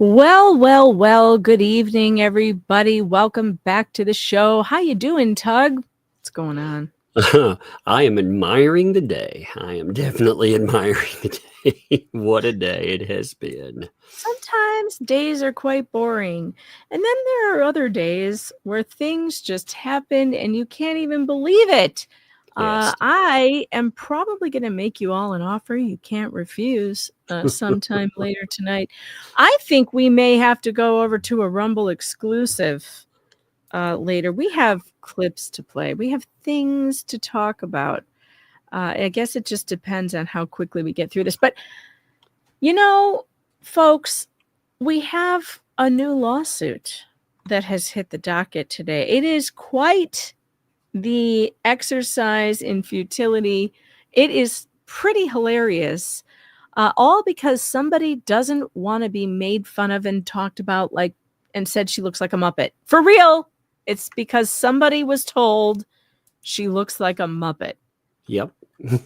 Well, good evening, everybody. Welcome back to the show. How you doing, Tug? What's going on? I am admiring the day. I am definitely admiring the day. What a day it has been. Sometimes days are quite boring. And then there are other days where things just happen and you can't even believe it. Yes. I am probably going to make you all an offer you can't refuse sometime later tonight. I think we may have to go over to a Rumble exclusive later. We have clips to play. We have things to talk about. I guess it just depends on how quickly we get through this. But, you know, folks, we have a new lawsuit that has hit the docket today. It is quite the exercise in futility. It is pretty hilarious, all because somebody doesn't want to be made fun of and talked about and said she looks like a Muppet. For real, it's because somebody was told she looks like a Muppet. Yep. I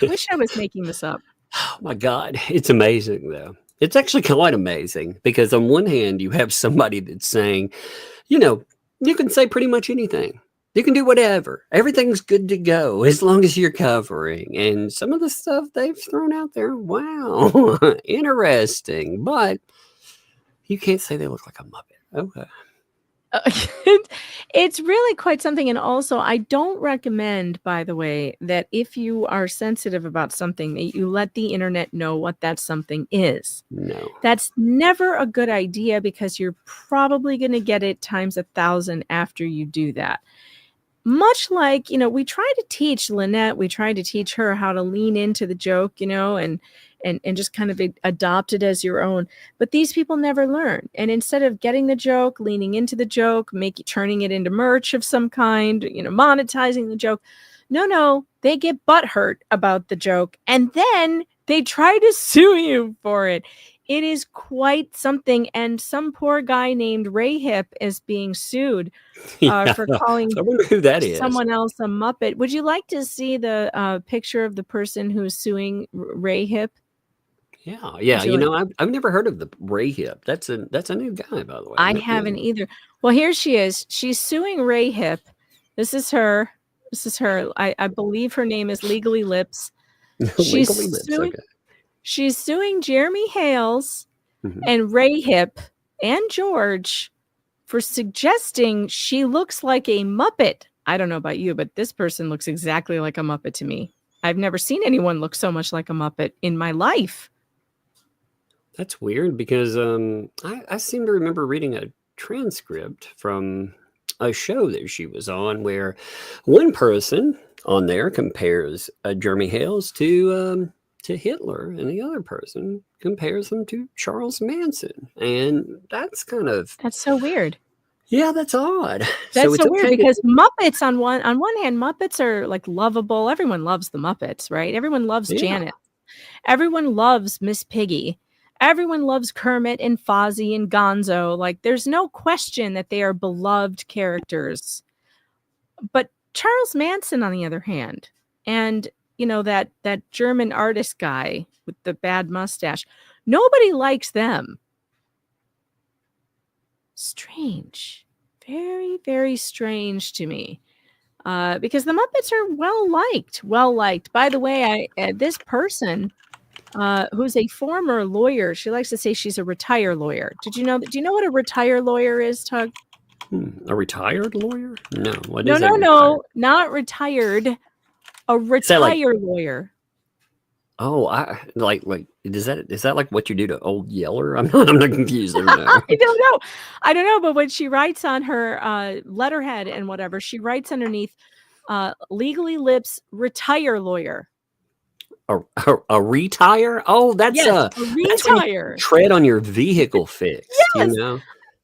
wish I was making this up. Oh my God. It's amazing, though. It's actually quite amazing because on one hand, you have somebody that's saying, you can say pretty much anything. You can do whatever. Everything's good to go as long as you're covering. And some of the stuff they've thrown out there, wow, interesting. But you can't say they look like a Muppet. Okay. It's really quite something. And also, I don't recommend, by the way, that if you are sensitive about something, that you let the internet know what that something is. No. That's never a good idea because you're probably going to get it times 1,000 after you do that. Much like, we try to teach Lynette, we try to teach her how to lean into the joke, and just kind of adopt it as your own. But these people never learn. And instead of getting the joke, leaning into the joke, turning it into merch of some kind, monetizing the joke. No, they get butthurt about the joke. And then they try to sue you for it. It is quite something. And some poor guy named Ray Hip is being sued for calling I wonder who that is. Someone else a Muppet. Would you like to see the picture of the person who's suing Ray Hip? Yeah. I've never heard of the Ray Hip. That's a new guy, by the way. I haven't either. Well, here she is. She's suing Ray Hip. This is her. I believe her name is Legally Lips. Legally Lips. Okay. She's suing Jeremy Hales and Ray Hip and George for suggesting she looks like a Muppet. I don't know about you, but this person looks exactly like a Muppet to me. I've never seen anyone look so much like a Muppet in my life. That's weird because I seem to remember reading a transcript from a show that she was on where one person on there compares Jeremy Hales to Hitler, and the other person compares him to Charles Manson, and that's so weird. Yeah, that's odd. That's so weird because Muppets on one hand, Muppets are like lovable. Everyone loves the Muppets, right? Everyone loves Janet. Everyone loves Miss Piggy. Everyone loves Kermit and Fozzie and Gonzo. Like, there's no question that they are beloved characters. But Charles Manson, on the other hand, and that German artist guy with the bad mustache, nobody likes them. Strange. Very, very strange to me. Because the Muppets are well liked. By the way, this person who's a former lawyer, she likes to say she's a retired lawyer. Do you know what a retired lawyer is, Tug? A retired lawyer? No. No, not retired. A retired lawyer. Oh, is that like what you do to Old Yeller? I'm not confused. I don't know. But when she writes on her letterhead and whatever, she writes underneath, Legally Lips retire lawyer. A retire? Oh, that's a retire. Tread on your vehicle fix. Yes,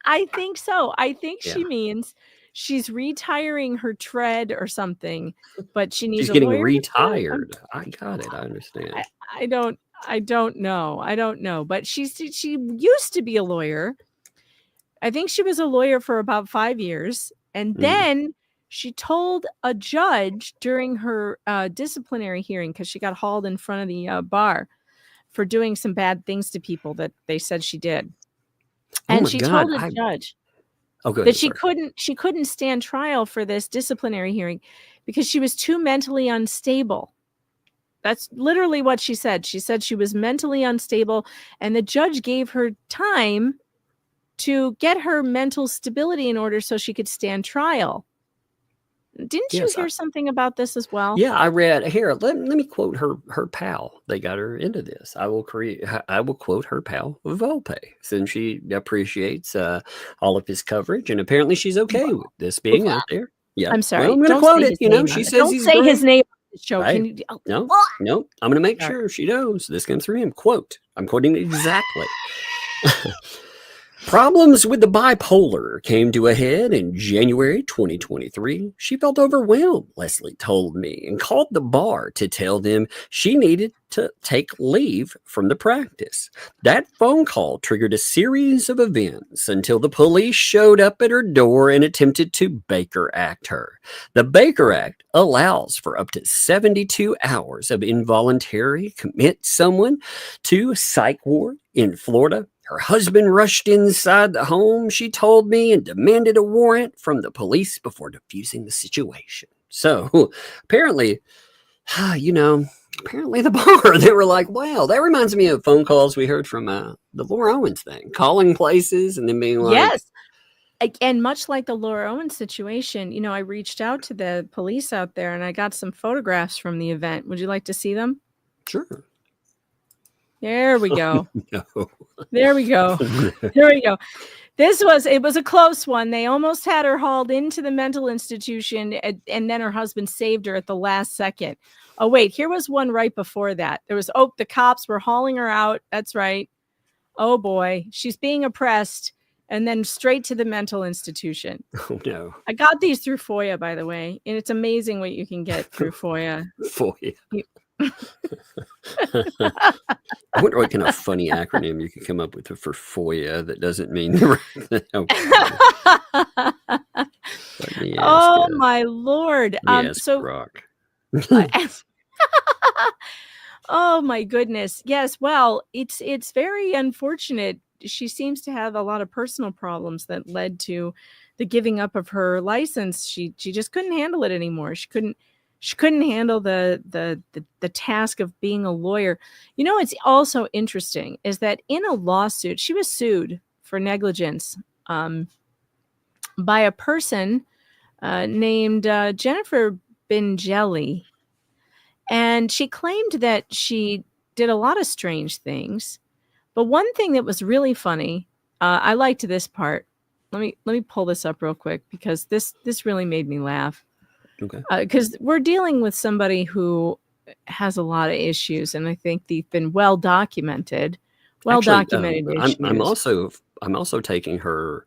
I think so. I think she means she's retiring her tread or something, but she needs. She's getting retired. I got it. I understand. I don't know. But she used to be a lawyer. I think she was a lawyer for about 5 years, and then she told a judge during her disciplinary hearing, because she got hauled in front of the bar, for doing some bad things to people that they said she did. Oh And my she God, told a judge go that ahead, she sorry. couldn't stand trial for this disciplinary hearing because she was too mentally unstable. That's literally what she said. She said she was mentally unstable, and the judge gave her time to get her mental stability in order so she could stand trial. Didn't you Yes, hear something about this as well? yeah, I read here. Let me quote her pal. They got her into this. I will quote her pal Vulmet, since she appreciates all of his coverage, and apparently she's okay with this being out there. Yeah. I'm Well, sorry. I'm going to Don't quote say it. his name on She it. says Don't he's say his great. name on the show. Hey, Can you? no. I'm going to make Sorry. sure she knows this comes from him. Quote. I'm quoting exactly. Problems with the bipolar came to a head in January 2023. She felt overwhelmed, Leslie told me, and called the bar to tell them she needed to take leave from the practice. That phone call triggered a series of events until the police showed up at her door and attempted to Baker Act her. The Baker Act allows for up to 72 hours of involuntary commit someone to psych ward in Florida. Her husband rushed inside the home, she told me, and demanded a warrant from the police before defusing the situation. So apparently, apparently the bar, they were like, wow, that reminds me of phone calls we heard from the Laura Owens thing, calling places and then being like, yes. And much like the Laura Owens situation, I reached out to the police out there and I got some photographs from the event. Would you like to see them? Sure. There we go. No. There we go. There we go. It was a close one. They almost had her hauled into the mental institution, and then her husband saved her at the last second. Oh, wait, here was one right before that. There was, the cops were hauling her out. That's right. Oh boy, she's being oppressed, and then straight to the mental institution. Oh no. I got these through FOIA, by the way, and it's amazing what you can get through FOIA. FOIA. I wonder what kind of funny acronym you could come up with for FOIA that doesn't mean the right thing. Oh my Lord. Yes, Brock. Oh my goodness. Yes. Well, it's very unfortunate. She seems to have a lot of personal problems that led to the giving up of her license. She just couldn't handle it anymore. She couldn't handle the task of being a lawyer. It's also interesting is that in a lawsuit, she was sued for negligence by a person named Jennifer Bingelli. And she claimed that she did a lot of strange things. But one thing that was really funny, I liked this part. Let me pull this up real quick because this really made me laugh. Okay. Because we're dealing with somebody who has a lot of issues, and I think they've been well documented. Issues. I'm also taking her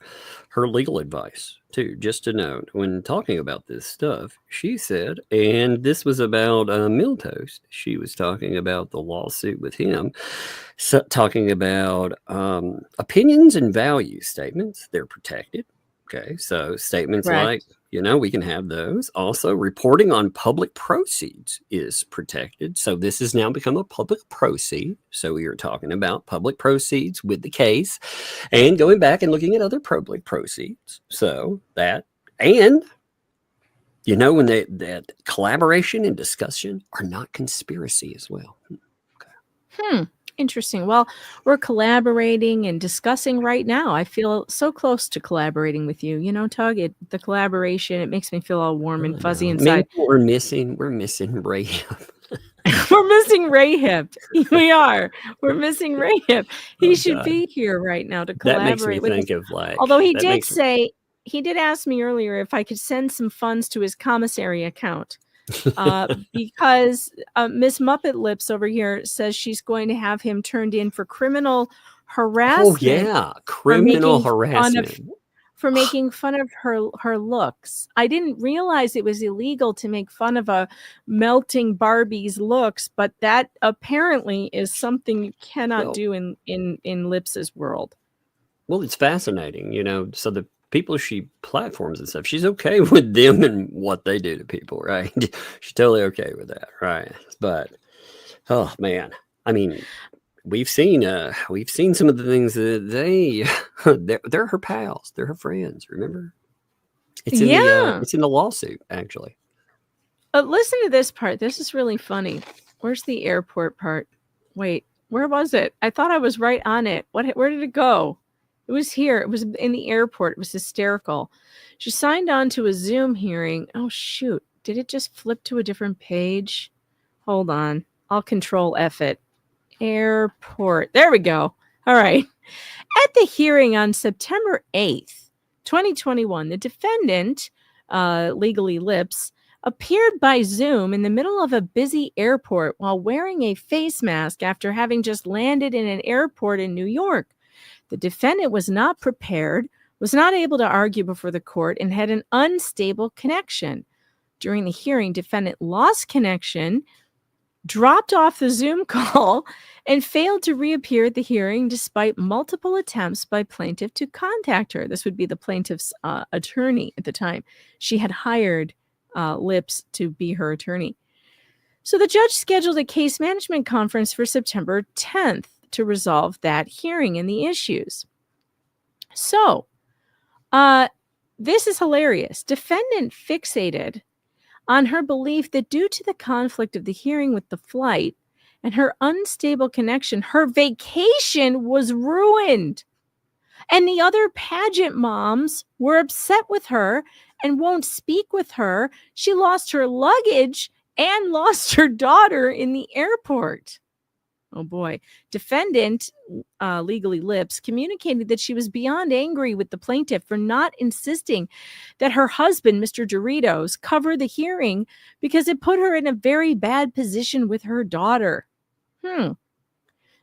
legal advice too. Just to note, when talking about this stuff, she said, and this was about Miltoast. She was talking about the lawsuit with him, talking about opinions and value statements. They're protected. Okay, so statements like, we can have those. Also, reporting on public proceeds is protected. So this has now become a public proceed. So we are talking about public proceeds with the case and going back and looking at other public proceeds. So that, and, when that collaboration and discussion are not conspiracy as well. Okay. Interesting. Well, we're collaborating and discussing right now. I feel so close to collaborating with you. The collaboration, it makes me feel all warm and fuzzy inside. Maybe we're missing Ray Hip. We're missing Ray Hip. We are. We're missing Ray Hip. He should be here right now to collaborate with us. Although he did ask me earlier if I could send some funds to his commissary account. Because Miss Muppet Lips over here says she's going to have him turned in for criminal harassment. Oh yeah, criminal harassment for making fun of her looks. I didn't realize it was illegal to make fun of a melting Barbie's looks, but that apparently is something you cannot do in Lips's world. Well, it's fascinating, So the people she platforms and stuff, she's okay with them and what they do to people, right? She's totally okay with that, right? But oh man, I mean, we've seen some of the things that they're her pals, they're her friends. Remember, it's in the lawsuit actually. Listen to this part. This is really funny. Where's the airport part? Wait, where was it? I thought I was right on it. Where did it go? It was here. It was in the airport. It was hysterical. She signed on to a Zoom hearing. Oh, shoot. Did it just flip to a different page? Hold on. I'll control F it. Airport. There we go. All right. At the hearing on September 8th, 2021, the defendant, Legally Lips, appeared by Zoom in the middle of a busy airport while wearing a face mask after having just landed in an airport in New York. The defendant was not prepared, was not able to argue before the court, and had an unstable connection. During the hearing, defendant lost connection, dropped off the Zoom call, and failed to reappear at the hearing despite multiple attempts by plaintiff to contact her. This would be the plaintiff's attorney at the time. She had hired Lips to be her attorney. So the judge scheduled a case management conference for September 10th to resolve that hearing and the issues. So this is hilarious. Defendant fixated on her belief that due to the conflict of the hearing with the flight and her unstable connection, her vacation was ruined. And the other pageant moms were upset with her and won't speak with her. She lost her luggage and lost her daughter in the airport. Oh boy. Defendant, Legally Lips, communicated that she was beyond angry with the plaintiff for not insisting that her husband, Mr. Doritos, cover the hearing because it put her in a very bad position with her daughter.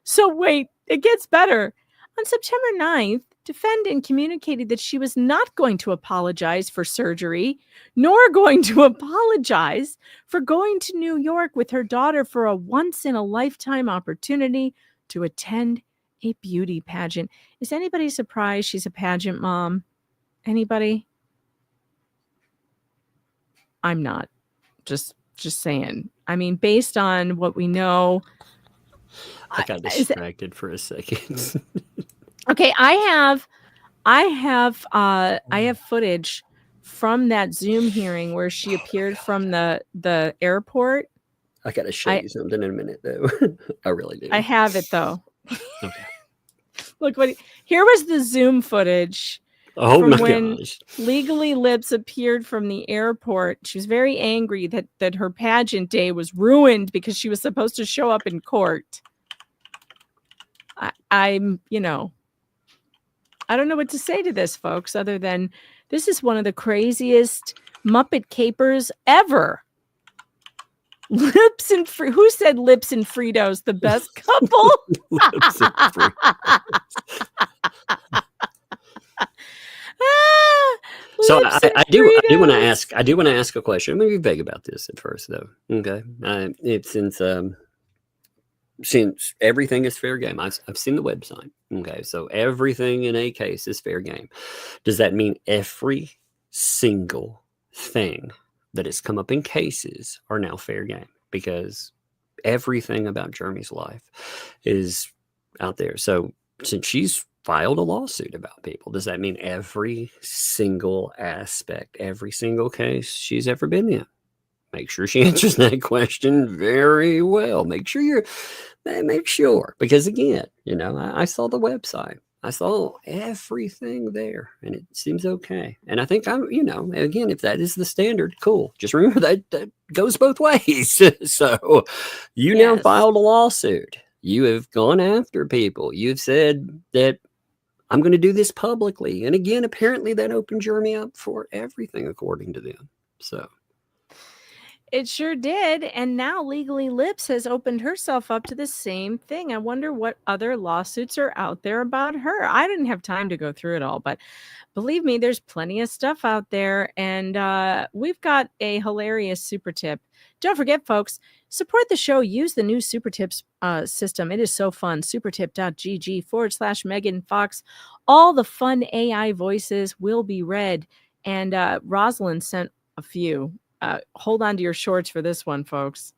So wait, it gets better. On September 9th, defendant communicated that she was not going to apologize for surgery, nor going to apologize for going to New York with her daughter for a once-in-a-lifetime opportunity to attend a beauty pageant. Is anybody surprised she's a pageant mom? Anybody? I'm not. Just saying. I mean, based on what we know... I got distracted for a second. Okay, I have footage from that Zoom hearing where she appeared from the airport. I gotta show you something in a minute, though. I really do. I have it though. Okay. Look here was the Zoom footage. Oh my when gosh! Legally Lips appeared from the airport. She was very angry that her pageant day was ruined because she was supposed to show up in court. I'm, I don't know what to say to this, folks, other than this is one of the craziest Muppet capers ever. Lips and who said Lips and Fritos the best couple? Lips and Fritos. So I do want to ask a question. I'm going to be vague about this at first, though. Okay, since everything is fair game, I've seen the website. Okay, so everything in a case is fair game. Does that mean every single thing that has come up in cases are now fair game? Because everything about Jeremy's life is out there. So since she's filed a lawsuit about people, does that mean every single aspect, every single case she's ever been in? Make sure she answers that question very well. Make sure, because again, I saw the website. I saw everything there, and it seems okay. And I think again, if that is the standard, cool. Just remember that goes both ways. So you now filed a lawsuit. You have gone after people. You've said that I'm going to do this publicly. And again, apparently that opened Jeremy up for everything according to them. So. It sure did. And now Legally Lips has opened herself up to the same thing. I wonder what other lawsuits are out there about her. I didn't have time to go through it all, but believe me, there's plenty of stuff out there. And we've got a hilarious super tip. Don't forget, folks, support the show. Use the new super tips system. It is so fun. supertip.gg/Megan Fox. All the fun AI voices will be read. And Rosalind sent a few. Hold on to your shorts for this one, folks.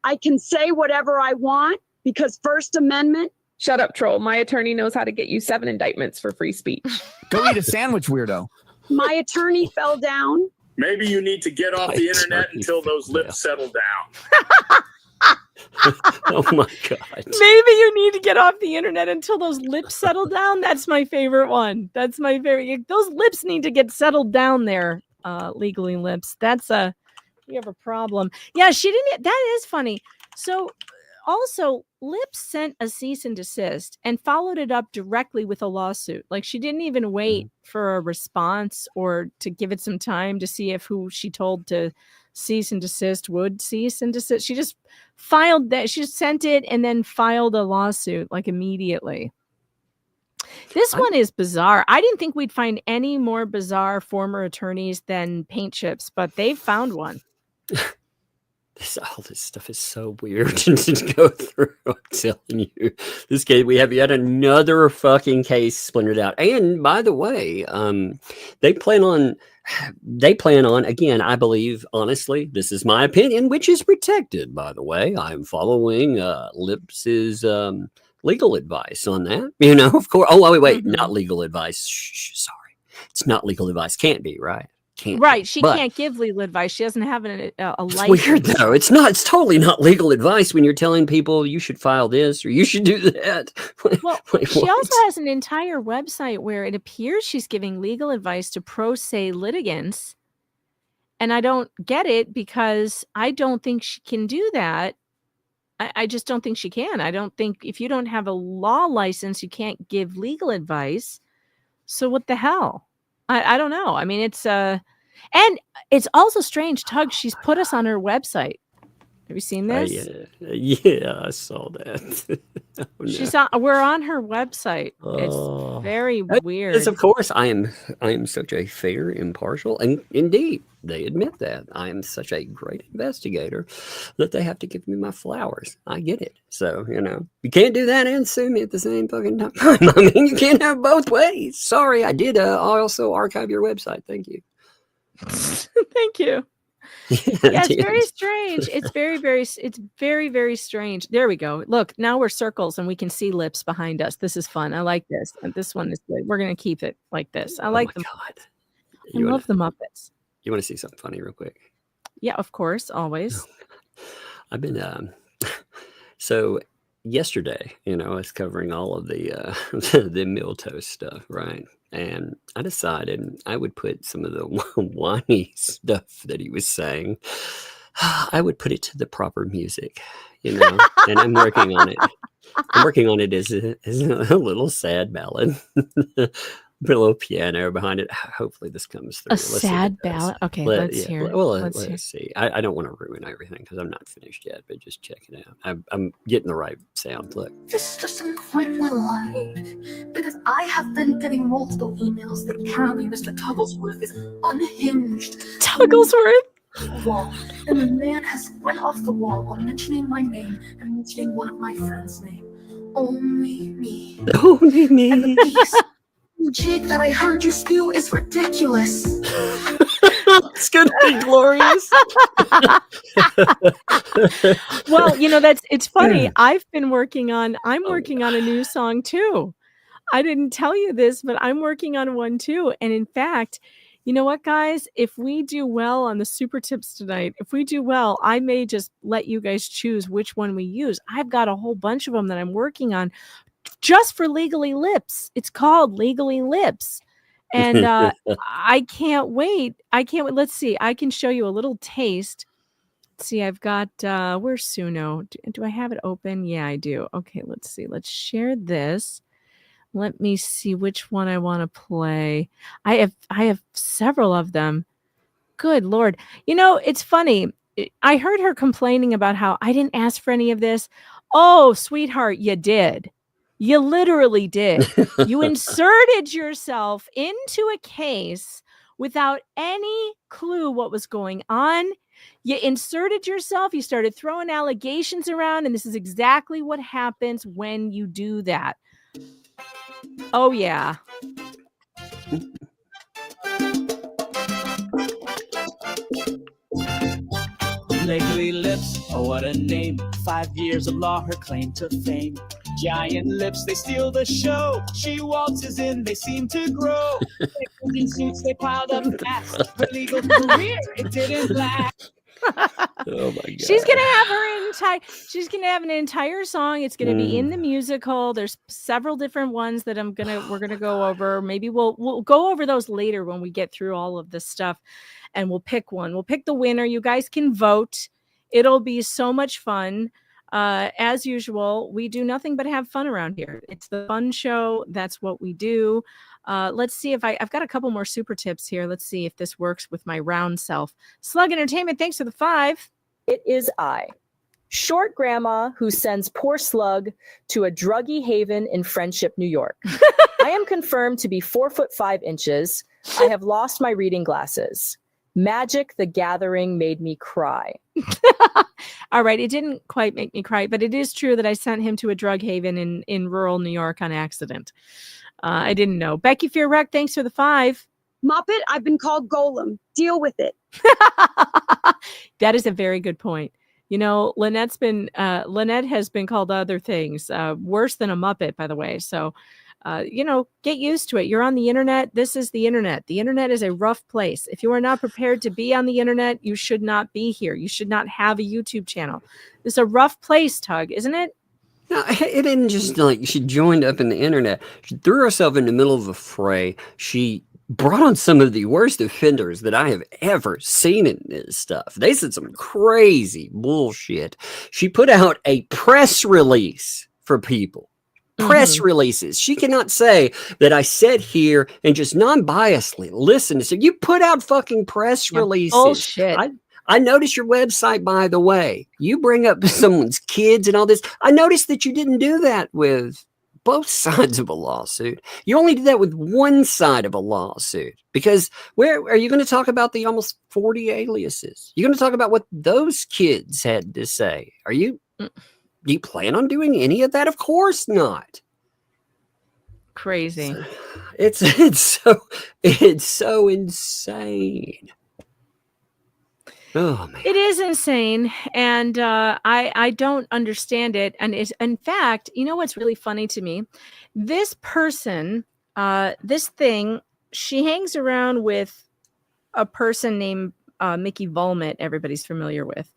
I can say whatever I want because First Amendment Shut up, troll. My attorney knows how to get you 7 indictments for free speech. Go eat a sandwich, weirdo. My attorney fell down. Maybe you need to get off the internet until those lips settle down. Oh my God. Maybe you need to get off the internet until those lips settle down. That's my favorite one. That's my favorite. Those lips need to get settled down there. Legally lips. You have a problem. Yeah, she didn't. That is funny. So also, Lips sent a cease and desist and followed it up directly with a lawsuit. Like, she didn't even wait for a response or to give it some time to see if who she told to cease and desist would cease and desist. She just filed that. She just sent it and then filed a lawsuit like immediately. This one is bizarre. I didn't think we'd find any more bizarre former attorneys than Paint Chips, but they've found one. All this stuff is so weird to go through. I'm telling you, this case, we have yet another fucking case splintered out. And by the way, they plan on again. I believe, honestly, this is my opinion, which is protected. By the way, I'm following Lips's legal advice on that. You know, of course. Oh, wait, not legal advice. Shh, sorry, it's not legal advice. Can't be right. Right, she can't give legal advice. She doesn't have a license. Weird though. It's totally not legal advice when you're telling people you should file this or you should do that. Well, she also has an entire website where it appears she's giving legal advice to pro se litigants, and I don't get it because I don't think she can do that. I just don't think she can. I don't think if you don't have a law license, you can't give legal advice. So what the hell? I don't know. I mean, it's and it's also strange. Tug, she's put us on her website. Have you seen this? Yeah, I saw that. Oh, no. We're on her website. It's very weird. Yes, of course, I am such a fair, impartial, and indeed, they admit that I am such a great investigator that they have to give me my flowers. I get it. So, you know, you can't do that and sue me at the same fucking time. I mean, you can't have both ways. Sorry, I did. I also archive your website. Thank you. Thank you. Yeah, it's very strange. It's very, very strange. There we go. Look, now we're circles and we can see Lips behind us. This is fun. I like this. And this one is good. We're going to keep it like this. I like them. I love the Muppets. You want to see something funny real quick? Yeah, of course. Always. I've been, so yesterday, you know, I was covering all of the milquetoast stuff, right? And I decided I would put some of the whiny stuff that he was saying, I would put it to the proper music, you know, and I'm working on it. I'm working on it as a little sad ballad. Put a little piano behind it. Hopefully this comes through. Let's sad ballad? Okay, let's hear it. Well, let's see. I don't want to ruin everything because I'm not finished yet, but just check it out. I'm getting the right sound. Look. This doesn't quite my life, because I have been getting multiple emails that apparently Mr. Tugglesworth is unhinged. Tugglesworth? Wall, and the man has run off the wall while mentioning my name and mentioning one of my friends' name. Only me. Only me. And the piece jig that I heard you spew is ridiculous. It's gonna be glorious. Well, you know, it's funny. I'm working on a new song too. I didn't tell you this, but I'm working on one too. And in fact, you know what, guys? If we do well on the super tips tonight, if we do well, I may just let you guys choose which one we use. I've got a whole bunch of them that I'm working on just for Legally Lips. It's called Legally Lips. And I can't wait. Let's see. I can show you a little taste. Let's see. I've got, where's Suno? Do I have it open? Yeah, I do. Okay, let's see. Let's share this. Let me see which one I want to play. I have several of them. Good Lord. You know, it's funny. I heard her complaining about how I didn't ask for any of this. Oh, sweetheart, you did. You literally did. You inserted yourself into a case without any clue what was going on. You inserted yourself. You started throwing allegations around, and this is exactly what happens when you do that. Oh, yeah. Legally Lips, oh what a name. 5 years of law, her claim to fame. Giant lips, they steal the show. She waltzes in, they seem to grow. In suits, they piled up fast. Her legal career, it didn't last. Oh my god. She's gonna have an entire song. It's gonna be in the musical. There's several different ones that we're gonna go over. Maybe we'll go over those later when we get through all of this stuff, and we'll pick one. We'll pick the winner. You guys can vote. It'll be so much fun. As usual, we do nothing but have fun around here. It's the fun show. That's what we do. Let's see if I've got a couple more super tips here. Let's see if this works with my round self. Slug Entertainment, thanks for the 5. It is I, short grandma who sends poor Slug to a druggy haven in Friendship, New York. I am confirmed to be 4'5". I have lost my reading glasses. Magic the Gathering made me cry. All right, it didn't quite make me cry, but it is true that I sent him to a drug haven in rural New York on accident. I didn't know. Becky Fearwreck, thanks for the 5. Muppet, I've been called Golem. Deal with it. That is a very good point. You know, Lynette has been called other things, worse than a Muppet, by the way. So, get used to it. You're on the internet. This is the internet. The internet is a rough place. If you are not prepared to be on the internet, you should not be here. You should not have a YouTube channel. It's a rough place, Tug, isn't it? No, it isn't just like she joined up in the internet. She threw herself in the middle of a fray. She brought on some of the worst offenders that I have ever seen in this stuff. They said some crazy bullshit. She put out a press release for people. Press releases. She cannot say that I sat here and just non-biasedly listened to say, you put out fucking press releases. Bullshit. I noticed your website, by the way. You bring up someone's kids and all this. I noticed that you didn't do that with both sides of a lawsuit. You only did that with one side of a lawsuit. Because where are you going to talk about the almost 40 aliases? You're going to talk about what those kids had to say. Do you plan on doing any of that? Of course not. Crazy. It's so insane. Oh man, it is insane, and I don't understand it. And in fact, you know what's really funny to me? This person, this thing, she hangs around with a person named Mickey Vulmet. Everybody's familiar with,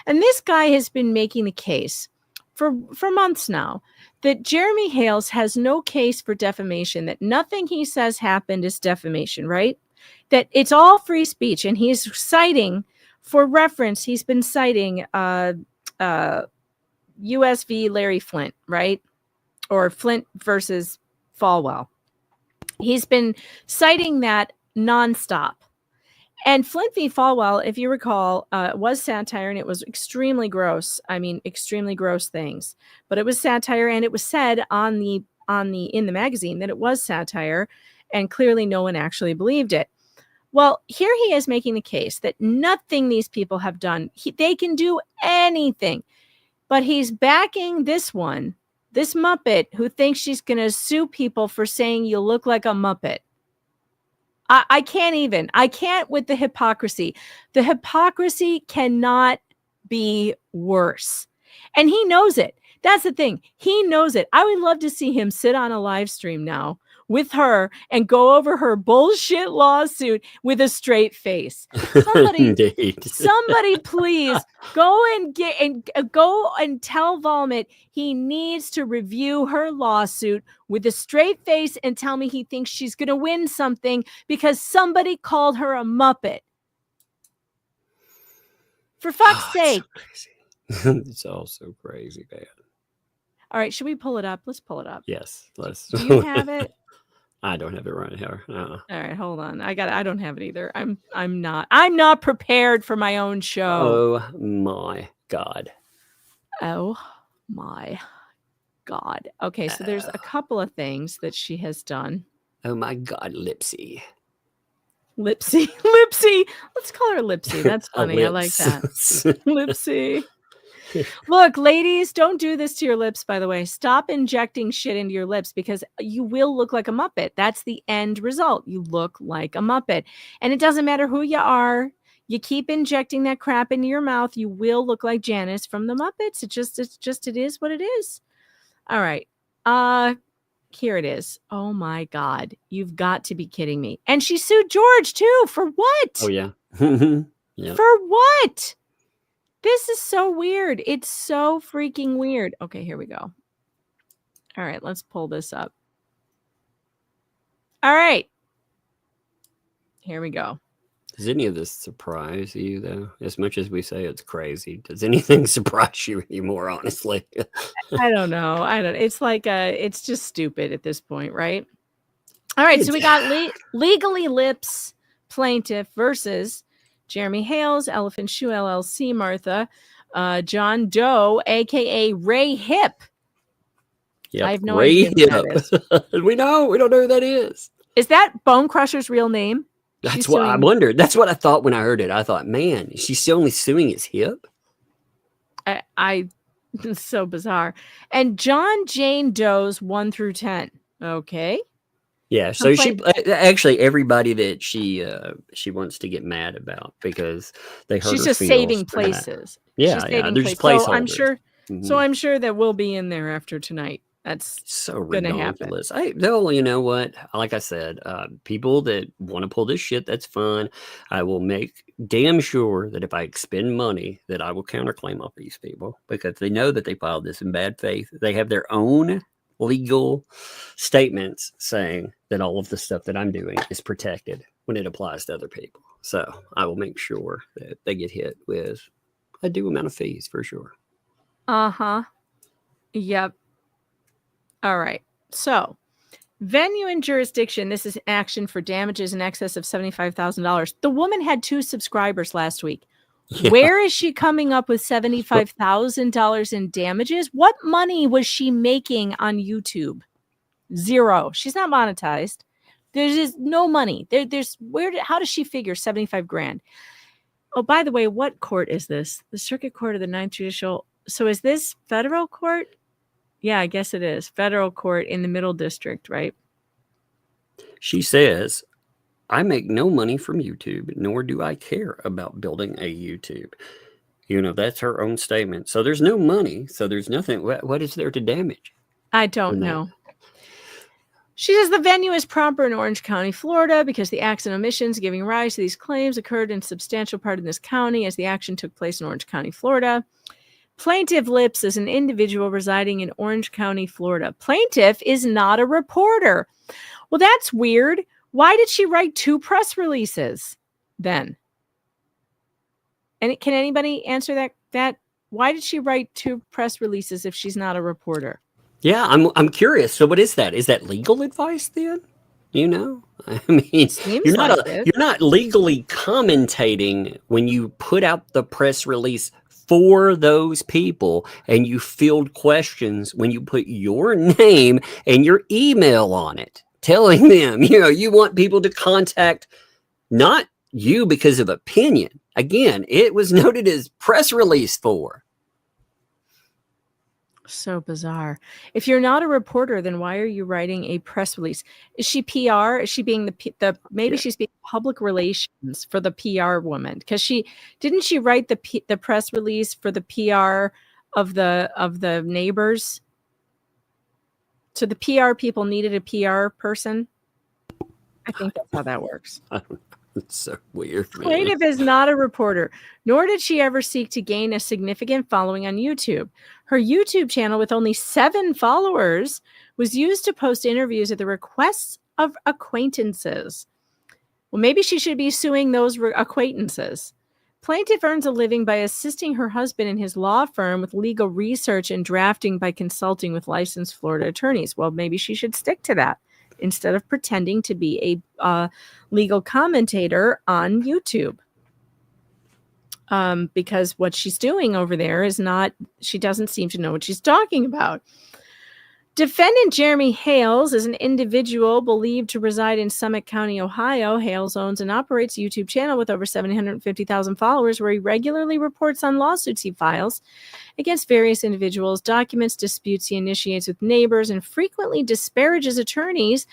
and this guy has been making the case for months now that Jeremy Hales has no case for defamation. That nothing he says happened is defamation, right? That it's all free speech, and he's citing. For reference, he's been citing US v. Larry Flint, right? Or Flint versus Falwell. He's been citing that nonstop. And Flint v. Falwell, if you recall, was satire, and it was extremely gross. I mean, extremely gross things. But it was satire, and it was said in the magazine that it was satire, and clearly no one actually believed it. Well, here he is making the case that nothing these people have done, they can do anything. But he's backing this Muppet, who thinks she's going to sue people for saying you look like a Muppet. I can't with the hypocrisy. The hypocrisy cannot be worse. And he knows it. That's the thing. He knows it. I would love to see him sit on a live stream now with her and go over her bullshit lawsuit with a straight face. Somebody please go and tell Vulmet he needs to review her lawsuit with a straight face and tell me he thinks she's going to win something because somebody called her a Muppet. For fuck's sake. It's all so crazy, man. All right, should we pull it up? Let's pull it up. Yes, let's. Do you have it? I don't have it right here. All right, hold on. I don't have it either. I'm not prepared for my own show. Oh my God. Oh my God. Okay, so there's a couple of things that she has done. Oh my God, Lipsy. Lipsy. Let's call her Lipsy. That's funny. I like that. Lipsy. Look, ladies, don't do this to your lips, by the way. Stop injecting shit into your lips because you will look like a Muppet. That's the end result. You look like a Muppet. And it doesn't matter who you are. You keep injecting that crap into your mouth, you will look like Janice from the Muppets. It is what it is. All right. Here it is. Oh my God. You've got to be kidding me. And she sued George too. For what? Oh yeah. Yeah. For what? This is so weird. It's so freaking weird. Okay, here we go. All right, let's pull this up. All right. Here we go. Does any of this surprise you, though? As much as we say it's crazy, does anything surprise you anymore, honestly? I don't know. It's like, it's just stupid at this point, right? All right, so we got Legally Lips plaintiff versus Jeremy Hales, Elephant Shoe LLC, Martha, John Doe, a.k.a. Ray Hip. Yep. I have no idea who that is. We don't know who that is. Is that Bone Crusher's real name? That's what I wondered. That's what I thought when I heard it. I thought, man, is she still only suing his hip? It's so bizarre. And John Jane Doe's 1 through 10. Okay. Yeah. So she actually everybody that she wants to get mad about because they hurt. She's her just saving places. Yeah, they're just placeholders. So I'm sure. So I'm sure that we'll be in there after tonight. That's so ridiculous. They'll, you know what? Like I said, people that want to pull this shit, that's fun. I will make damn sure that if I expend money, that I will counterclaim off these people because they know that they filed this in bad faith. They have their own legal statements saying that all of the stuff that I'm doing is protected when it applies to other people. So I will make sure that they get hit with a due amount of fees for sure. Yep. All right. So, venue and jurisdiction. This is action for damages in excess of $75,000. The woman had 2 subscribers last week. Yeah. Where is she coming up with $75,000 in damages? What money was she making on YouTube? 0. She's not monetized. There's just no money. How does she figure 75 grand? Oh, by the way, what court is this? The Circuit Court of the 9th Judicial. So is this federal court? Yeah, I guess it is. Federal court in the Middle District, right? She says, I make no money from YouTube, nor do I care about building a YouTube. You know, that's her own statement. So there's no money. So there's nothing. What is there to damage? I don't know. She says the venue is proper in Orange County, Florida, because the acts and omissions giving rise to these claims occurred in substantial part in this county as the action took place in Orange County, Florida. Plaintiff Lips is an individual residing in Orange County, Florida. Plaintiff is not a reporter. Well, that's weird. Why did she write 2 press releases then? And can anybody answer that? Why did she write 2 press releases if she's not a reporter? Yeah, I'm curious. So what is that? Is that legal advice then? You know, I mean, you're not legally commentating when you put out the press release for those people and you field questions when you put your name and your email on it, telling them, you know, you want people to contact not you because of opinion. Again, it was noted as press release for. So bizarre. If you're not a reporter, then why are you writing a press release? Is she PR? Is she being she's being public relations for the PR woman? Because didn't she write the press release for the PR of the neighbors? So the PR people needed a PR person. I think that's how that works. It's so weird. Plaintiff is not a reporter, nor did she ever seek to gain a significant following on YouTube. Her YouTube channel with only 7 followers was used to post interviews at the requests of acquaintances. Well, maybe she should be suing those acquaintances. Plaintiff earns a living by assisting her husband in his law firm with legal research and drafting by consulting with licensed Florida attorneys. Well, maybe she should stick to that instead of pretending to be a legal commentator on YouTube. Because what she's doing over there she doesn't seem to know what she's talking about. Defendant Jeremy Hales is an individual believed to reside in Summit County, Ohio. Hales owns and operates a YouTube channel with over 750,000 followers where he regularly reports on lawsuits he files against various individuals, documents disputes he initiates with neighbors, and frequently disparages attorneys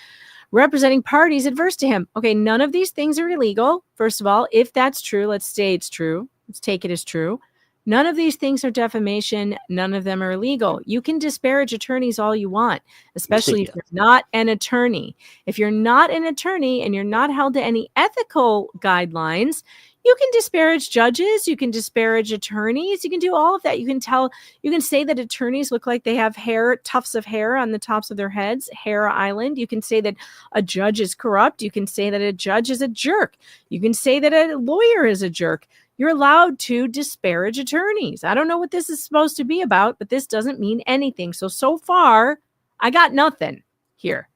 representing parties adverse to him. Okay, none of these things are illegal. First of all, if that's true, let's say it's true. Let's take it as true. None of these things are defamation. None of them are illegal. You can disparage attorneys all you want, especially if you're not an attorney. If you're not an attorney and you're not held to any ethical guidelines, you can disparage judges. You can disparage attorneys. You can do all of that. You can say that attorneys look like they have tufts of hair on the tops of their heads, hair island. You can say that a judge is corrupt. You can say that a judge is a jerk. You can say that a lawyer is a jerk. You're allowed to disparage attorneys. I don't know what this is supposed to be about, but this doesn't mean anything. So far, I got nothing here,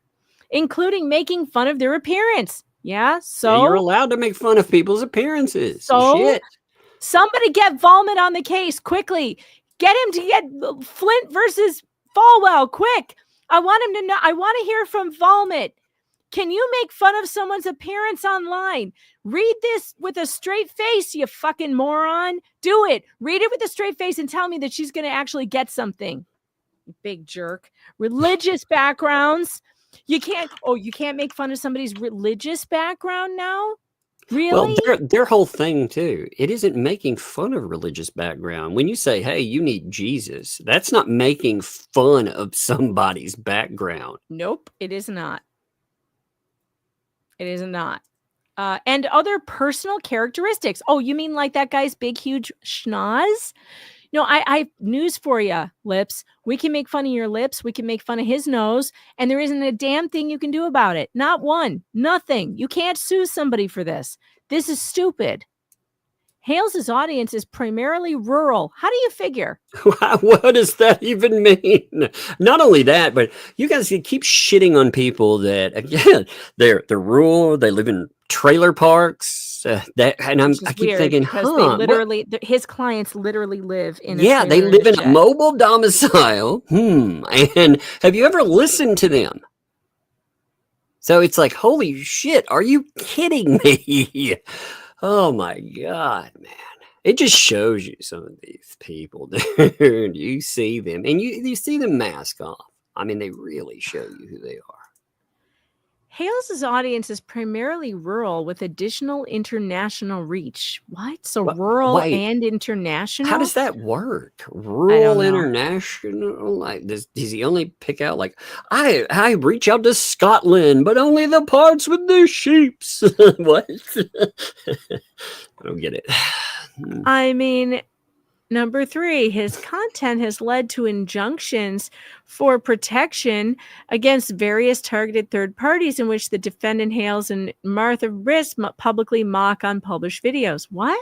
including making fun of their appearance. Yeah, so you're allowed to make fun of people's appearances. So shit. Somebody get Vulmet on the case quickly. Get him to get Flint versus Falwell quick. I want him to know. I want to hear from Vulmet. Can you make fun of someone's appearance online? Read this with a straight face, you fucking moron. Do it. Read it with a straight face and tell me that she's going to actually get something. You big jerk. Religious backgrounds. You can't make fun of somebody's religious background now? Really? Well, their whole thing too, it isn't making fun of religious background. When you say, hey, you need Jesus, that's not making fun of somebody's background. Nope, it is not. It is not. And other personal characteristics. Oh, you mean like that guy's big, huge schnoz? No, I have news for you, Lips. We can make fun of your lips. We can make fun of his nose. And there isn't a damn thing you can do about it. Not one. Nothing. You can't sue somebody for this. This is stupid. Hales' audience is primarily rural. How do you figure? What does that even mean? Not only that, but you guys keep shitting on people that, again, they're rural. They live in trailer parks. I keep thinking, literally, his clients literally live in. They live in a mobile domicile. And have you ever listened to them? So it's like, holy shit! Are you kidding me? Oh my God, man. It just shows you some of these people, dude. You see them and you see them mask off. I mean, they really show you who they are. Hales' audience is primarily rural with additional international reach. What? So rural and international? How does that work? Rural, international? Like, does he only pick out like, I reach out to Scotland, but only the parts with the sheeps? What? I don't get it. I mean, number 3, his content has led to injunctions for protection against various targeted third parties in which the defendant Hales and Martha Riss publicly mock unpublished videos. What?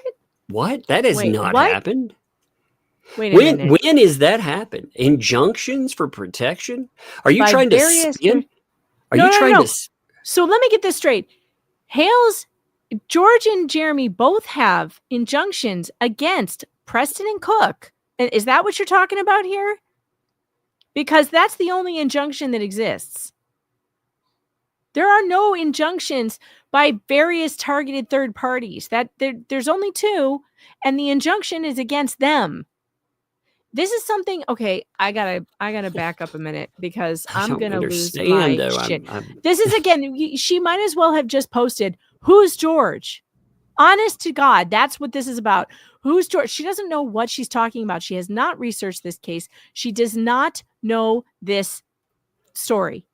What? That has not happened. Wait a minute. When has that happened? Injunctions for protection? Are you trying to spin? No. So let me get this straight. Hales, George and Jeremy both have injunctions against Preston and Cook. Is that what you're talking about here? Because that's the only injunction that exists. There are no injunctions by various targeted third parties. There's only 2, and the injunction is against them. This is something. Okay, I gotta back up a minute because I'm gonna lose my shit. This is again. She might as well have just posted, "Who's George?" Honest to God, that's what this is about. Who's George? She doesn't know what she's talking about. She has not researched this case. She does not know this story.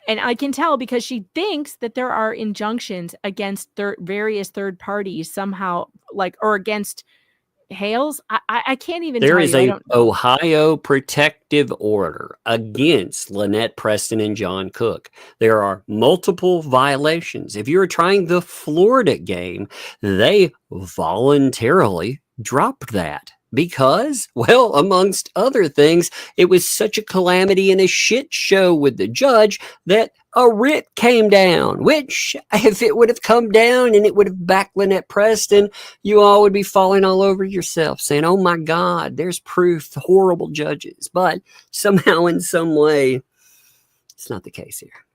And I can tell because she thinks that there are injunctions against various third parties somehow, or against Hales. I can't even There tell is an Ohio protective order against Lynette Preston and John Cook. There are multiple violations. If you're trying the Florida game, they voluntarily dropped that because, well, amongst other things, it was such a calamity and a shit show with the judge that a writ came down, which if it would have come down and it would have backed Lynette Preston, you all would be falling all over yourself saying, oh my God, there's proof, horrible judges. But somehow in some way, it's not the case here.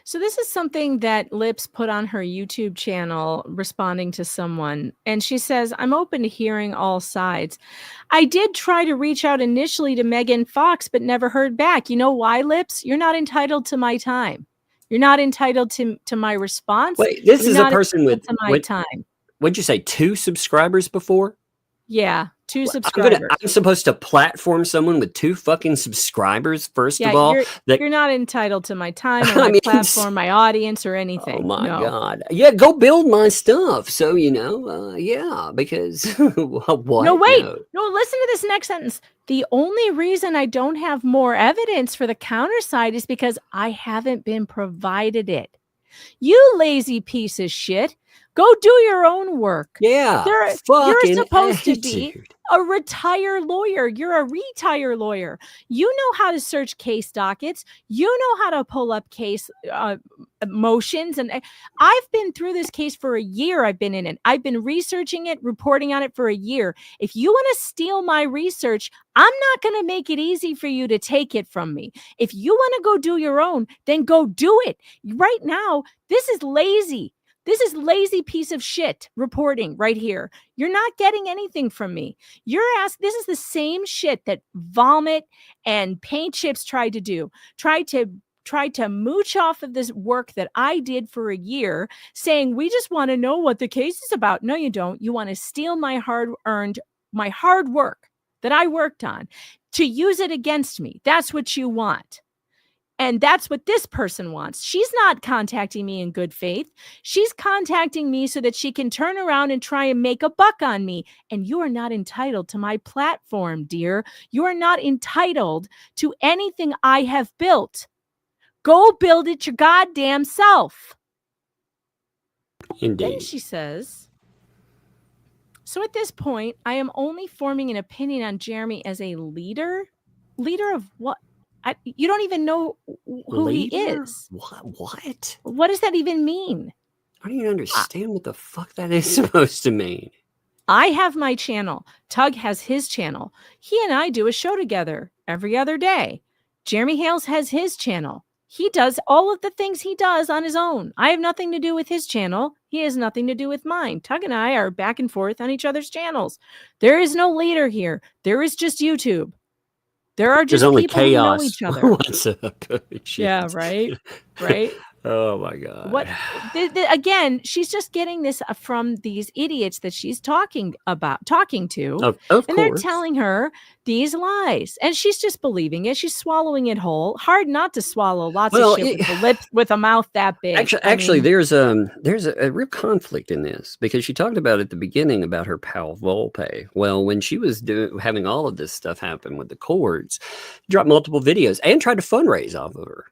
So this is something that Lips put on her YouTube channel responding to someone. And she says, I'm open to hearing all sides. I did try to reach out initially to Megan Fox, but never heard back. You know why, Lips? You're not entitled to my time. You're not entitled to my response. Wait, this is a person with my time. What'd you say? 2 subscribers before? Yeah. 2 I'm subscribers. supposed to platform someone with 2 fucking subscribers, first of all. You're not entitled to my time or my platform, my audience, or anything. Oh my No. God. Yeah, go build my stuff. So, yeah, because what? No, wait. No, listen to this next sentence. The only reason I don't have more evidence for the counter side is because I haven't been provided it. You lazy piece of shit. Go do your own work. Yeah. You're supposed to be a retired lawyer. You're a retired lawyer. You know how to search case dockets. You know how to pull up case motions. And I've been through this case for a year. I've been in it. I've been researching it, reporting on it for a year. If you want to steal my research, I'm not going to make it easy for you to take it from me. If you want to go do your own, then go do it. Right now, this is lazy. This is lazy piece of shit reporting right here. You're not getting anything from me. This is the same shit that Vulmet and Paint Chips tried to do. Tried to mooch off of this work that I did for a year, saying, we just want to know what the case is about. No, you don't. You want to steal my hard work that I worked on to use it against me. That's what you want. And that's what this person wants. She's not contacting me in good faith. She's contacting me so that she can turn around and try and make a buck on me. And you are not entitled to my platform, dear. You are not entitled to anything I have built. Go build it your goddamn self. Indeed. Then she says, so at this point, I am only forming an opinion on Jeremy as a leader. Leader of what? You don't even know who he is. What? What does that even mean? I don't even understand what the fuck that is supposed to mean. I have my channel. Tug has his channel. He and I do a show together every other day. Jeremy Hales has his channel. He does all of the things he does on his own. I have nothing to do with his channel. He has nothing to do with mine. Tug and I are back and forth on each other's channels. There is no leader here. There is just YouTube. There are just only people chaos. Who know each other. What's up? Yeah, right. Right. Oh my God. What? Again, she's just getting this from these idiots that she's talking to, Of and course. they're telling her these lies, and she's just believing it. She's swallowing it whole. Hard not to swallow lots of shit with a mouth that big. Actually, there's a real conflict in this, because she talked about at the beginning about her pal Vulmet. Well, when she was having all of this stuff happen with the courts, dropped multiple videos and tried to fundraise off of her.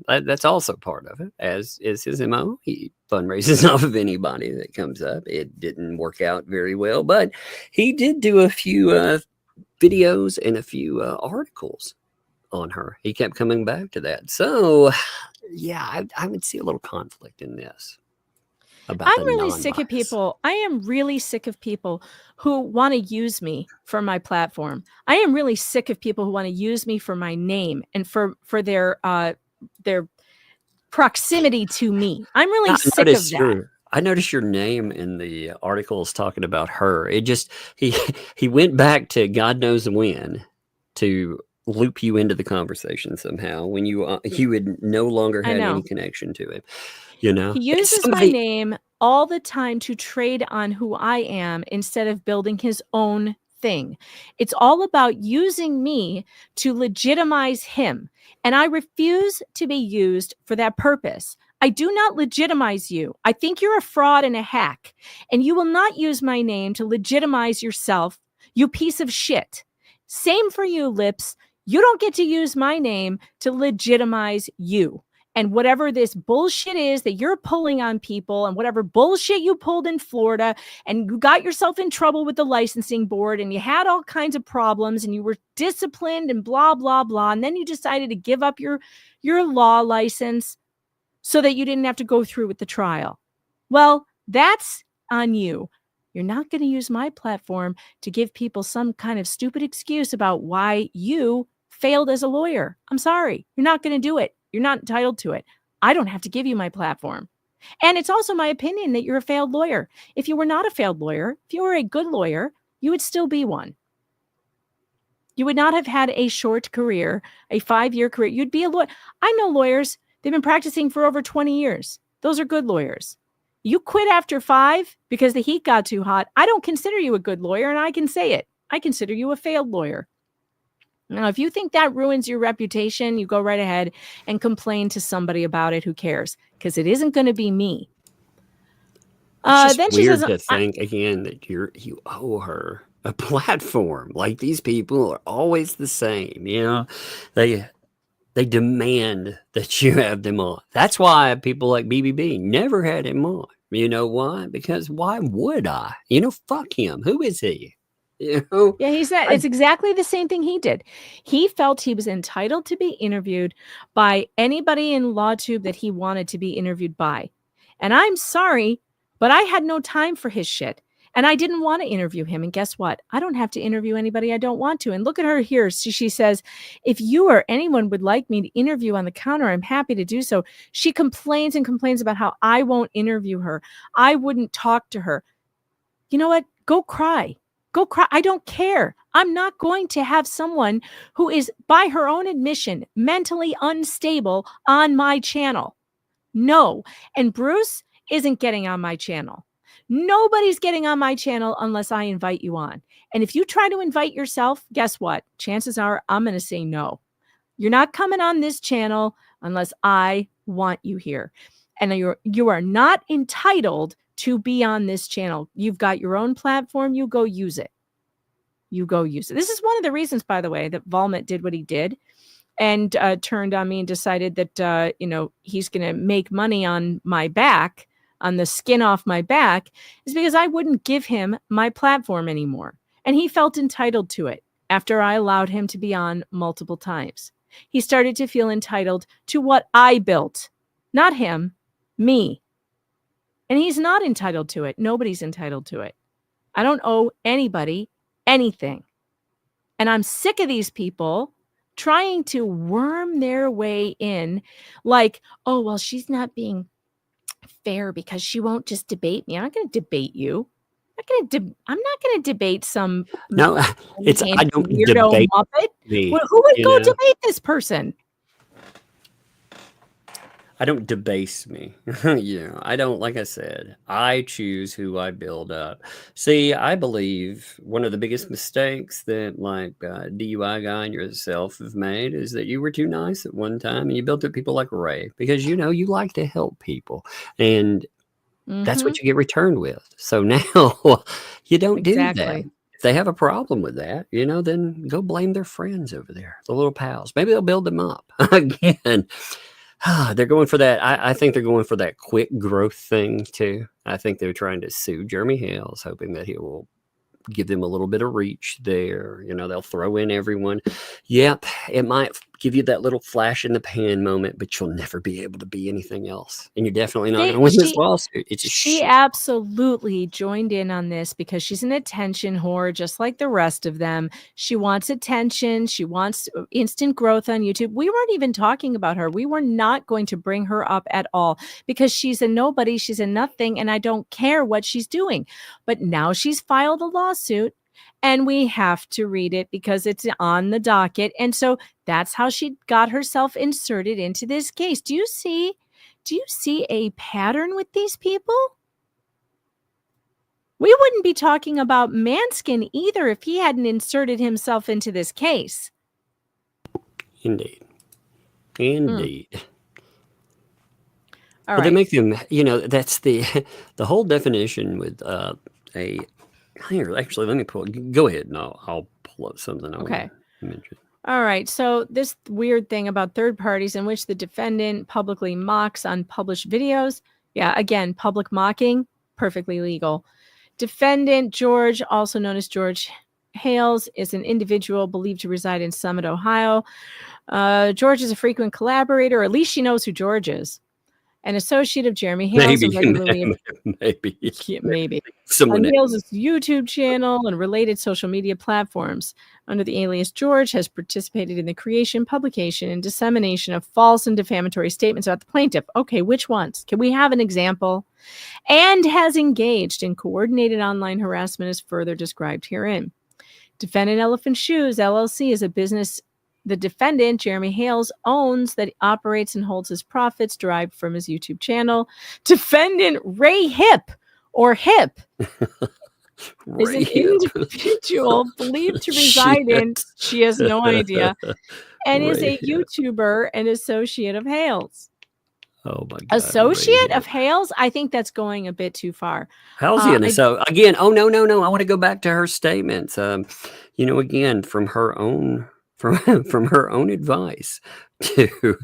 That's also part of it, as is his MO. He fundraises off of anybody that comes up. It didn't work out very well, but he did do a few videos and a few articles on her. He kept coming back to that. So, yeah, I would see a little conflict in this. I'm really sick of people. I am really sick of people who want to use me for my platform. I am really sick of people who want to use me for my name and for their proximity to me. I'm really sick of that. I noticed your name in the articles talking about her. It just he went back to God knows when to loop you into the conversation somehow when you would no longer have any connection to it. He uses my name all the time to trade on who I am instead of building his own thing. It's all about using me to legitimize him. And I refuse to be used for that purpose. I do not legitimize you. I think you're a fraud and a hack. And you will not use my name to legitimize yourself, you piece of shit. Same for you, Lips. You don't get to use my name to legitimize you. And whatever this bullshit is that you're pulling on people, and whatever bullshit you pulled in Florida, and you got yourself in trouble with the licensing board, and you had all kinds of problems, and you were disciplined and blah, blah, blah. And then you decided to give up your law license so that you didn't have to go through with the trial. Well, that's on you. You're not going to use my platform to give people some kind of stupid excuse about why you failed as a lawyer. I'm sorry. You're not going to do it. You're not entitled to it. I don't have to give you my platform. And it's also my opinion that you're a failed lawyer. If you were not a failed lawyer, if you were a good lawyer, you would still be one. You would not have had a short career, a 5-year career. You'd be a lawyer. I know lawyers. They've been practicing for over 20 years. Those are good lawyers. You quit after 5 because the heat got too hot. I don't consider you a good lawyer, and I can say it. I consider you a failed lawyer. Now, if you think that ruins your reputation, you go right ahead and complain to somebody about it. Who cares? Because it isn't going to be me. It's just Then she weird says, to think again that you owe her a platform. Like, these people are always the same. You know, they demand that you have them on. That's why people like BBB never had him on. You know why? Because why would I? You know, fuck him. Who is he? You know? Yeah, he said it's exactly the same thing he did. He felt he was entitled to be interviewed by anybody in LawTube that he wanted to be interviewed by. And I'm sorry, but I had no time for his shit. And I didn't want to interview him. And guess what? I don't have to interview anybody I don't want to. And look at her here. She says, if you or anyone would like me to interview on the counter, I'm happy to do so. She complains and complains about how I won't interview her. I wouldn't talk to her. You know what? Go cry. Go cry. I don't care. I'm not going to have someone who is, by her own admission, mentally unstable on my channel. No. And Bruce isn't getting on my channel. Nobody's getting on my channel unless I invite you on. And if you try to invite yourself, guess what? Chances are I'm going to say no. You're not coming on this channel unless I want you here. And you are not entitled to be on this channel. You've got your own platform. You go use it. You go use it. This is one of the reasons, by the way, that Vulmet did what he did and turned on me and decided that, he's going to make money on my back, on the skin off my back, is because I wouldn't give him my platform anymore. And he felt entitled to it after I allowed him to be on multiple times. He started to feel entitled to what I built, not him, me. And he's not entitled to it. Nobody's entitled to it. I don't owe anybody anything. And I'm sick of these people trying to worm their way in like, oh, well, she's not being fair because she won't just debate me. I'm not going to debate you. I'm not going to debate some No, it's I don't weirdo debate Muppet. me, Well, who would you go know? debate this person? I don't debase me. I don't, like I said, I choose who I build up. See, I believe one of the biggest mistakes that DUI guy and yourself have made is that you were too nice at one time and you built up people like Ray because, you like to help people and that's what you get returned with. So now you don't do that. If they have a problem with that, then go blame their friends over there, the little pals. Maybe they'll build them up again. They're going for that. I think they're going for that quick growth thing too. I think they're trying to sue Jeremy Hales, hoping that he will give them a little bit of reach there. They'll throw in everyone. Yep, it might give you that little flash in the pan moment, but you'll never be able to be anything else. And you're definitely not going to win this lawsuit. She absolutely joined in on this because she's an attention whore, just like the rest of them. She wants attention. She wants instant growth on YouTube. We weren't even talking about her. We were not going to bring her up at all because she's a nobody. She's a nothing. And I don't care what she's doing. But now she's filed a lawsuit. And we have to read it because it's on the docket. And so that's how she got herself inserted into this case. Do you see a pattern with these people? We wouldn't be talking about Manskin either if he hadn't inserted himself into this case. Indeed. All They right. make them, that's the whole definition with Here, actually, let me go ahead and I'll pull up something I want to mention. All right. So this weird thing about third parties in which the defendant publicly mocks unpublished videos. Yeah, again, public mocking, perfectly legal. Defendant George, also known as George Hales, is an individual believed to reside in Summit, Ohio. George is a frequent collaborator, or at least she knows who George is. An associate of Jeremy Hales. Maybe. On Hales' YouTube channel and related social media platforms. Under the alias George, has participated in the creation, publication, and dissemination of false and defamatory statements about the plaintiff. Okay, which ones? Can we have an example? And has engaged in coordinated online harassment as further described herein. Defendant Elephant Shoes, LLC, is a business the defendant, Jeremy Hales, owns, that operates and holds his profits derived from his YouTube channel. Defendant Ray Hip, or Hip, is an individual believed to reside in, she has no idea, and is a YouTuber and associate of Hales. Oh my God. Associate of Hales? I think that's going a bit too far. Halcyon. So again, oh no. I want to go back to her statements. Again, from her own advice to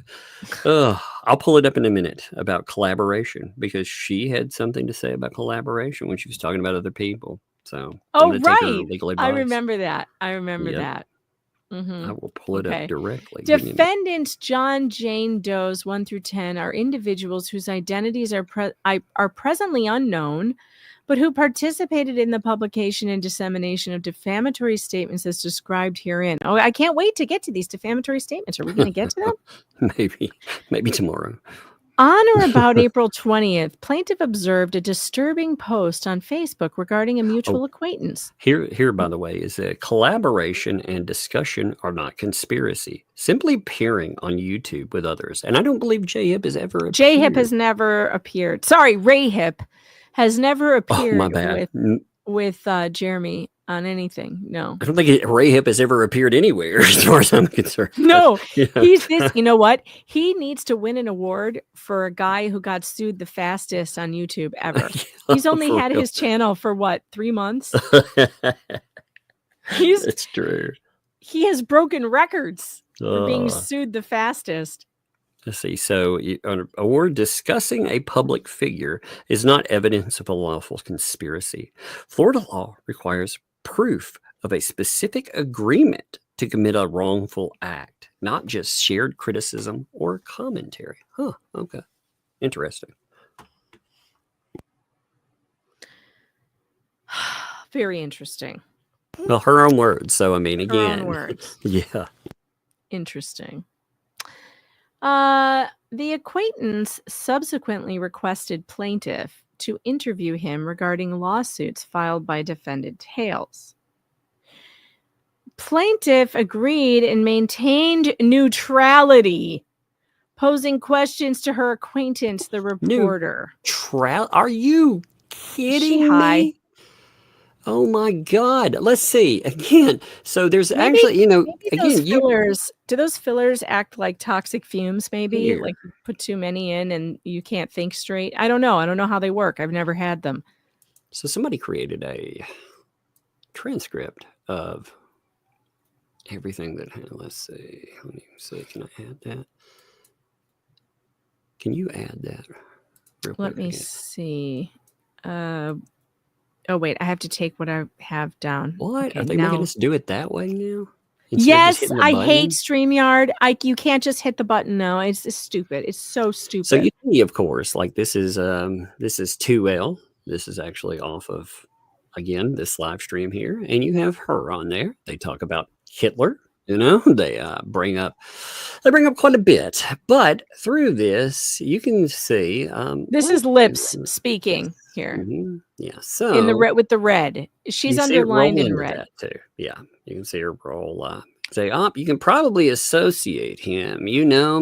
I'll pull it up in a minute about collaboration, because she had something to say about collaboration when she was talking about other people. So right. Legal advice. I remember that. that. I will pull it up directly. Defendants John, Jane Does 1 through 10 are individuals whose identities are presently unknown, but who participated in the publication and dissemination of defamatory statements as described herein. Oh, I can't wait to get to these defamatory statements. Are we going to get to them? Maybe tomorrow. On or about April 20th, plaintiff observed a disturbing post on Facebook regarding a mutual acquaintance. Here, by the way, is that collaboration and discussion are not conspiracy. Simply appearing on YouTube with others. And I don't believe J-Hip has ever appeared. J-Hip has never appeared. Sorry, Ray-Hip has never appeared with Jeremy on anything. No. I don't think Ray-Hip has ever appeared anywhere as far as I'm concerned. No. He's this, you know what? He needs to win an award for a guy who got sued the fastest on YouTube ever. He's only had his channel for what, 3 months? It's true. He has broken records for being sued the fastest. Let's see. So, an award discussing a public figure is not evidence of a lawful conspiracy. Florida law requires proof of a specific agreement to commit a wrongful act, not just shared criticism or commentary. Huh. Okay. Interesting. Very interesting. Well, her own words. So, I mean, again. Her own words. Yeah. Interesting. The acquaintance subsequently requested plaintiff to interview him regarding lawsuits filed by defendant Hales. Plaintiff agreed and maintained neutrality, posing questions to her acquaintance, the reporter. Are you kidding me? Oh my God. Let's see. Again, so there's actually, do those fillers act like toxic fumes, maybe? Here. Like you put too many in and you can't think straight? I don't know. I don't know how they work. I've never had them. So somebody created a transcript of everything that, let's see. Let me see. Can I add that? Can you add that? Let me see. Oh, wait, I have to take what I have down. What? Okay, are they making us do it that way now? Yes, I hate StreamYard. You can't just hit the button now. It's stupid. It's so stupid. So you see, of course, like this is 2L. This is actually off of, again, this live stream here. And you have her on there. They talk about Hitler. They bring up quite a bit. But through this, you can see this is lips speaking here. Mm-hmm. Yeah. So in the red with the red, she's underlined in red too. Yeah, you can see her roll. Say, you can probably associate him.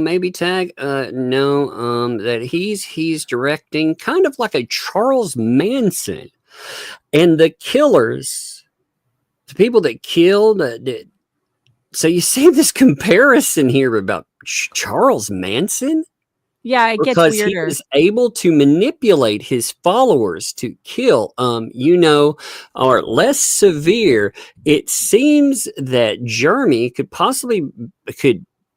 Maybe tag. That he's directing kind of like a Charles Manson, and the killers, the people that killed. So you see this comparison here about Charles Manson? Yeah, it gets weirder. Because he was able to manipulate his followers to kill, or less severe. It seems that Jeremy could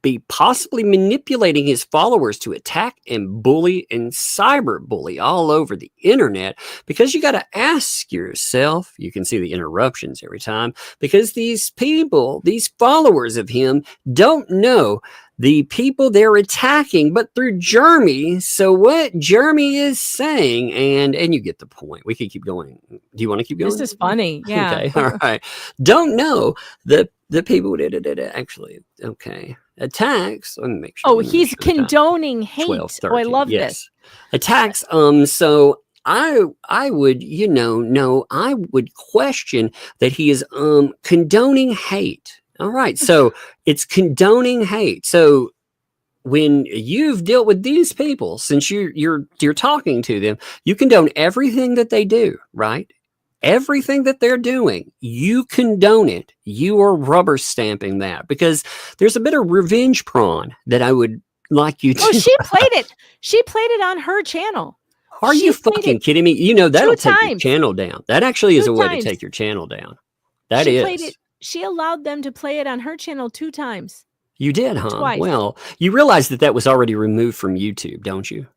be possibly manipulating his followers to attack and bully and cyberbully all over the internet, because you got to ask yourself, you can see the interruptions every time, because these people, these followers of him, don't know the people they're attacking, but through Jeremy. So what Jeremy is saying, and you get the point. We could keep going. Do you want to keep going? This is funny. Yeah. Okay. All right. Don't know the people that actually, okay. Attacks. Let me make sure. Oh, he's condoning hate. 12, I love this. Attacks. So I would, I would question that he is condoning hate. All right. So it's condoning hate. So when you've dealt with these people, since you're talking to them, you condone everything that they do, right? Everything that they're doing, you condone it. You are rubber stamping that, because there's a bit of revenge prawn that I would like you to. Oh, she played it. She played it on her channel. Are She you played fucking it kidding me? You know, that'll take your times. channel down. That actually is Two a way times. to take your channel down. That She is. played it. She allowed them to play it on her channel 2 times. You did, huh? Twice. Well, you realize that was already removed from YouTube, don't you?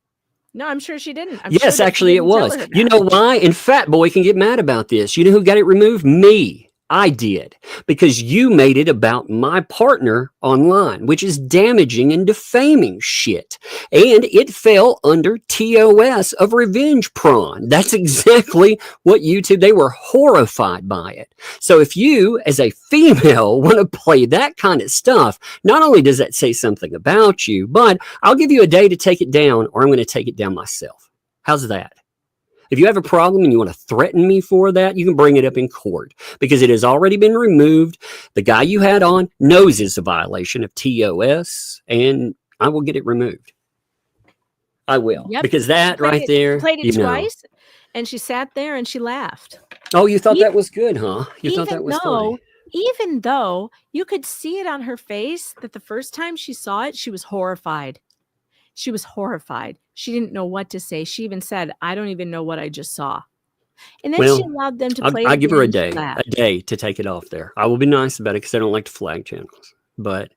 No, I'm sure she didn't. I'm Yes, sure that actually she it didn't tell was. her You that. know why? And Fat Boy can get mad about this. You know who got it removed? Me. I did, because you made it about my partner online, which is damaging and defaming shit. And it fell under TOS of revenge prawn. That's exactly what YouTube, they were horrified by it. So if you, as a female, want to play that kind of stuff, not only does that say something about you, but I'll give you a day to take it down, or I'm going to take it down myself. How's that? If you have a problem and you want to threaten me for that, you can bring it up in court, because it has already been removed. The guy you had on knows it's a violation of TOS, and I will get it removed. I will. Yep. Because that right there, Played it you know. twice, and she sat there and she laughed. Oh, you thought Even- that was good, huh? You thought that was funny. Even though you could see it on her face that the first time she saw it, she was horrified. She was horrified. She didn't know what to say. She even said, I don't even know what I just saw. And then she allowed them to play it. I'll give her a again, day to take it off there. I will be nice about it, because I don't like to flag channels. But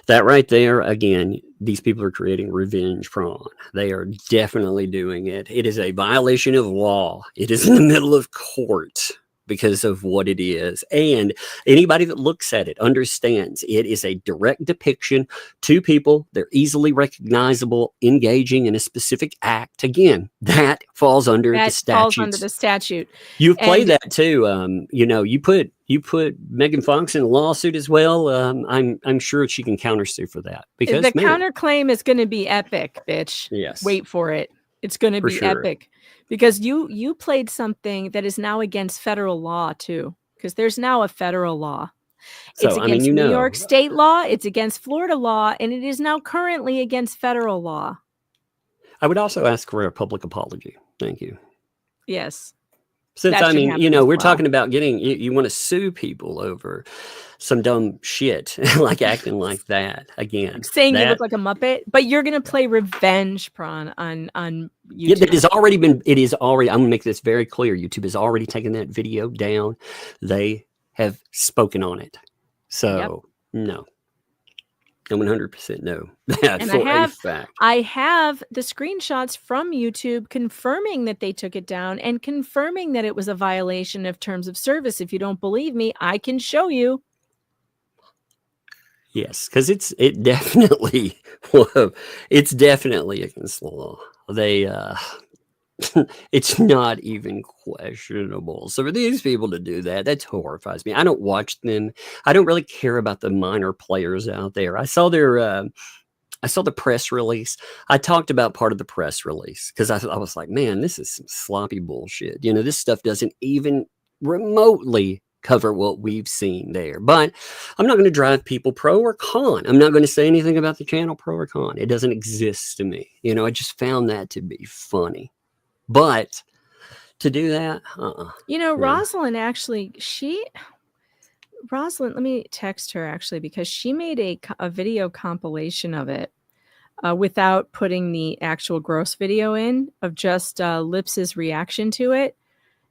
that right there, again, these people are creating revenge prawn. They are definitely doing it. It is a violation of law. It is in the middle of court because of what it is. And anybody that looks at it understands it is a direct depiction. 2 people, they're easily recognizable, engaging in a specific act. Again, that falls under the statute. Falls under the statute. You've played that too. You know, you put Megan Fox in a lawsuit as well. I'm sure she can countersue for that, because The counterclaim is going to be epic, bitch. Yes. Wait for it. It's going to be epic, because you played something that is now against federal law too, because there's now a federal law. So, It's against New York state law. It's against Florida law, and it is now currently against federal law. I would also ask for a public apology. Thank you. Yes. Since, That I should mean, happen you know, as we're well. talking about you want to sue people over some dumb shit, like acting like that again. Saying you look like a Muppet, but you're going to play revenge prawn on YouTube. It is already, I'm going to make this very clear. YouTube has already taken that video down. They have spoken on it. So, no. I 100% know that And for a fact. I have the screenshots from YouTube confirming that they took it down and confirming that it was a violation of terms of service. If you don't believe me, I can show you. Yes, because it definitely it's definitely against the law. They it's not even questionable. So for these people to do that horrifies me. I don't watch them. I don't really care about the minor players out there. I saw the press release. I talked about part of the press release because I was like, man, this is some sloppy bullshit. You know, this stuff doesn't even remotely cover what we've seen there. But I'm not going to drive people pro or con. I'm not going to say anything about the channel pro or con. It doesn't exist to me. You know, I just found that to be funny. But to do that, you know, Rosalind actually, let me text her actually, because she made a video compilation of it without putting the actual gross video in, of just Lips's reaction to it.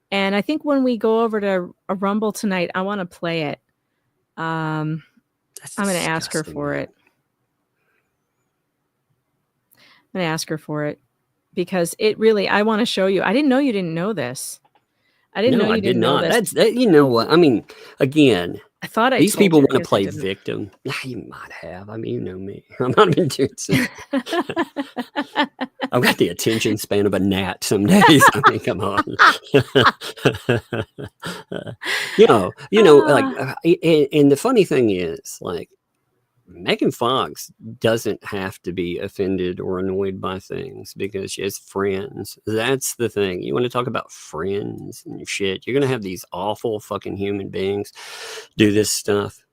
And I think when we go over to a Rumble tonight, I want to play it. I'm going to ask her for it. I'm going to ask her for it, because it really, I want to show you. I didn't know you didn't know this. I didn't know you didn't know this. You know what? I mean, again, I thought these people want to play victim. You might have. I mean, you know me. I'm not been doing so. I've got the attention span of a gnat some days. I mean, come on. And the funny thing is, like, Megan Fox doesn't have to be offended or annoyed by things because she has friends. That's the thing. You want to talk about friends and shit. You're going to have these awful fucking human beings do this stuff.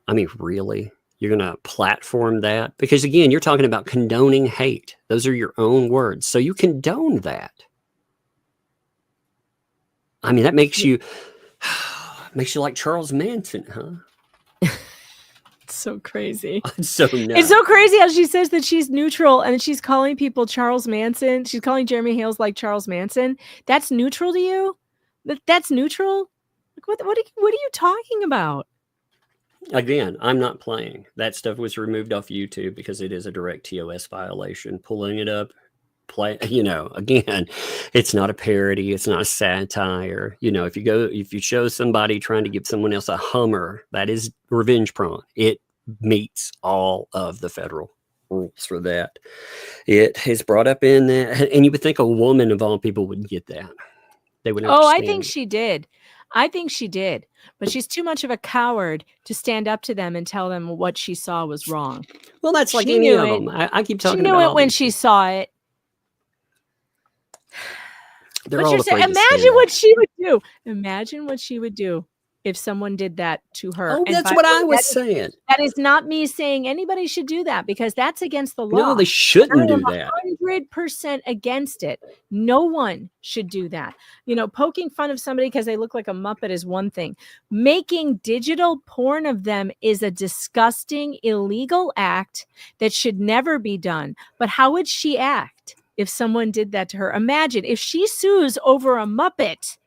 I mean, really? You're going to platform that? Because again, you're talking about condoning hate. Those are your own words. So you condone that. I mean, that makes you like Charles Manson, huh? It's so crazy. So It's so crazy how she says that she's neutral and she's calling people Charles Manson. She's calling Jeremy Hales like Charles Manson. That's neutral to you? That's neutral? Like, what are you talking about? Again, I'm not playing. That stuff was removed off YouTube because it is a direct TOS violation. Pulling it up, again, it's not a parody. It's not a satire. If you show somebody trying to give someone else a Hummer, that is revenge porn. It meets all of the federal rules for that. It is brought up in that, and you would think a woman of all people would get that. They would. I think she did. But she's too much of a coward to stand up to them and tell them what she saw was wrong. Well, that's like any of them. I keep talking about. She knew it when she saw it. But you're saying, imagine what she would do. Imagine what she would do if someone did that to her. Oh, that's what I was saying. That is not me saying anybody should do that because that's against the law. No, they shouldn't do that. 100% against it. No one should do that. Poking fun of somebody because they look like a Muppet is one thing. Making digital porn of them is a disgusting, illegal act that should never be done. But how would she act if someone did that to her? Imagine if she sues over a Muppet.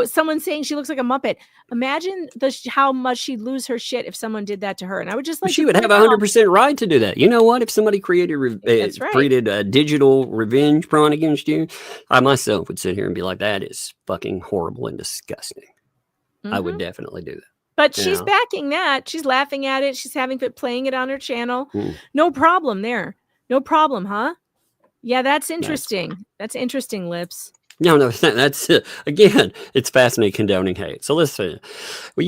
Someone saying she looks like a Muppet. Imagine how much she'd lose her shit if someone did that to her. And I would just like she would have 100% right to do that. You know what? If somebody created a digital revenge porn against you, I myself would sit here and be like, that is fucking horrible and disgusting. I would definitely do that. But she's backing that. She's laughing at it. She's having it, playing it on her channel. No problem there. No problem, huh? Yeah, that's interesting. That's interesting, Lips. No, that's again. It's fascinating condoning hate. So listen, well,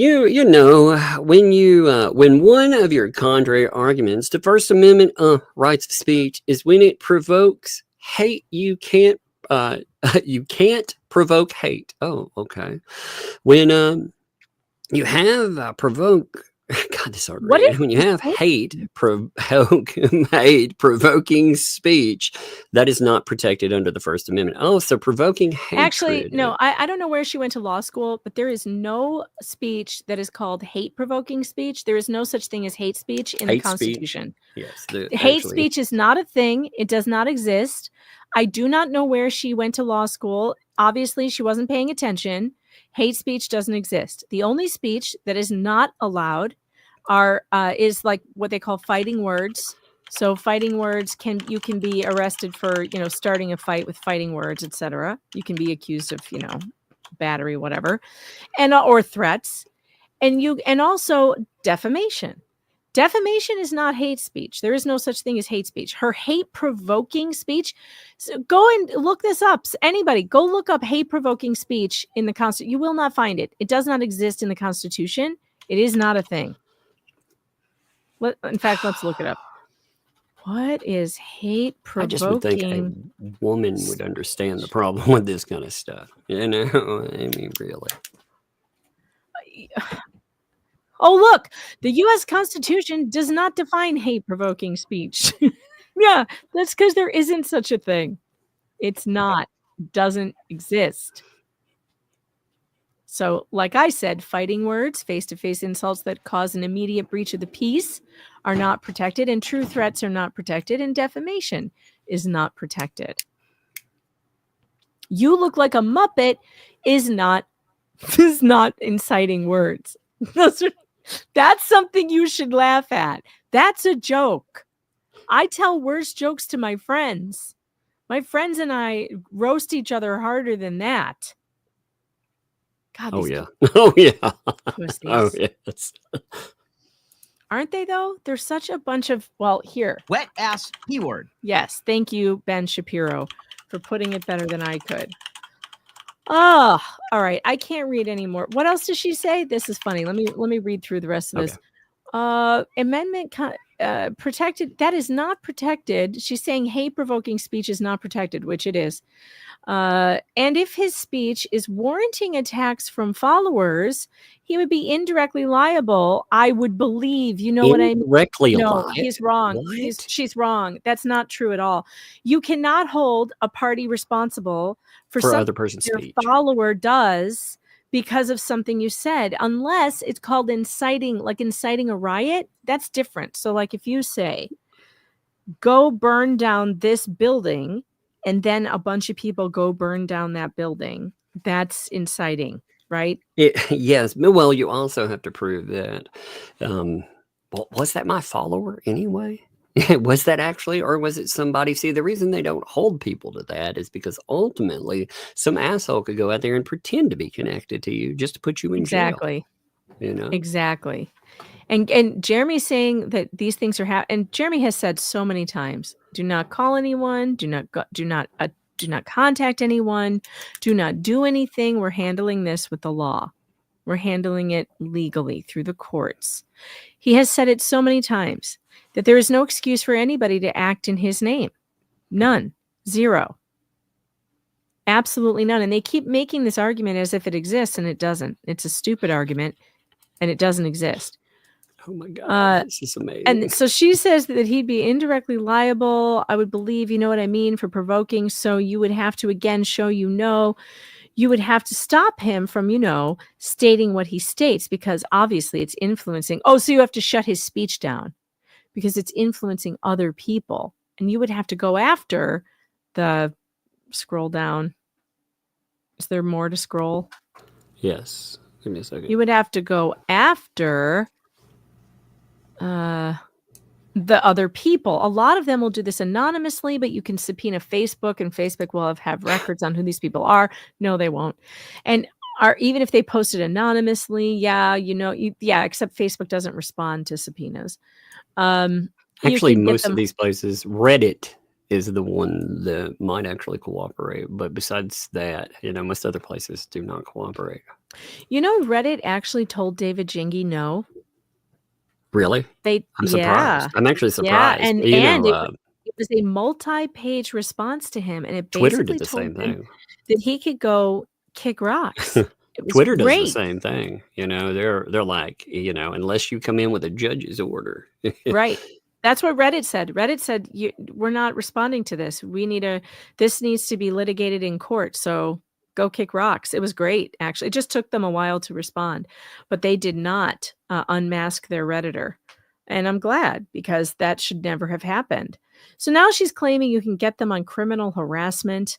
when one of your contrary arguments to First Amendment rights of speech is when it provokes hate, you can't provoke hate. Oh, okay. When you have provoke. God, this hard. When you have provoking speech, that is not protected under the First Amendment. Oh, so provoking hatred. Actually, no, I don't know where she went to law school, but there is no speech that is called hate-provoking speech. There is no such thing as hate speech in the Constitution. Yes, hate speech is not a thing. It does not exist. I do not know where she went to law school. Obviously, she wasn't paying attention. Hate speech doesn't exist. The only speech that is not allowed is like what they call fighting words. So fighting words you can be arrested for, starting a fight with fighting words, etc. You can be accused of, battery, whatever, and or threats, and also defamation. Defamation is not hate speech. There is no such thing as hate speech. Her hate-provoking speech, so go and look this up. Anybody, go look up hate-provoking speech in the Constitution. You will not find it. It does not exist in the Constitution. It is not a thing. In fact, let's look it up. What is hate-provoking? I just would think a woman would understand the problem with this kind of stuff. I mean, really. Oh, look, the U.S. Constitution does not define hate-provoking speech. Yeah, that's because there isn't such a thing. It's not. Doesn't exist. So, like I said, fighting words, face-to-face insults that cause an immediate breach of the peace are not protected, and true threats are not protected, and defamation is not protected. You look like a Muppet is not inciting words. That's something you should laugh at. That's a joke. I tell worse jokes to my friends. My friends and I roast each other harder than that. God, oh yeah. Oh yeah. Oh yes. Aren't they though? They're such a bunch of here. Wet ass P-word. Yes. Thank you, Ben Shapiro, for putting it better than I could. Oh, all right. I can't read anymore. What else does she say? This is funny. Let me read through the rest of this. Amendment protected. That is not protected. She's saying hate-provoking speech is not protected, which it is. And if his speech is warranting attacks from followers, he would be indirectly liable. I would believe. You know what I mean? Indirectly No, liable? he's wrong. What? She's wrong. That's not true at all. You cannot hold a party responsible for For something other person's your speech. follower does because of something you said, unless it's called inciting, like inciting a riot. That's different. So like if you say, go burn down this building, and then a bunch of people go burn down that building, that's inciting, right? Yes. Well, you also have to prove that. Was that my follower anyway? Was that actually, or was it somebody? See, the reason they don't hold people to that is because ultimately some asshole could go out there and pretend to be connected to you just to put you in jail. You know? Exactly. And Jeremy's saying that these things are happening. And Jeremy has said so many times, do not call anyone, do not contact anyone, do not do anything. We're handling this with the law. We're handling it legally through the courts. He has said it so many times that there is no excuse for anybody to act in his name. None. Zero. Absolutely none. And they keep making this argument as if it exists, and it doesn't. It's a stupid argument, and it doesn't exist. Oh my God, this is amazing. And so she says that he'd be indirectly liable. I would believe, you know what I mean, for provoking. So you would have to, again, show you would have to stop him from, stating what he states, because obviously it's influencing. Oh, so you have to shut his speech down because it's influencing other people. And you would have to go after scroll down. Is there more to scroll? Yes. Give me a second. You would have to go after the other people. A lot of them will do this anonymously, but you can subpoena Facebook, and Facebook will have records on who these people are. No, they won't. And even if they post it anonymously, except Facebook doesn't respond to subpoenas. Actually, most of these places, Reddit is the one that might actually cooperate. But besides that, most other places do not cooperate. Reddit actually told David Jingy no. Really? I'm surprised. I'm actually surprised. Yeah, and it was a multi-page response to him, and it Twitter basically did the same thing. That he could go kick rocks. Twitter does the same thing. They're like, unless you come in with a judge's order. Right. That's what Reddit said. Reddit said, we're not responding to this. This needs to be litigated in court. So go kick rocks. It was great, actually. It just took them a while to respond, but they did not unmask their Redditor. And I'm glad, because that should never have happened. So now she's claiming you can get them on criminal harassment.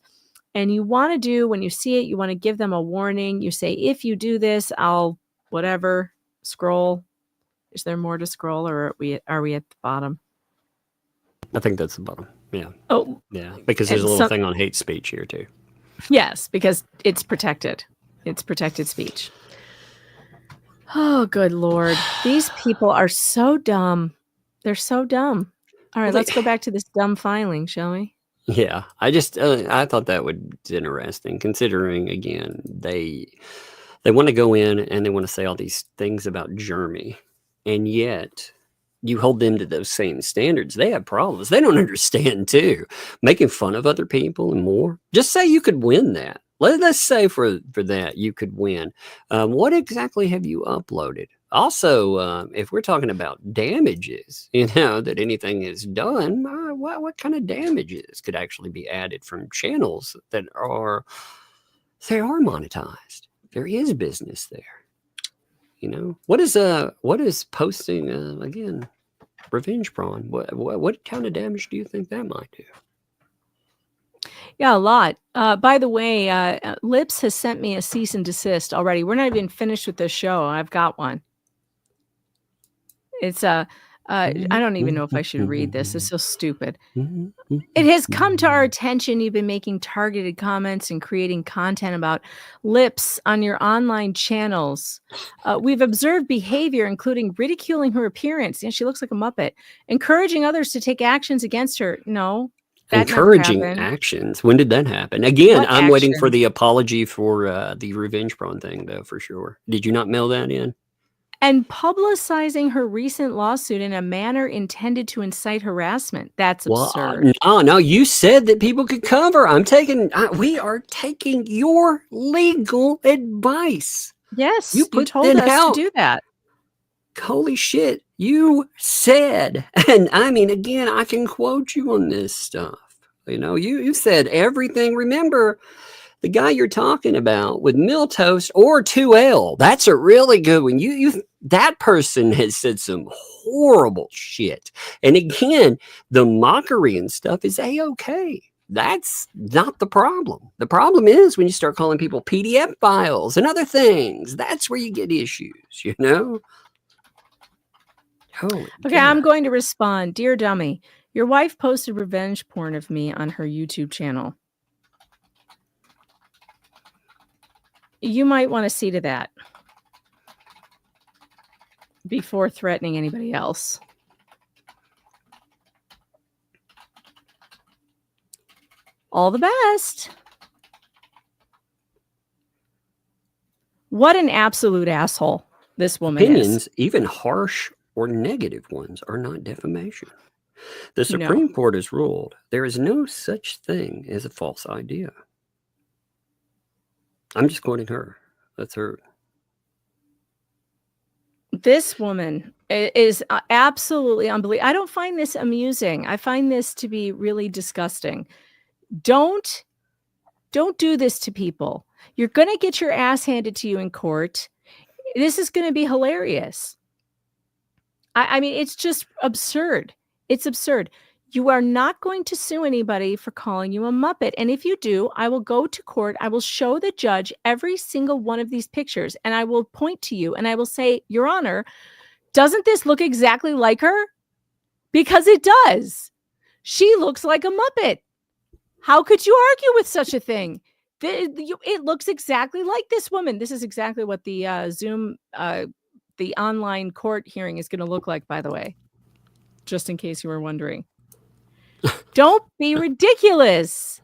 And you want to do, when you see it, you want to give them a warning. You say, if you do this, I'll whatever, scroll. Is there more to scroll, or are we at the bottom? I think that's the bottom. Yeah. Oh. Yeah, because there's a little thing on hate speech here too. Yes, because it's protected. It's protected speech. Oh, good Lord. These people are so dumb. They're so dumb. All right, let's go back to this dumb filing, shall we? Yeah, I thought that was interesting, considering, again, they want to go in and they want to say all these things about Jeremy, and yet you hold them to those same standards. They have problems. They don't understand, too. Making fun of other people and more. Just say you could win that. Let's say for that you could win. What exactly have you uploaded? Also, if we're talking about damages, that anything is done, what kind of damages could actually be added from channels that are monetized? There is business there. What is posting again? Revenge Prawn. What kind of damage do you think that might do? Yeah, a lot. By the way, Lips has sent me a cease and desist already. We're not even finished with this show. I've got one. It's I don't even know if I should read this. It's so stupid. It has come to our attention you've been making targeted comments and creating content about Lips on your online channels. We've observed behavior, including ridiculing her appearance. She looks like a Muppet. Encouraging others to take actions against her. No. Encouraging actions. When did that happen? Again, I'm waiting for the apology for the Revenge Prawn thing, though, for sure. Did you not mail that in? and publicizing her recent lawsuit in a manner intended to incite harassment. That's absurd. No, you said that people could cover. We are taking your legal advice. Yes, You you put told that us out. to do that. Holy shit, you said, and I mean, again, I can quote you on this stuff. You said everything. Remember, the guy you're talking about with Miltoast or 2L, that's a really good one. That person has said some horrible shit. And again, the mockery and stuff is A-okay. That's not the problem. The problem is when you start calling people PDF files and other things. That's where you get issues, Holy Okay, God. I'm going to respond. Dear Dummy, your wife posted revenge porn of me on her YouTube channel. You might want to see to that before threatening anybody else. All the best. What an absolute asshole this woman Opinions, is. even harsh or negative ones, are not defamation. The Supreme Court has ruled there is no such thing as a false idea. I'm just quoting her. That's her. This woman is absolutely unbelievable. I don't find this amusing. I find this to be really disgusting. Don't do this to people. You're going to get your ass handed to you in court. This is going to be hilarious. I mean, it's just absurd. It's absurd. You are not going to sue anybody for calling you a Muppet. And if you do, I will go to court. I will show the judge every single one of these pictures. And I will point to you and I will say, Your Honor, doesn't this look exactly like her? Because it does. She looks like a Muppet. How could you argue with such a thing? It looks exactly like this woman. This is exactly what the Zoom, the online court hearing is going to look like, by the way, just in case you were wondering. Don't be ridiculous.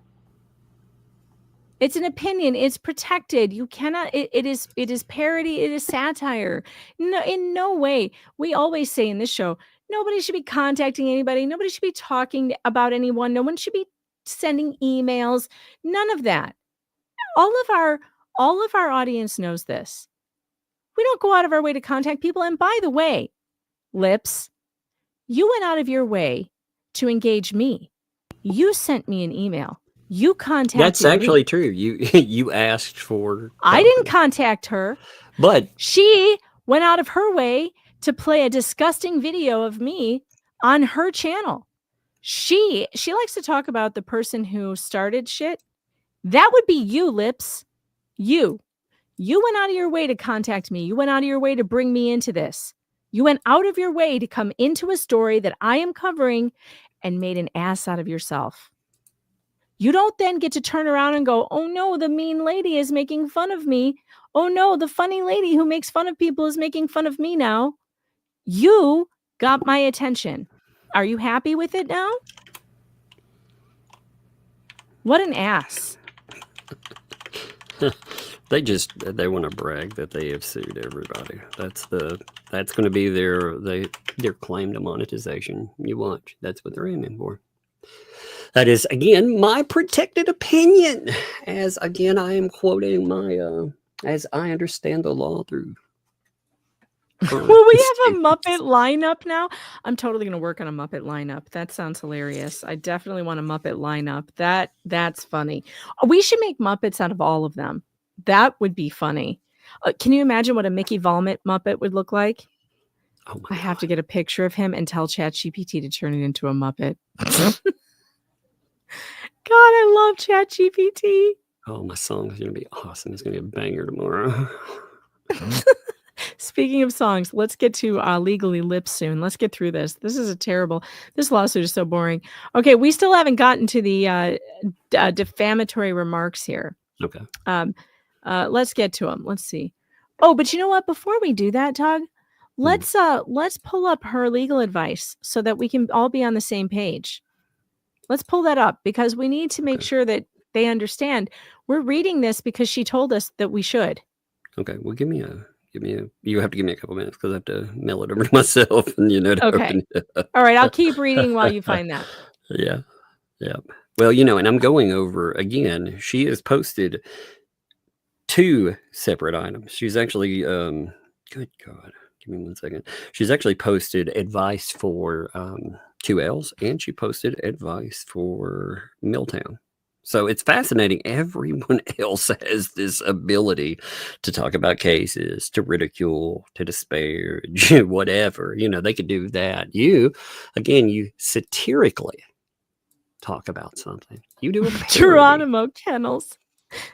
It's an opinion. It's protected. You cannot. It is parody. It is satire. No, in no way. We always say in this show, nobody should be contacting anybody. Nobody should be talking about anyone. No one should be sending emails. None of that. All of our audience knows this. We don't go out of our way to contact people. And by the way, Lips, you went out of your way to engage me. You sent me an email. You contacted me. That's actually true. You asked for. I didn't contact her. But she went out of her way to play a disgusting video of me on her channel. She likes to talk about the person who started shit. That would be you, Lips. You went out of your way to contact me. You went out of your way to bring me into this. You went out of your way to come into a story that I am covering and made an ass out of yourself. You don't then get to turn around and go, oh no, the mean lady is making fun of me. Oh no, the funny lady who makes fun of people is making fun of me now. You got my attention. Are you happy with it now? What an ass. They want to brag that they have sued everybody. That's going to be their claim to monetization. You watch. That's what they're aiming for. That is, again, my protected opinion. As again, I am quoting my as I understand the law through. Will we have a Muppet lineup now? I'm totally going to work on a Muppet lineup. That sounds hilarious. I definitely want a Muppet lineup. That's funny. We should make Muppets out of all of them. That would be funny. Can you imagine what a Mickey Vulmet Muppet would look like? Oh my I have to get a picture of him and tell ChatGPT to turn it into a Muppet. God, I love ChatGPT. Oh, my song is going to be awesome. It's going to be a banger tomorrow. Speaking of songs, let's get to Legally Lips soon. Let's get through this. This lawsuit is so boring. Okay, we still haven't gotten to the defamatory remarks here. Okay. Let's get to them. Let's see. Oh, but you know what? Before we do that, Tug, let's pull up her legal advice so that we can all be on the same page. Let's pull that up because we need to make sure that they understand. We're reading this because she told us that we should. Okay. Well, give me You have to give me a couple minutes because I have to mail it over to myself and to Okay. open it up. All right, I'll keep reading while you find that. Yeah. Well, and I'm going over again. She has posted 2 separate items. She's actually, good God, give me 1 second. She's actually posted advice for 2Ls, and she posted advice for Milltown. So it's fascinating. Everyone else has this ability to talk about cases, to ridicule, to disparage, whatever. They could do that. You satirically talk about something. You do a parody. Geronimo Kennels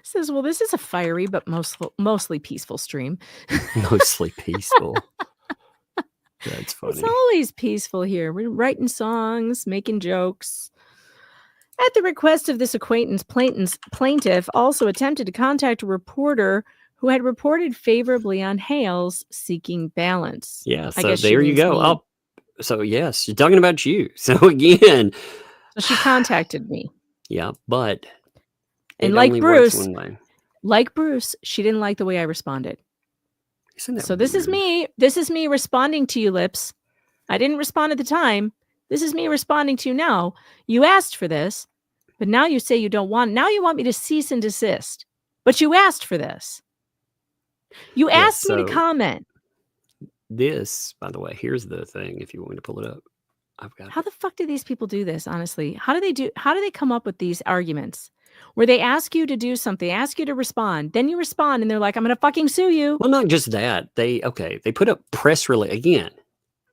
says, well, this is a fiery but mostly peaceful stream. Mostly peaceful. That's funny. It's always peaceful here. We're writing songs, making jokes. At the request of this acquaintance, plaintiff also attempted to contact a reporter who had reported favorably on Hales seeking balance. Yeah, I so guess she there you means go. me. Oh, so yes, she's talking about you. So again, So she contacted me. yeah, but And it like only works Bruce, one way. she didn't like the way I responded. Isn't that So this is weird? me. This is me responding to you, Lips. I didn't respond at the time. This is me responding to you now. You asked for this, but now you say you don't want. Now you want me to cease and desist. But you asked for this. You Yes, asked me to so comment. This, by the way, here's the thing. If you want me to pull it up, I've got. How the fuck do these people do this? Honestly, how do they come up with these arguments where they ask you to do something, ask you to respond, then you respond, and they're like, "I'm going to fucking sue you." Well, not just that. They put up press release again.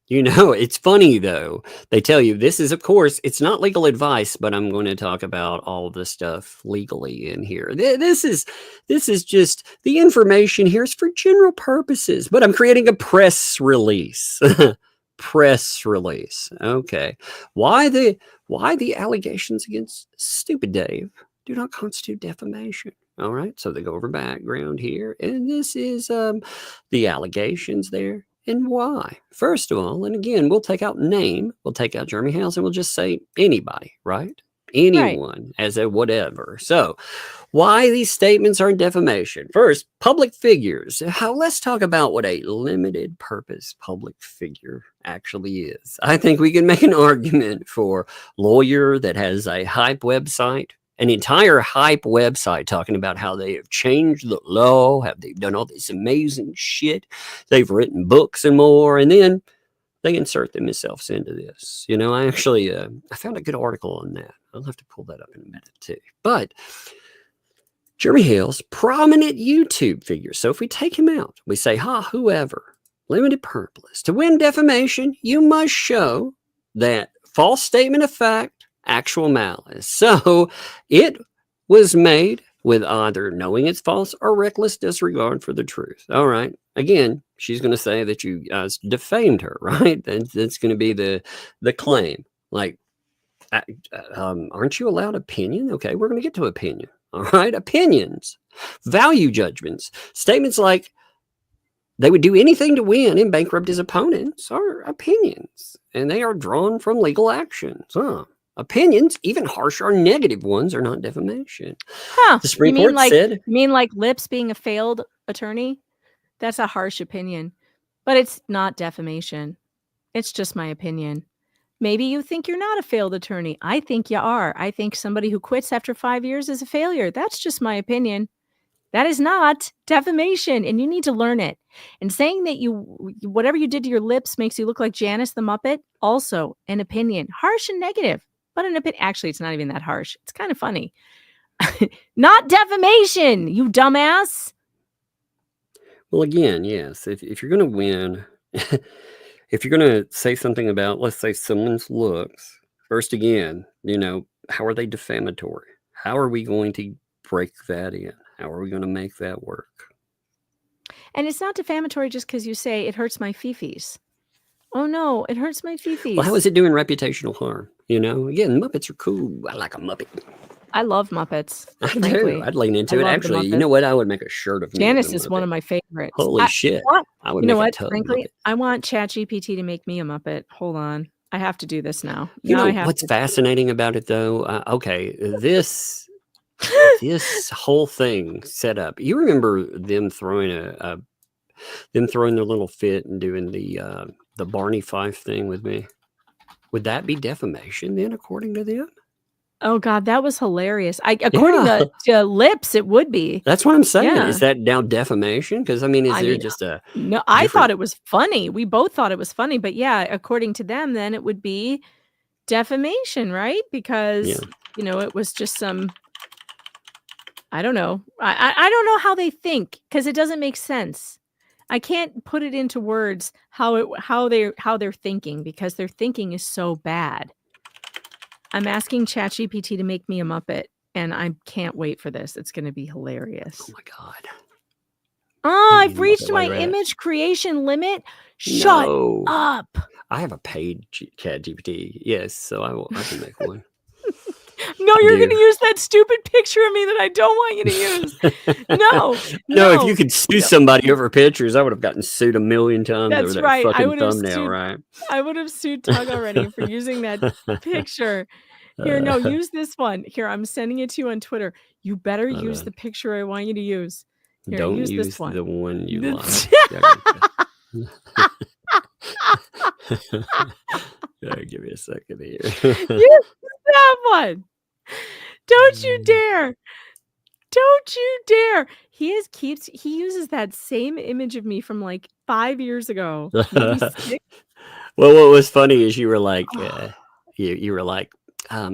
It's funny though. They tell you this is, of course, it's not legal advice, but I'm going to talk about all the stuff legally in here. This is just the information here is for general purposes, but I'm creating a press release. Press release. Okay. Why the allegations against Stupid Dave do not constitute defamation? All right. So they go over background here, and this is the allegations there. And why? First of all, and again, we'll take out name, we'll take out Jeremy Hales, and we'll just say anybody, right? Anyone as a whatever. So why these statements are defamation? First, public figures. Let's talk about what a limited purpose public figure actually is. I think we can make an argument for lawyer that has a hype website, an entire hype website talking about how they have changed the law, have they done all this amazing shit, they've written books and more, and then they insert themselves into this. I actually I found a good article on that. I'll have to pull that up in a minute too. But Jeremy Hales, prominent YouTube figure. So if we take him out, we say, whoever, limited purpose. To win defamation, you must show that false statement of fact, actual malice. So it was made with either knowing it's false or reckless disregard for the truth. All right. Again, she's going to say that you guys defamed her, right? That's going to be the claim. Like, aren't you allowed opinion? Okay, we're going to get to opinion. All right. Opinions, value judgments, statements like they would do anything to win and bankrupt his opponents are opinions, and they are drawn from legal actions. Opinions, even harsh or negative ones, are not defamation. The Supreme Court said... You mean like Lips being a failed attorney? That's a harsh opinion. But it's not defamation. It's just my opinion. Maybe you think you're not a failed attorney. I think you are. I think somebody who quits after 5 years is a failure. That's just my opinion. That is not defamation, and you need to learn it. And saying that whatever you did to your lips makes you look like Janice the Muppet, also an opinion. Harsh and negative. But an opinion, actually, it's not even that harsh. It's kind of funny. Not defamation, you dumbass. Well, again, yes. If you're going to win, if you're going to say something about, let's say, someone's looks, first, again, how are they defamatory? How are we going to break that in? How are we going to make that work? And it's not defamatory just because you say it hurts my fifis. Oh no, it hurts my fifis. Well, how is it doing reputational harm? Again, Muppets are cool. I like a Muppet. I love Muppets. I frankly. do. I'd lean into it. love the Actually, you Muppets. know what? I would make a shirt of me Janice as a is one Muppet. of my favorites. Holy shit. I would You know make a what? tub Frankly, Muppet. I want ChatGPT to make me a Muppet. Hold on. I have to do this now. You Now I know have what's to. fascinating about it, though? This whole thing set up. You remember them throwing them throwing their little fit and doing the Barney Fife thing with me. Would that be defamation then, according to them? Oh God, that was hilarious. According to Lips, it would be. That's what I'm saying. Yeah. Is that now defamation? Because I mean, just a no? I thought it was funny. We both thought it was funny, but yeah, according to them, then it would be defamation, right? Because it was just some. I don't know. I don't know how they think because it doesn't make sense. I can't put it into words how they're thinking because their thinking is so bad. I'm asking ChatGPT to make me a Muppet, and I can't wait for this. It's going to be hilarious. Oh my God. Oh, I've reached my image creation limit. Shut up. I have a paid ChatGPT. Yes, so I can make one. No, you're going to use that stupid picture of me that I don't want you to use. No, if you could sue somebody over pictures, I would have gotten sued a million times over that right. fucking thumbnail, right? I would have sued Tug already for using that picture. Here, no, use this one. Here, I'm sending it to you on Twitter. You better use the picture I want you to use. Here, don't use use this one. the one you like. Give me a second here. Use that one. Don't you dare. Don't you dare. He uses that same image of me from like 5 years ago. Well, what was funny is you were like, you were like, there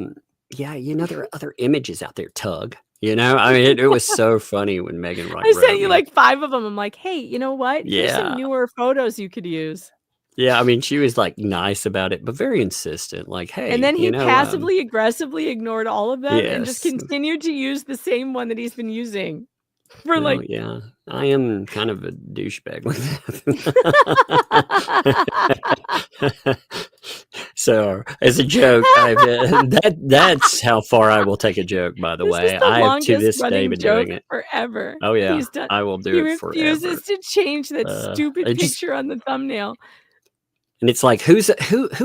are other images out there, Tug. I mean, it was so funny when Megan I sent you like 5 of them. I'm like, hey, you know what? Yeah. Here's some newer photos you could use. Yeah, I mean, she was like nice about it, but very insistent. Like, hey, and then he passively aggressively ignored all of them and just continued to use the same one that he's been using for yeah, I am kind of a douchebag with that. So, as a joke, that's how far I will take a joke. By the way, I have to this day been doing it forever. Oh yeah, I will do it forever. He refuses to change that stupid picture on the thumbnail. And it's like, who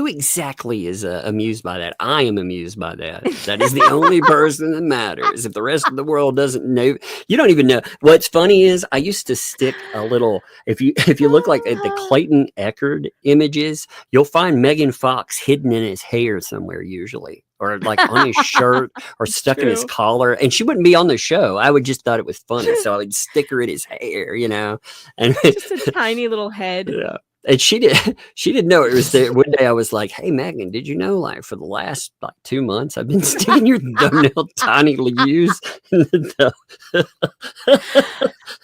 exactly is amused by that? I am amused by that. That is the only person that matters. If the rest of the world doesn't know, you don't even know. What's funny is I used to stick a little. If you look like at the Clayton Echard images, you'll find Megan Fox hidden in his hair somewhere usually, or like on his shirt, or stuck in his collar. And she wouldn't be on the show. I would just thought it was funny, so I would stick her in his hair, and just a tiny little head. Yeah. And she didn't know it was there. One day I was like, hey, Megan, did you know, like, for the last 2 months, I've been sticking your thumbnail tiny use in the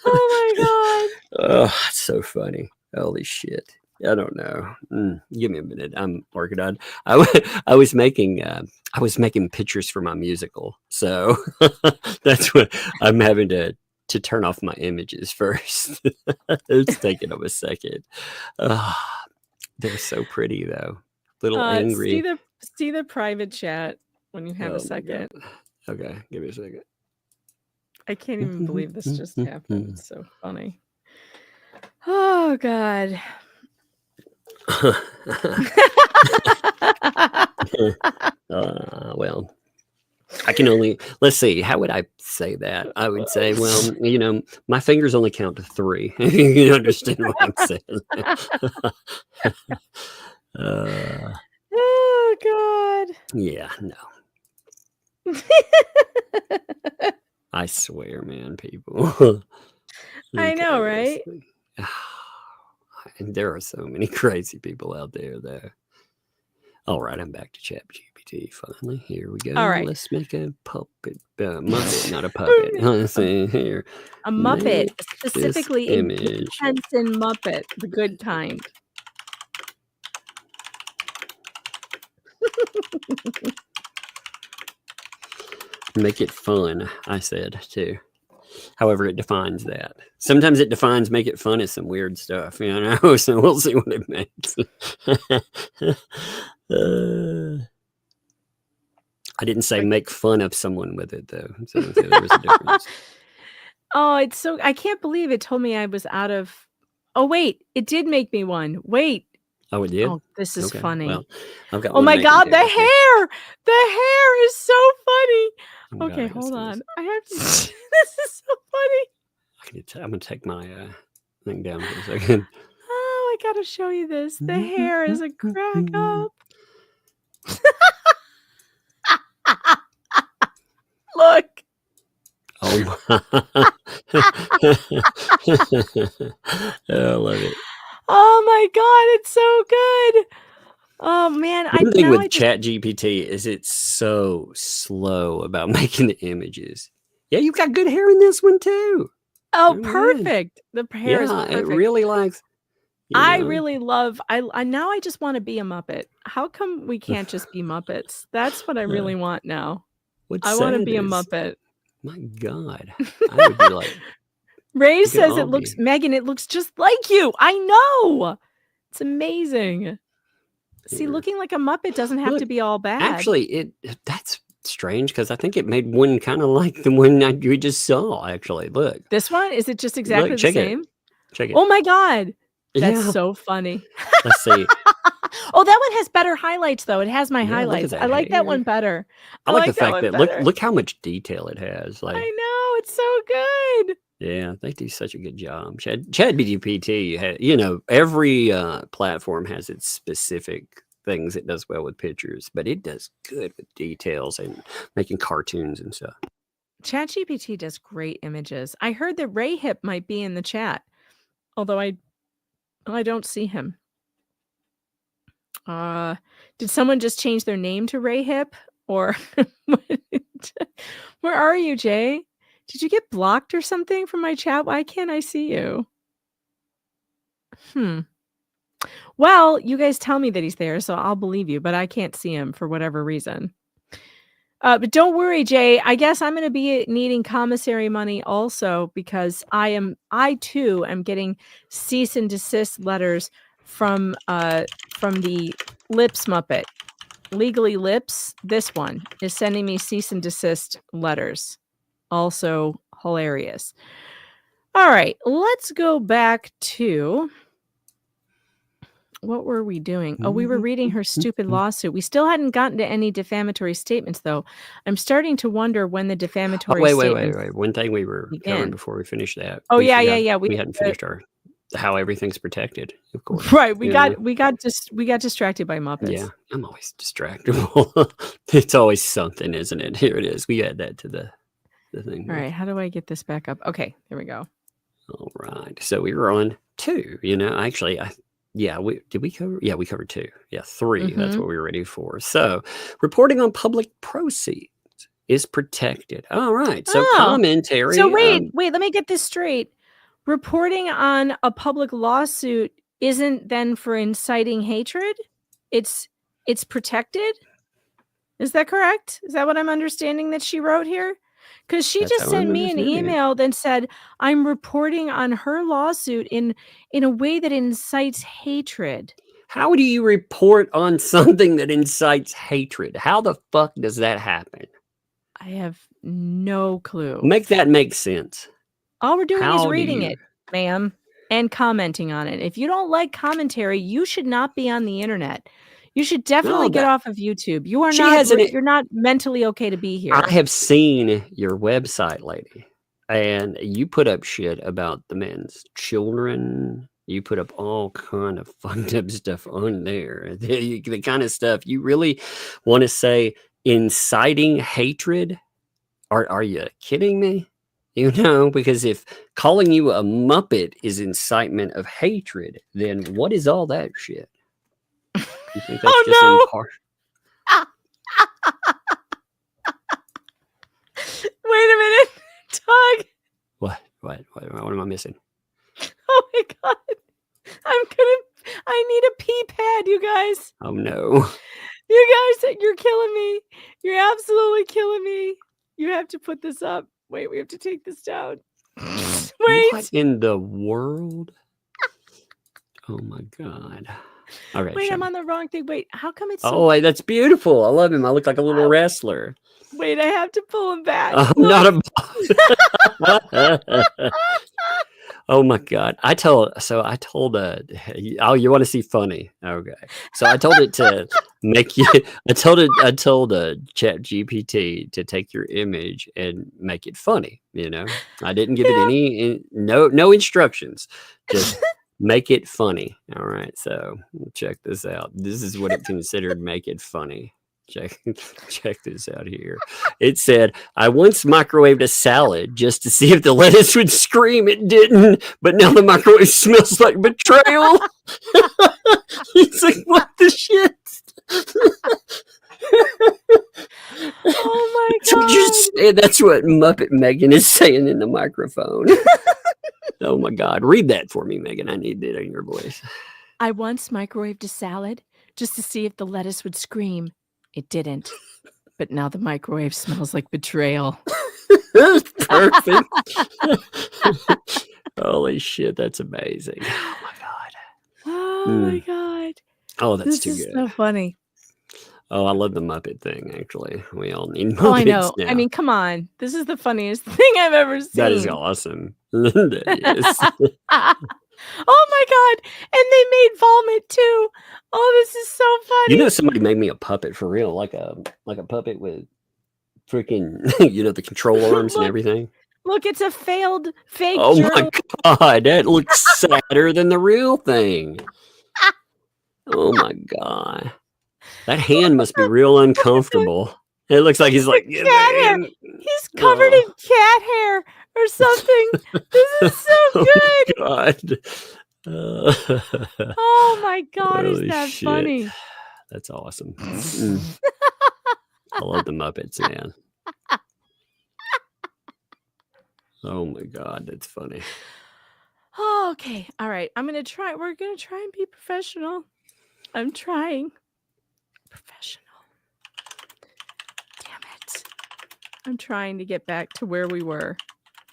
Oh my God. Oh, it's so funny. Holy shit. I don't know. Give me a minute. I'm working on. I was making pictures for my musical, so that's what I'm having to turn off my images first. It's taking them a second. They're so pretty though. Little angry. See the private chat when you have a second. Okay, give me a second. I can't even believe this just happened. It's so funny. Oh God. Well, I can only, let's see, how would I say that? I would say, well, my fingers only count to 3. You understand what I'm saying? Oh God. Yeah, no. I swear, man, people. I know, right? And there are so many crazy people out there, though. All right, I'm back to ChatGPT. Finally, here we go. All right, let's make a puppet, Muppet, not a puppet. Let's see here. A Muppet, specifically a Henson Muppet, the good kind. Make it fun, I said too. However, it defines that. Sometimes it defines make it fun as some weird stuff, so we'll see what it makes. I didn't say make fun of someone with it, though. So there was a difference. Oh, it's so, I can't believe it told me I was out of, oh, wait, it did make me one. Wait. Oh, it did? Oh, this is funny. Well, I've got oh my God, the hair! The hair is so funny. Oh, okay, God, hold on. I have to, this is so funny. I'm going to take my thing down for a second. Oh, I gotta show you this. The hair is a crack up. Look. Oh my. I love it. Oh my god, it's so good. Oh man, One thing with just, ChatGPT is it's so slow about making the images. Yeah, you've got good hair in this one too. oh, Very perfect. The hair is Yeah, perfect. it really likes. I really love. I now I just want to be a Muppet. How come we can't just be Muppets? That's what I really want now. What's I want to sad be a is- Muppet. My God, I would be like, Ray we could says all it looks, be. Megan, it looks just like you. I know. It's amazing. See, Yeah. looking like a Muppet doesn't have to Look, be all bad. actually, that's strange because I think it made one kind of like the one we just saw. Actually, look, This one, is it just exactly the check it. same? check it. Oh my God. That's Yeah. so funny. Let's see. Oh, that one has better highlights though. It has my Yeah, look at highlights. that I like that hair. one better. I like the that fact one that better. look how much detail it has. Like, I know, it's so good. yeah, they do such a good job. ChatGPT had, every platform has its specific things it does well with pictures, but it does good with details and making cartoons and stuff. ChatGPT does great images. I heard that Ray Hip might be in the chat, although I don't see him. Did someone just change their name to Ray Hip, or where are you, Jay? Did you get blocked or something from my chat? Why can't I see you? Well, you guys tell me that he's there, so I'll believe you, but I can't see him for whatever reason. But don't worry, Jay. I guess I'm going to be needing commissary money also because I too am getting cease and desist letters from the Lips Muppet. Legally Lips, this one is sending me cease and desist letters. Also hilarious. All right, let's go back to what were we doing? Oh, we were reading her stupid lawsuit. We still hadn't gotten to any defamatory statements, though. I'm starting to wonder when the defamatory statements... Wait. One thing we were begin. covering before we finished that. Oh, we yeah. We hadn't finished how everything's protected, of course. Right. We got distracted by Muppets. Yeah, I'm always distractible. It's always something, isn't it? Here it is. We add that to the thing. All right. How do I get this back up? Okay. There we go. All right. So we were on 2, actually, we cover? Yeah, we covered 2. Yeah, 3. That's what we were ready for. So reporting on public proceeds is protected. All right. So commentary. So wait, let me get this straight. Reporting on a public lawsuit isn't then for inciting hatred? It's protected? Is that correct? Is that what I'm understanding that she wrote here? Because she just sent me an email that said, I'm reporting on her lawsuit in a way that incites hatred. How do you report on something that incites hatred? How the fuck does that happen? I have no clue. Make that make sense. All we're doing is reading it, ma'am, and commenting on it. If you don't like commentary, you should not be on the internet. You should definitely get off of YouTube. You are you're not mentally okay to be here. I have seen your website, lady, and you put up shit about the men's children. You put up all kind of fucked up stuff on there. The kind of stuff you really want to say inciting hatred. Are you kidding me? Because if calling you a Muppet is incitement of hatred, then what is all that shit? You think that's impartial? Wait a minute, Doug. What am I missing? Oh my God. I need a pee pad, you guys. Oh no. You guys, you're killing me. You're absolutely killing me. You have to put this up. Wait, we have to take this down. Wait. What in the world? Oh my God. All right. Wait, I'm on the wrong thing. Wait, how come it's so... that's beautiful. I love him. I look like a little wrestler. Wait, I have to pull him back. I'm not a Oh my God. I told you want to see funny. Okay. So I told it to make you. I told Chat GPT to take your image and make it funny. I didn't give it no instructions. Just make it funny. All right, so check this out. This is what it considered make it funny. Check this out here. It said, I once microwaved a salad just to see if the lettuce would scream. It didn't, but now the microwave smells like betrayal. It's like, what the shit? Oh my God. That's what Muppet Megan is saying in the microphone. Oh my God. Read that for me, Megan. I need it in your voice. I once microwaved a salad just to see if the lettuce would scream. It didn't. But now the microwave smells like betrayal. Perfect. Holy shit, that's amazing. Oh my God. Oh my God. Oh, that's This too is good. so funny. Oh, I love the Muppet thing, actually. We all need Muppets Oh, I know. now. I mean, come on. This is the funniest thing I've ever seen. That is awesome. That is. Oh my God. And they made Vulmet too. Oh, this is so funny. Somebody made me a puppet for real, like a puppet with freaking, the control arms and everything. Look, it's a failed fake Oh journal. my God, that looks sadder than the real thing. Oh my God. That hand must be real uncomfortable. It looks like he's like cat hair. He's covered in cat hair or something. This is so good. God. Oh my God, is Holy that shit. funny? That's awesome. I love the Muppets, man. Oh my God, that's funny. Oh, okay. All right. We're going to try and be professional. I'm trying. Professional. Damn it. I'm trying to get back to where we were.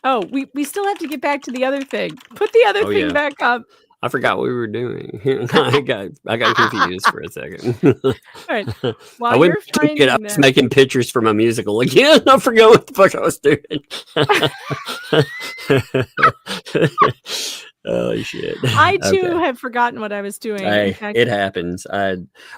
Oh, we still have to get back to the other thing. Put the other thing back up. I forgot what we were doing. I got confused for a second. All right. While I you're went finding I was making pictures for my musical again. I forgot what the fuck I was doing. Oh shit! I too have forgotten what I was doing. Hey, fact, it happens.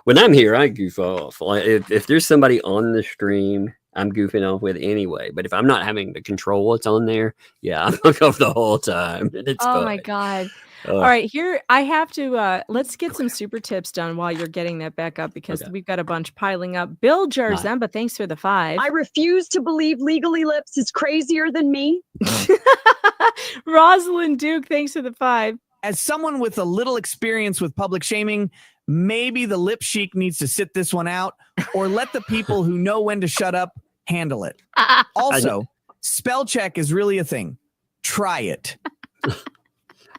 When I'm here, I goof off. Like, if there's somebody on the stream, I'm goofing off with anyway. But if I'm not having to control what's on there, yeah, I'm hooked off the whole time. It's oh fun. my God. All right, here I have to let's get some super tips done while you're getting that back up because we've got a bunch piling up. Bill Jarzemba, thanks for the 5. I refuse to believe Legally Lips is crazier than me. Rosalind Duke, thanks for the 5. As someone with a little experience with public shaming, maybe the lip chic needs to sit this one out or let the people who know when to shut up handle it. Also, spell check is really a thing. Try it.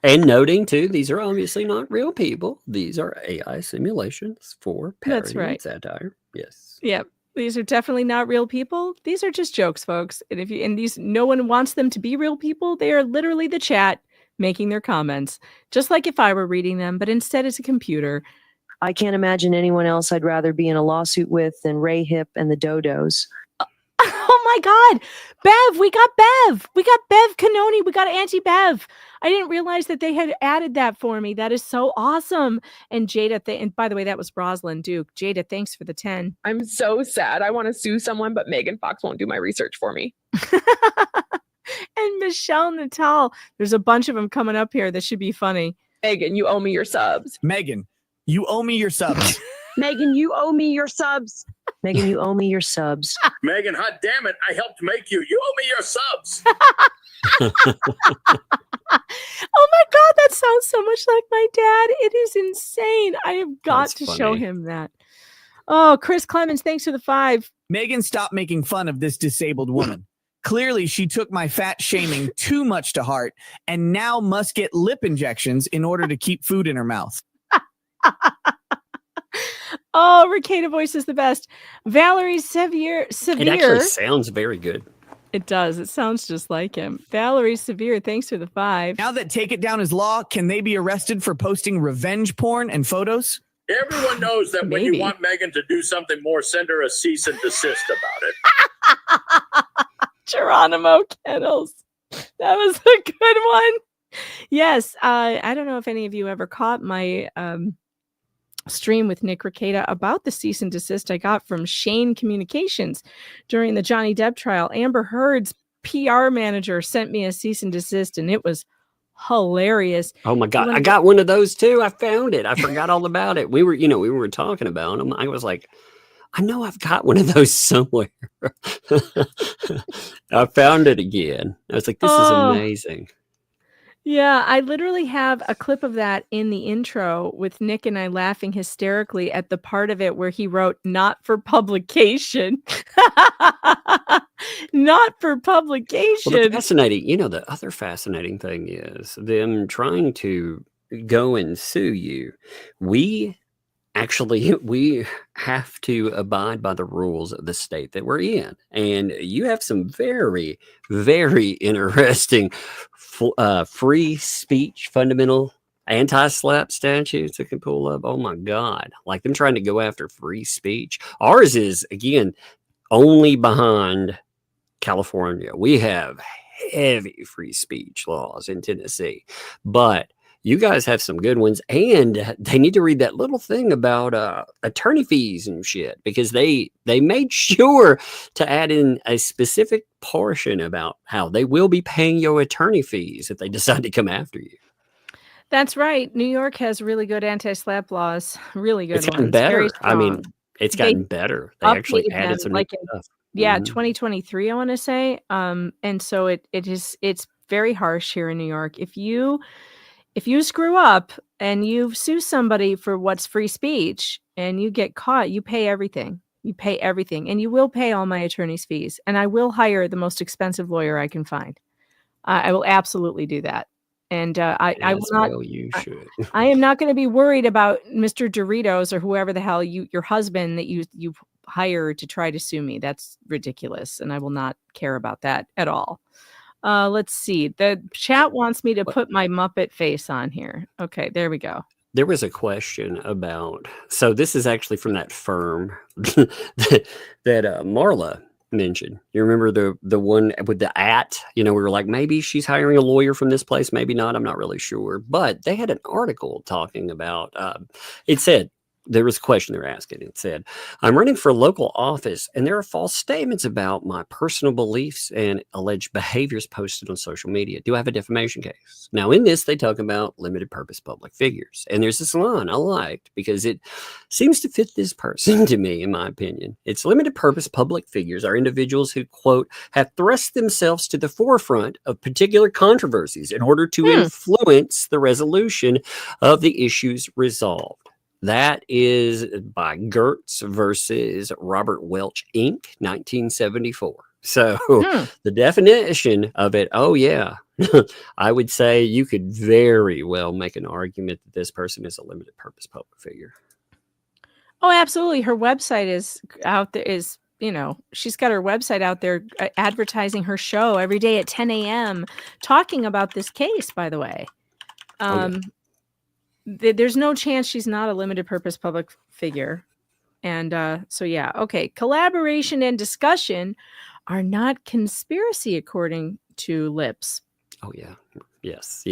And noting too, these are obviously not real people. These are AI simulations for parody That's right. and satire. Yes. Yep. These are definitely not real people. These are just jokes, folks. And no one wants them to be real people. They are literally the chat making their comments, just like if I were reading them, but instead it's a computer. I can't imagine anyone else I'd rather be in a lawsuit with than Ray Hip and the Dodos. Oh my God, Bev, we got Bev Canoni, we got Auntie Bev. I didn't realize that they had added that for me. That is so awesome. And Jada, and by the way, that was Rosalind Duke. Jada, thanks for the 10. I'm so sad. I want to sue someone, but Megan Fox won't do my research for me. And Michelle Natal, there's a bunch of them coming up here that should be funny. Megan, you owe me your subs. Megan, you owe me your subs. Megan, you owe me your subs. Megan, you owe me your subs. Megan, hot damn it, I helped make you. You owe me your subs. Oh my God, that sounds so much like my dad. It is insane. I have got to show him that. Oh, Chris Clemens, thanks for the 5. Megan, stop making fun of this disabled woman. Clearly, she took my fat shaming too much to heart and now must get lip injections in order to keep food in her mouth. Oh, Ricada voice is the best. Valerie Severe. It actually sounds very good. It does. It sounds just like him. Valerie Severe, thanks for the 5. Now that Take It Down is law, can they be arrested for posting revenge porn and photos? Everyone knows that when you want Megan to do something more, send her a cease and desist about it. Geronimo Kennels. That was a good one. Yes. I don't know if any of you ever caught my stream with Nick Rekieta about the cease and desist I got from Shane Communications during the Johnny Depp trial. Amber Heard's PR manager sent me a cease and desist, and it was hilarious. Oh my God. I got one of those too. I found it. I forgot all about it. We were talking about them. I was like, I know I've got one of those somewhere. I found it again. I was like, this is amazing. Yeah, I literally have a clip of that in the intro with Nick and I laughing hysterically at the part of it where he wrote, not for publication. Not for publication. Well, the fascinating, the other fascinating thing is them trying to go and sue you. We have to abide by the rules of the state that we're in. And you have some very, very interesting free speech, fundamental anti-slap statutes that can pull up. Oh my God. Like them trying to go after free speech. Ours is, again, only behind California. We have heavy free speech laws in Tennessee. But you guys have some good ones, and they need to read that little thing about attorney fees and shit, because they made sure to add in a specific portion about how they will be paying your attorney fees if they decide to come after you. That's right. New York has really good anti-slap laws. Really good It's gotten ones. better. Very I mean, strong. it's gotten better. They actually updated added them, some like new stuff. Yeah, Mhm. 2023, I want to say. And so it's very harsh here in New York. If you screw up and you sue somebody for what's free speech and you get caught, you pay everything. You pay everything, and you will pay all my attorney's fees, and I will hire the most expensive lawyer I can find. I will absolutely do that. And I will As not. well you should. I am not going to be worried about Mr. Doritos or whoever the hell your husband that you hire to try to sue me. That's ridiculous, and I will not care about that at all. Let's see. The chat wants me to put my Muppet face on here. Okay, there we go. There was a question about, so this is actually from that firm that Marla mentioned. You remember the one with the @ we were like, maybe she's hiring a lawyer from this place, maybe not, I'm not really sure. But they had an article talking about, it said, there was a question they were asking. It said, I'm running for local office and there are false statements about my personal beliefs and alleged behaviors posted on social media. Do I have a defamation case? Now, in this, they talk about limited purpose public figures. And there's this line I liked because it seems to fit this person to me, in my opinion. It's limited purpose public figures are individuals who, quote, have thrust themselves to the forefront of particular controversies in order to influence the resolution of the issues resolved. That is by Gertz versus Robert Welch, Inc., 1974. So the definition of it, oh, yeah, I would say you could very well make an argument that this person is a limited purpose public figure. Oh, absolutely. Her website is out there, she's got her website out there advertising her show every day at 10 a.m. talking about this case, by the way. There's no chance she's not a limited purpose public figure. And so, yeah. Okay. Collaboration and discussion are not conspiracy, according to Lips. Oh, yeah. Yes.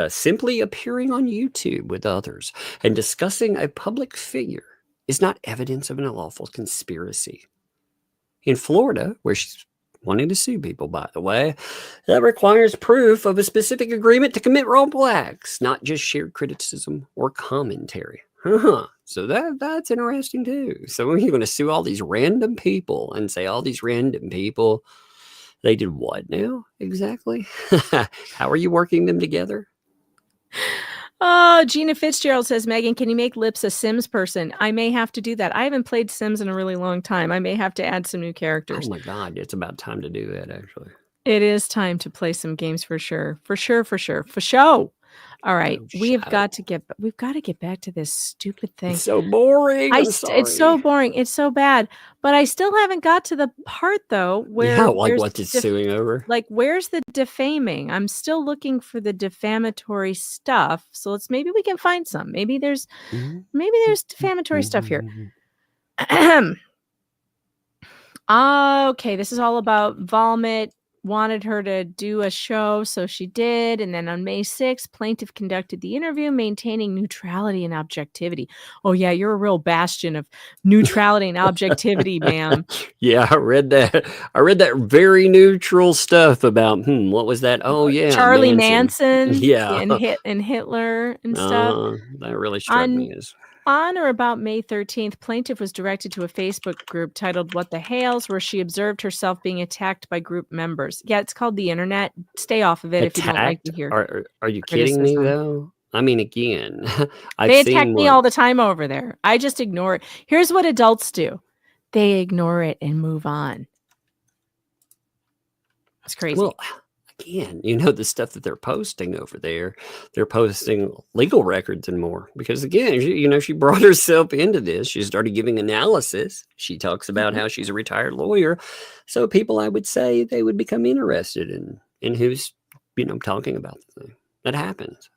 Simply appearing on YouTube with others and discussing a public figure is not evidence of an unlawful conspiracy. In Florida, where she's wanting to sue people, by the way, that requires proof of a specific agreement to commit wrongful acts, not just shared criticism or commentary. So that's interesting too. So you're going to sue all these random people and say all these random people, they did what now exactly? How are you working them together? Oh, Gina Fitzgerald says, Megan, can you make Lips a Sims person? I may have to do that. I haven't played Sims in a really long time. I may have to add some new characters. Oh my God, it's about time to do that, actually. It is time to play some games for sure. For show. All right, we've got to get back to this stupid thing. It's so boring. It's so boring. It's so bad. But I still haven't got to the part though where what it's suing over. Like, where's the defaming? I'm still looking for the defamatory stuff. So maybe we can find some. Maybe there's defamatory stuff here. Okay, this is all about Vulmet. wanted her to do a show, so she did. And then on May 6th, plaintiff conducted the interview, maintaining neutrality and objectivity. Oh, yeah, you're a real bastion of neutrality and objectivity, ma'am. Yeah, I read that. I read that very neutral stuff about, what was that? Oh, yeah. Charlie Manson. Yeah. And Hitler and stuff. That really struck me as. On or about May 13th, plaintiff was directed to a Facebook group titled What the Hales, where she observed herself being attacked by group members. Yeah, it's called the internet. Stay off of it if you don't like to hear. Are you kidding me, though? I mean, again, they attack me all the time over there. I just ignore it. Here's what adults do. They ignore it and move on. It's crazy. Well, again, the stuff that they're posting over there, they're posting legal records and more. Because again, she brought herself into this. She started giving analysis. She talks about how she's a retired lawyer. So people, I would say, they would become interested in who's, talking about the thing. That happens.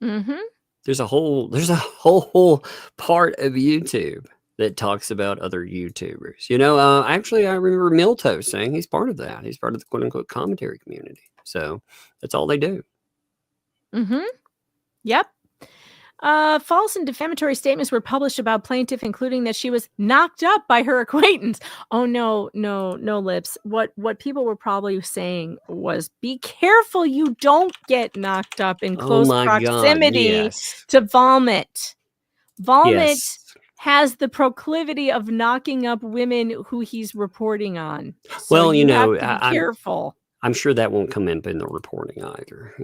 Mm-hmm. There's a whole part of YouTube that talks about other YouTubers. Actually, I remember Milto saying he's part of that. He's part of the quote unquote commentary community. So that's all they do. Mm-hmm. Yep. False and defamatory statements were published about plaintiff, including that she was knocked up by her acquaintance. Oh, no, Lips. What people were probably saying was, be careful you don't get knocked up in close proximity to Vulmet. Vulmet has the proclivity of knocking up women who he's reporting on. So well, have to be careful. I'm sure that won't come up in the reporting either.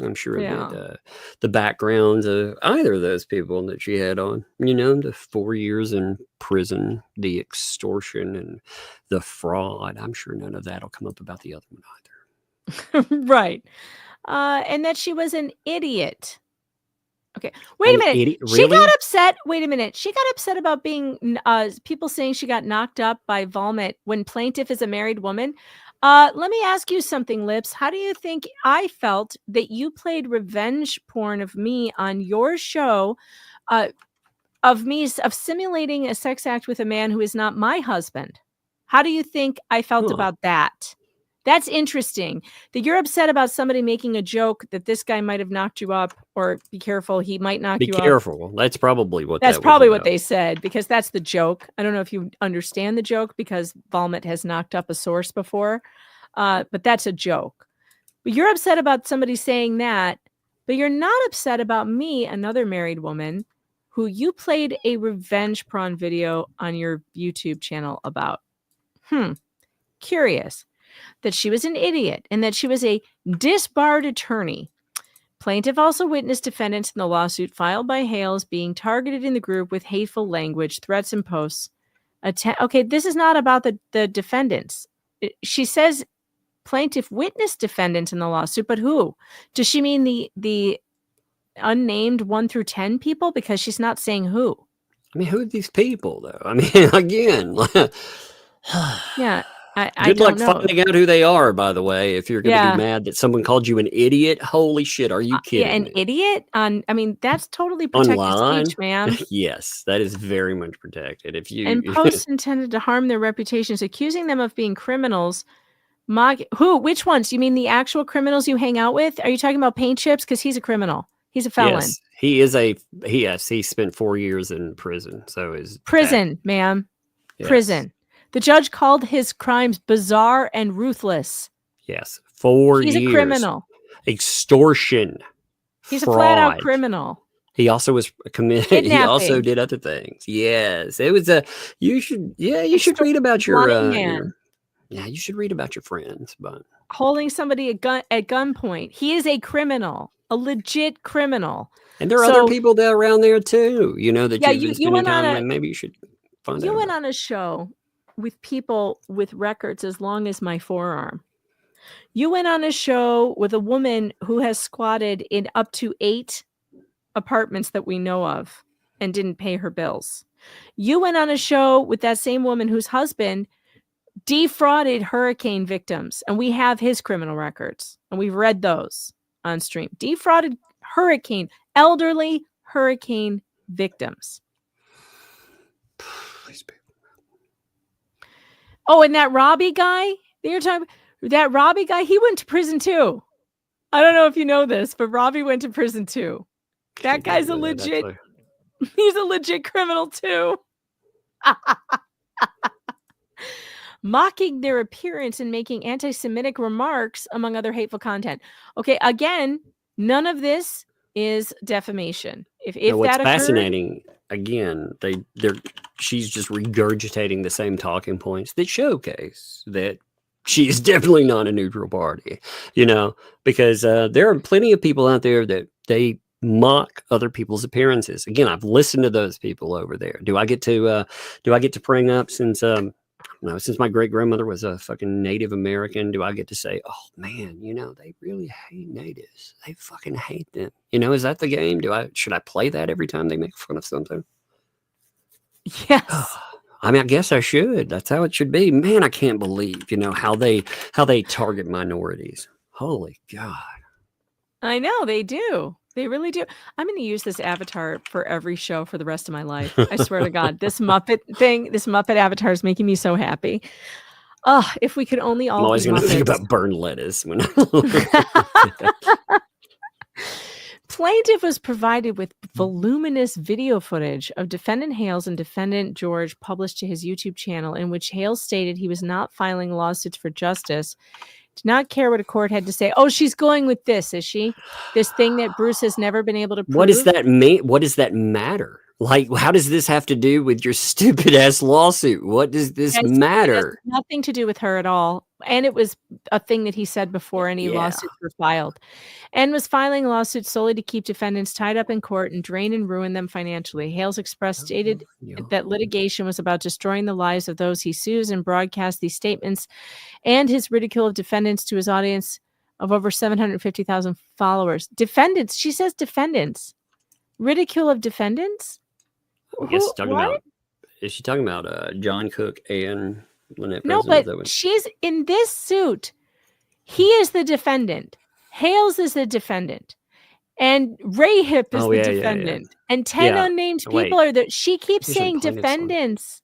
I'm sure that the backgrounds of either of those people that she had on, the 4 years in prison, the extortion and the fraud, I'm sure none of that will come up about the other one either. Right. And that she was an idiot. Okay. Wait a minute. Idiot? Really? She got upset. Wait a minute. She got upset about being people saying she got knocked up by Vulmet when plaintiff is a married woman. Let me ask you something, Lips. How do you think I felt that you played revenge porn of me on your show, of simulating a sex act with a man who is not my husband? How do you think I felt about that? That's interesting that you're upset about somebody making a joke that this guy might have knocked you up, or be careful, he might knock you up. Be careful. That's probably what what they said, because that's the joke. I don't know if you understand the joke because Vulmet has knocked up a source before, but that's a joke. But you're upset about somebody saying that, but you're not upset about me, another married woman, who you played a revenge prawn video on your YouTube channel about. Curious. That she was an idiot and that she was a disbarred attorney. Plaintiff also witnessed defendants in the lawsuit filed by Hales being targeted in the group with hateful language, threats, and posts. Okay, this is not about the defendants. She says plaintiff witnessed defendants in the lawsuit, but who? Does she mean the unnamed 1 through 10 people? Because she's not saying who. I mean, who are these people, though? I mean, again. Yeah. Good luck finding out who they are, by the way, if you're going to be mad that someone called you an idiot. Holy shit, are you kidding me? Idiot? That's totally protected online speech, ma'am. Yes, that is very much protected. And posts intended to harm their reputations, accusing them of being criminals. Which ones? You mean the actual criminals you hang out with? Are you talking about Paint Chips? Because he's a criminal. He's a felon. Yes, he is he spent 4 years in prison. So is prison, ma'am. Yes. Prison. The judge called his crimes bizarre and ruthless. Yes. 4 years. He's a criminal. Extortion. He's fraud. A flat out criminal. He also was committed. He also did other things. Yes. It was you should read about you should read about your friends, but holding somebody at gunpoint. He is a criminal, a legit criminal. And there are other people that around there too, that you've been spending time with. Maybe you should find out. You went on a show with people with records as long as my forearm. You went on a show with a woman who has squatted in up to 8 apartments that we know of and didn't pay her bills. You went on a show with that same woman whose husband defrauded hurricane victims, and we have his criminal records, and we've read those on stream. Defrauded elderly hurricane victims. Oh, and that Robbie guy that you're talking about, That Robbie guy, he went to prison too. I don't know if you know this, but Robbie went to prison too. That guy's a legit, he's a legit criminal too. Mocking their appearance and making anti-Semitic remarks, among other hateful content. Okay, again, none of this is defamation. If what's that occurred, fascinating, again, she's just regurgitating the same talking points that showcase that she is definitely not a neutral party, because there are plenty of people out there that they mock other people's appearances. Again, I've listened to those people over there. Do I get to bring up since my great grandmother was a fucking Native American, do I get to say, oh man, they really hate natives. They fucking hate them. Is that the game? Should I play that every time they make fun of something? Yes. I mean, I guess I should. That's how it should be. Man, I can't believe, how they target minorities. Holy God. I know they do. They really do. I'm going to use this avatar for every show for the rest of my life. I swear to God, this Muppet avatar is making me so happy. If we could only all. I'm always going to think about burned lettuce when I. Plaintiff was provided with voluminous video footage of Defendant Hales and Defendant George published to his YouTube channel, in which Hales stated he was not filing lawsuits for justice. Did not care what a court had to say. Oh, she's going with this, is she? This thing that Bruce has never been able to prove? What does that mean? What does that matter? Like, how does this have to do with your stupid ass lawsuit? What does this matter? It has nothing to do with her at all. And it was a thing that he said before any lawsuits were filed, and was filing lawsuits solely to keep defendants tied up in court and drain and ruin them financially. Hales stated that litigation was about destroying the lives of those he sues, and broadcast these statements and his ridicule of defendants to his audience of over 750,000 followers. Defendants, she says defendants. Ridicule of defendants? Is she talking about John Cook and Lynette? No, but she's in this suit. He is the defendant. Hales is the defendant. And Ray Hip is the defendant. Yeah. And 10 unnamed people are there. She keeps saying defendants.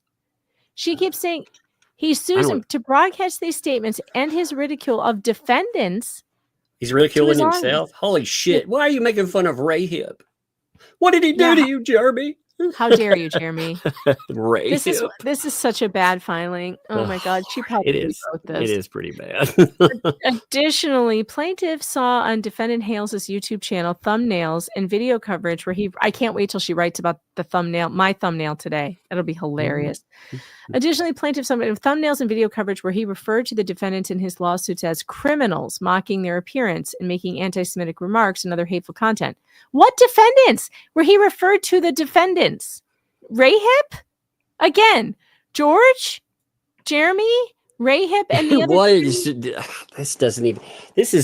She keeps saying he sues him to broadcast these statements and his ridicule of defendants. He's ridiculing himself? Holy shit. Why are you making fun of Ray Hip? What did he do to you, Jeremy? How dare you, Jeremy? Ray this is such a bad filing. Oh my God, she probably wrote this. It is pretty bad. Additionally, plaintiff saw on Defendant Hales' YouTube channel thumbnails and video coverage where I can't wait till she writes about the thumbnail, my thumbnail today. It'll be hilarious. Additionally, plaintiff saw thumbnails and video coverage where he referred to the defendants in his lawsuits as criminals, mocking their appearance and making anti-Semitic remarks and other hateful content. What defendants? Where he referred to the defendants? Ray Hip? Again, George, Jeremy, Ray Hip, and the other. This is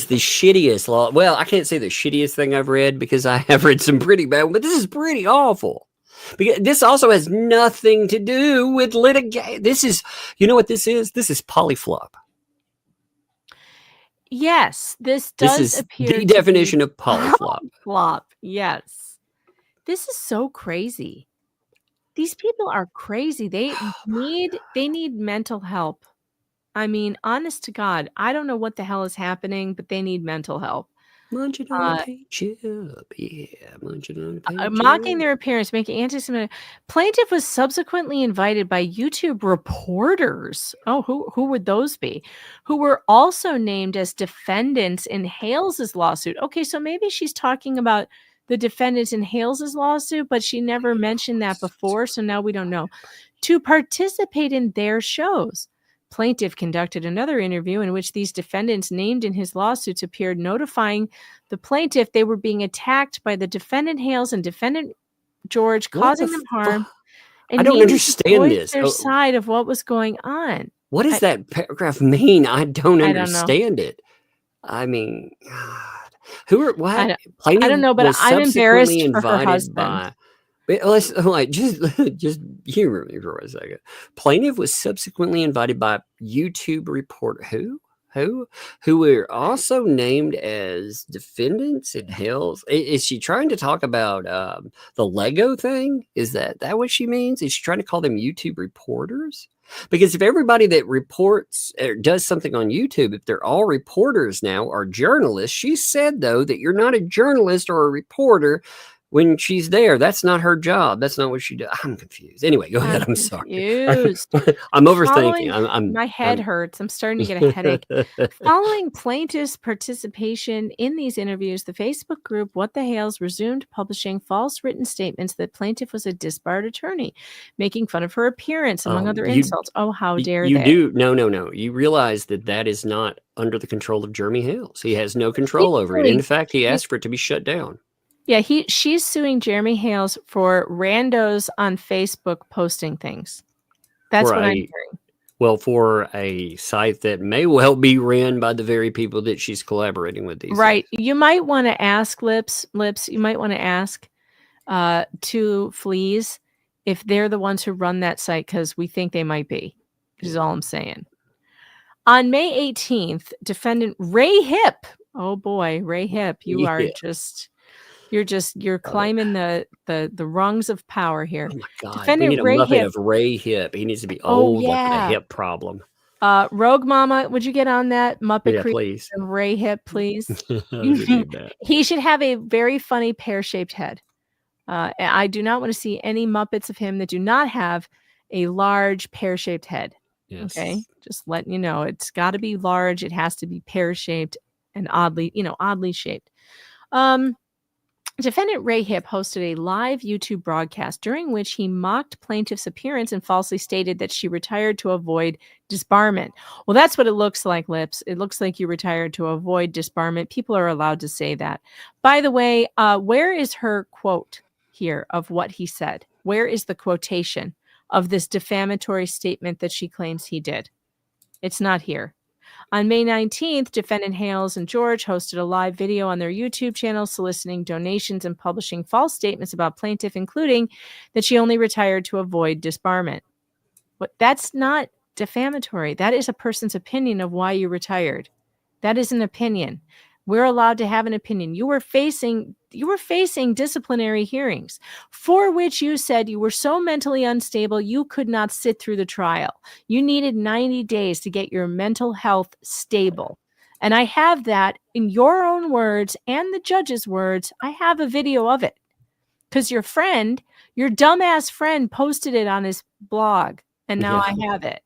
the shittiest law. Well, I can't say the shittiest thing I've read because I have read some pretty bad, but this is pretty awful. Because this also has nothing to do with litigation. This is, you know what this is? This is polyflop. Yes, this does appear the definition of polyflop. Flop, yes. This is so crazy. These people are crazy. They need mental help. I mean, honest to God, I don't know what the hell is happening, but they need mental help. Munching on a paycheck. Yeah, munching on a paycheck. Mocking their appearance, making anti-Semitic. Plaintiff was subsequently invited by YouTube reporters. Oh, who would those be? Who were also named as defendants in Hales' lawsuit. Okay, so maybe she's talking about the defendants in Hales' lawsuit, but she never mentioned that before, so now we don't know. To participate in their shows. Plaintiff conducted another interview in which these defendants named in his lawsuits appeared, notifying the plaintiff they were being attacked by the defendant Hales and defendant George, causing them harm. And I don't understand this. Their side of what was going on. What does that paragraph mean? I don't understand it. I mean, God. Who are what? I don't know, but I'm embarrassed for her husband. Let's just humor me for a second. Plaintiff was subsequently invited by YouTube reporter who were also named as defendants in Hales. Is she trying to talk about the Lego thing? Is that what she means? Is she trying to call them YouTube reporters? Because if everybody that reports or does something on YouTube, if they're all reporters now or journalists, she said, though, that you're not a journalist or a reporter when she's there. That's not her job. That's not what she does. I'm confused. Anyway, go ahead. I'm sorry. I'm overthinking. My head hurts. I'm starting to get a headache. Following plaintiff's participation in these interviews, the Facebook group What the Hales resumed publishing false written statements that plaintiff was a disbarred attorney, making fun of her appearance, among other insults. Oh, how dare they? No. You realize that is not under the control of Jeremy Hales. He has no control over it. In fact, he asked for it to be shut down. Yeah, she's suing Jeremy Hales for randos on Facebook posting things. That's what I'm hearing. Well, for a site that may well be ran by the very people that she's collaborating with these right. days. You might want to ask Lips, you might want to ask to Fleas if they're the ones who run that site, because we think they might be, is all I'm saying. On May 18th, defendant Ray Hip, oh boy, Ray Hip, you are you're climbing the rungs of power here. Oh my God. Defendant we need a Ray Muppet Hip. of Ray Hip. He needs to be old, like a hip problem. Rogue Mama, would you get on that Muppet please. of Ray Hip, please? That. He should have a very funny pear-shaped head. I do not want to see any Muppets of him that do not have a large pear-shaped head. Yes. Okay, just letting you know, it's got to be large. It has to be pear-shaped and oddly shaped. Defendant Ray Hip hosted a live YouTube broadcast during which he mocked plaintiff's appearance and falsely stated that she retired to avoid disbarment. Well, that's what it looks like, Lips. It looks like you retired to avoid disbarment. People are allowed to say that. By the way, where is her quote here of what he said? Where is the quotation of this defamatory statement that she claims he did? It's not here. On May 19th, defendant Hales and George hosted a live video on their YouTube channel soliciting donations and publishing false statements about plaintiff, including that she only retired to avoid disbarment. But that's not defamatory. That is a person's opinion of why you retired. That is an opinion. We're allowed to have an opinion. You were facing disciplinary hearings for which you said you were so mentally unstable you could not sit through the trial. You needed 90 days to get your mental health stable. And I have that in your own words and the judge's words. I have a video of it because your dumbass friend posted it on his blog, and now I have it.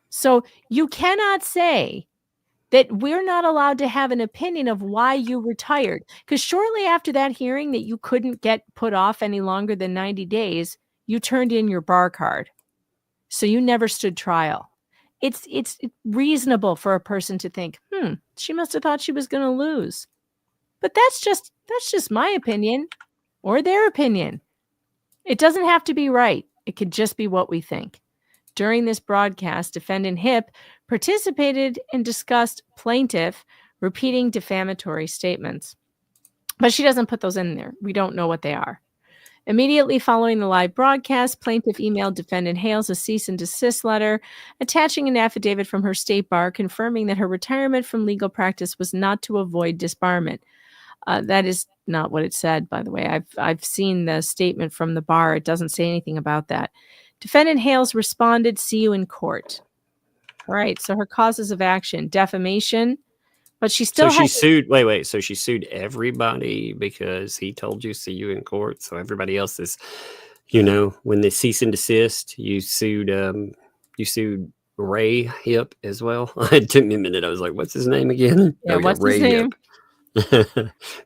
So you cannot say that we're not allowed to have an opinion of why you retired. Because shortly after that hearing that you couldn't get put off any longer than 90 days, you turned in your bar card. So you never stood trial. It's reasonable for a person to think, she must have thought she was going to lose. But that's just my opinion or their opinion. It doesn't have to be right. It could just be what we think. During this broadcast, defendant Hip participated and discussed plaintiff repeating defamatory statements. But she doesn't put those in there. We don't know what they are. Immediately following the live broadcast, plaintiff emailed defendant Hales a cease and desist letter, attaching an affidavit from her state bar confirming that her retirement from legal practice was not to avoid disbarment. That is not what it said, by the way. I've seen the statement from the bar. It doesn't say anything about that. Defendant Hales responded, "See you in court." All right. So her causes of action, defamation, but she still sued. Wait. So she sued everybody because he told you, "See you in court." So everybody else is, when they cease and desist, you sued Ray Hip as well. It took me a minute. I was like, "What's his name again?" Yeah, what's Ray his name? Hip.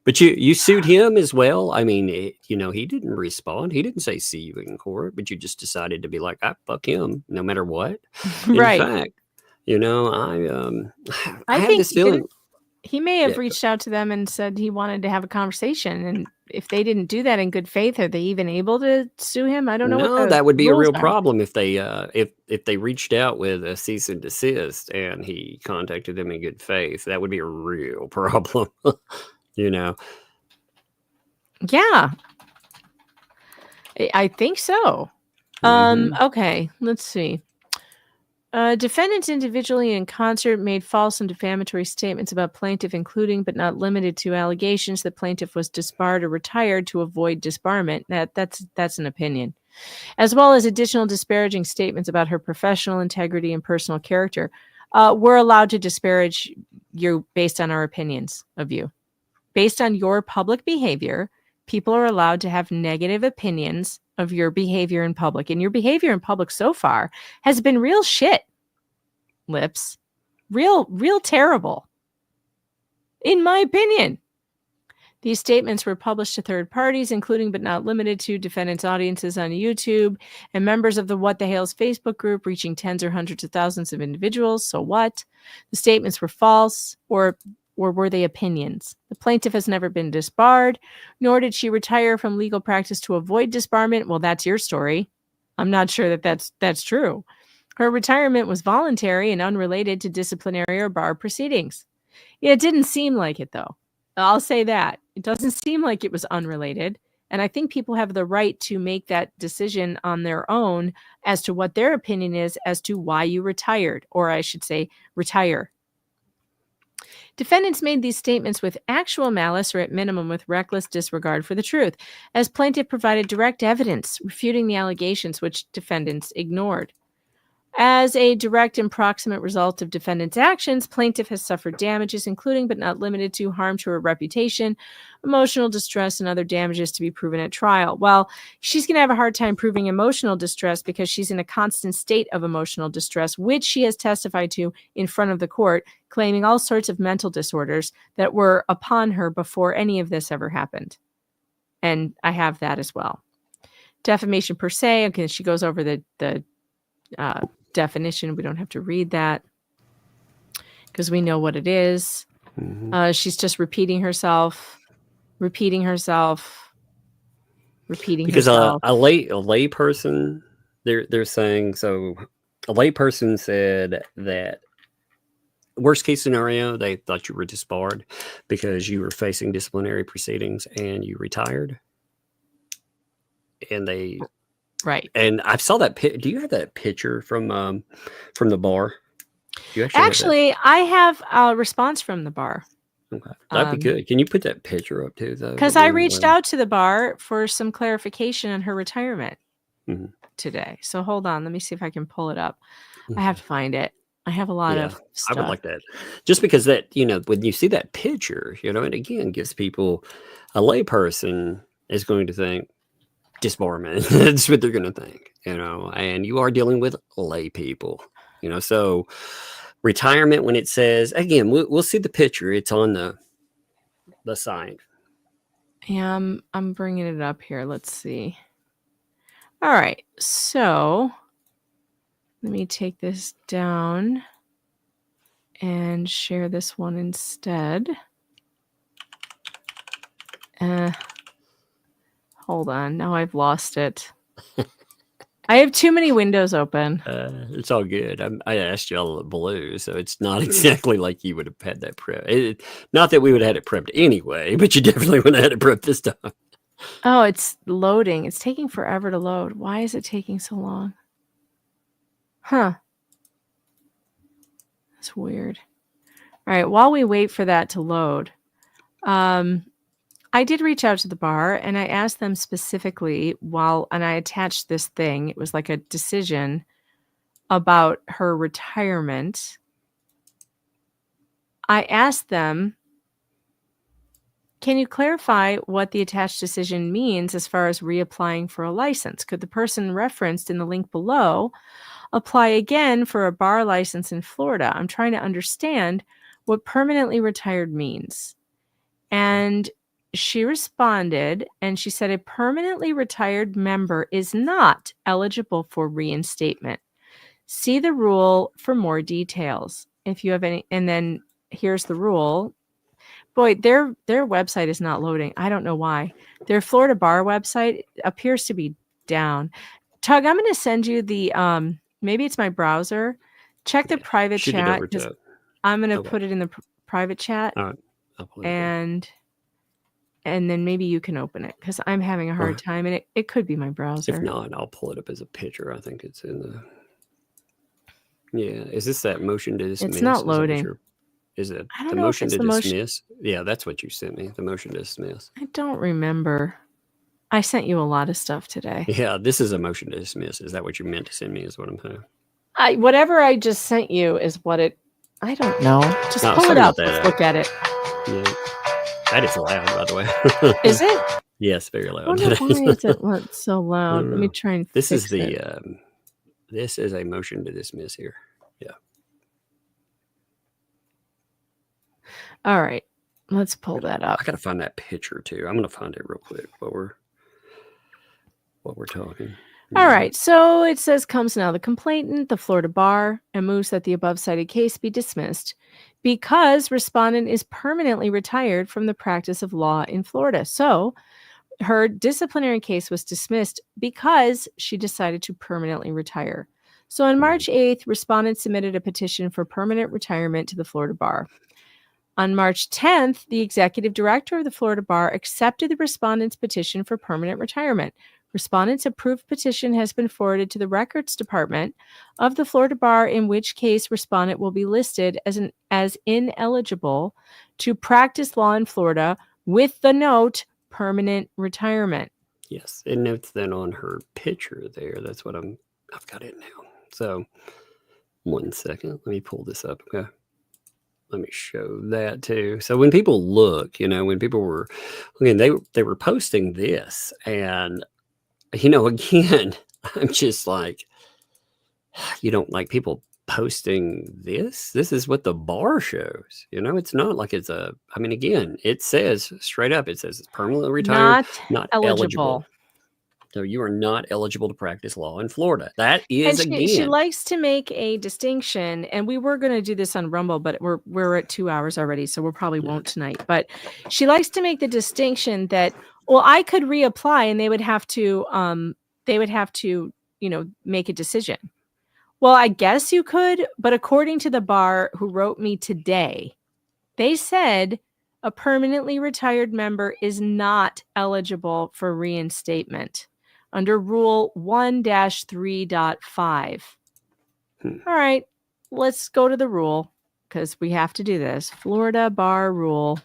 But you sued him as well. I mean, he didn't respond. He didn't say "see you in court," but you just decided to be like, "Fuck him," no matter what. Right. In fact, I have think this feeling he may have reached out to them and said he wanted to have a conversation. And if they didn't do that in good faith, are they even able to sue him? I don't know. No, that would be a real problem if they if they reached out with a cease and desist and he contacted them in good faith. That would be a real problem. Yeah, I think so. Okay, let's see. Defendants individually and in concert made false and defamatory statements about plaintiff, including but not limited to allegations that plaintiff was disbarred or retired to avoid disbarment. That's an opinion. as well as additional disparaging statements about her professional integrity and personal character. We're allowed to disparage you based on our opinions of you. Based on your public behavior, people are allowed to have negative opinions of your behavior in public. And your behavior in public so far has been real shit, Lips. Real terrible, in my opinion. These statements were published to third parties, including but not limited to defendants' audiences on YouTube and members of the What the Hales Facebook group, reaching tens or hundreds of thousands of individuals. So what? The statements were false, or were they opinions? The plaintiff has never been disbarred, nor did she retire from legal practice to avoid disbarment. Well, that's your story. I'm not sure that that's true. Her retirement was voluntary and unrelated to disciplinary or bar proceedings. Yeah, it didn't seem like it, though. I'll say that. It doesn't seem like it was unrelated. And I think people have the right to make that decision on their own as to what their opinion is as to why you retired, or I should say retire. Defendants made these statements with actual malice, or at minimum with reckless disregard for the truth, as plaintiff provided direct evidence refuting the allegations which defendants ignored. As a direct and proximate result of defendants' actions, plaintiff has suffered damages, including but not limited to harm to her reputation, emotional distress, and other damages to be proven at trial. Well, she's going to have a hard time proving emotional distress because she's in a constant state of emotional distress, which she has testified to in front of the court, claiming all sorts of mental disorders that were upon her before any of this ever happened. And I have that as well. Defamation per se, okay, she goes over the definition. We don't have to read that because we know what it is. Mm-hmm. She's just repeating herself. Because a lay person, they're saying, so a lay person said that worst case scenario, they thought you were disbarred because you were facing disciplinary proceedings and you retired. And they right. And I saw that. Do you have that picture from the bar? You actually I have a response from the bar. Okay, that'd be good. Can you put that picture up too, though? Because I reached out to the bar for some clarification on her retirement today. So hold on, let me see if I can pull it up. I have to find it. I have a lot of stuff. I would like that, just because that, when you see that picture, and again gives people, a layperson is going to think disbarment. That's what they're going to think, and you are dealing with lay people, so retirement, when it says, again, we'll see the picture. It's on the side. Yeah, I'm bringing it up here. Let's see. All right. So let me take this down and share this one instead. Hold on. Now I've lost it. I have too many windows open. It's all good. I asked you all the blue, so it's not exactly like you would have had that prep. Not that we would have had it prepped anyway, but you definitely would have had it prepped this time. Oh, it's loading. It's taking forever to load. Why is it taking so long? Huh. That's weird. All right. While we wait for that to load, I did reach out to the bar and I asked them specifically and I attached this thing. It was like a decision about her retirement. I asked them, can you clarify what the attached decision means as far as reapplying for a license? Could the person referenced in the link below apply again for a bar license in Florida? I'm trying to understand what permanently retired means. And she responded and she said a permanently retired member is not eligible for reinstatement. See the rule for more details. If you have any, and then here's the rule. Boy, their website is not loading. I don't know why. Their Florida bar website appears to be down. Tug, I'm going to send you the, maybe it's my browser. Check the private chat. I'm going to put it in the private chat. All right. I'll pull it and then maybe you can open it because I'm having a hard time and it could be my browser. If not, I'll pull it up as a picture. I think it's in the. Yeah. Is this that motion to dismiss? It's not loading. Is it I don't the know motion if it's to the dismiss? Yeah, that's what you sent me. The motion to dismiss. I don't remember. I sent you a lot of stuff today. Yeah, this is a motion to dismiss. Is that what you meant to send me? Is what I'm saying. Whatever I just sent you is what it. I don't know. Just No, pull sorry it up. about that. Let's look at it. Yeah. That is loud, by the way. Is it? Yes, very I loud. wonder why is it so loud? Let me know. try and This fix is the it. this is a motion to dismiss here. Yeah. All right. Let's pull that up. I gotta find that picture too. I'm gonna find it real quick while we're talking. All right. So it says comes now the complainant, the Florida bar, and moves that the above cited case be dismissed because respondent is permanently retired from the practice of law in Florida. So her disciplinary case was dismissed because she decided to permanently retire. So on March 8th, respondent submitted a petition for permanent retirement to the Florida bar. On March 10th, the executive director of the Florida bar accepted the respondent's petition for permanent retirement. Respondent's approved petition has been forwarded to the records department of the Florida bar, in which case respondent will be listed as ineligible to practice law in Florida with the note permanent retirement. Yes, it notes that on her picture there. That's what I've got it now. So 1 second, let me pull this up. Okay. Let me show that too. So when people look, when people were looking, they were posting this, and again, I'm just like, you don't like people posting this. This is what the bar shows. It's not like it's again, it says straight up, it says it's permanently retired, not eligible. So you are not eligible to practice law in Florida. That is, and she likes to make a distinction, and we were going to do this on Rumble, but we're at 2 hours already, so we probably won't tonight. But she likes to make the distinction that, well, I could reapply, and they would have to make a decision. Well, I guess you could, but according to the bar who wrote me today, they said a permanently retired member is not eligible for reinstatement under Rule 1-3.5. All right, let's go to the rule because we have to do this. Florida Bar Rule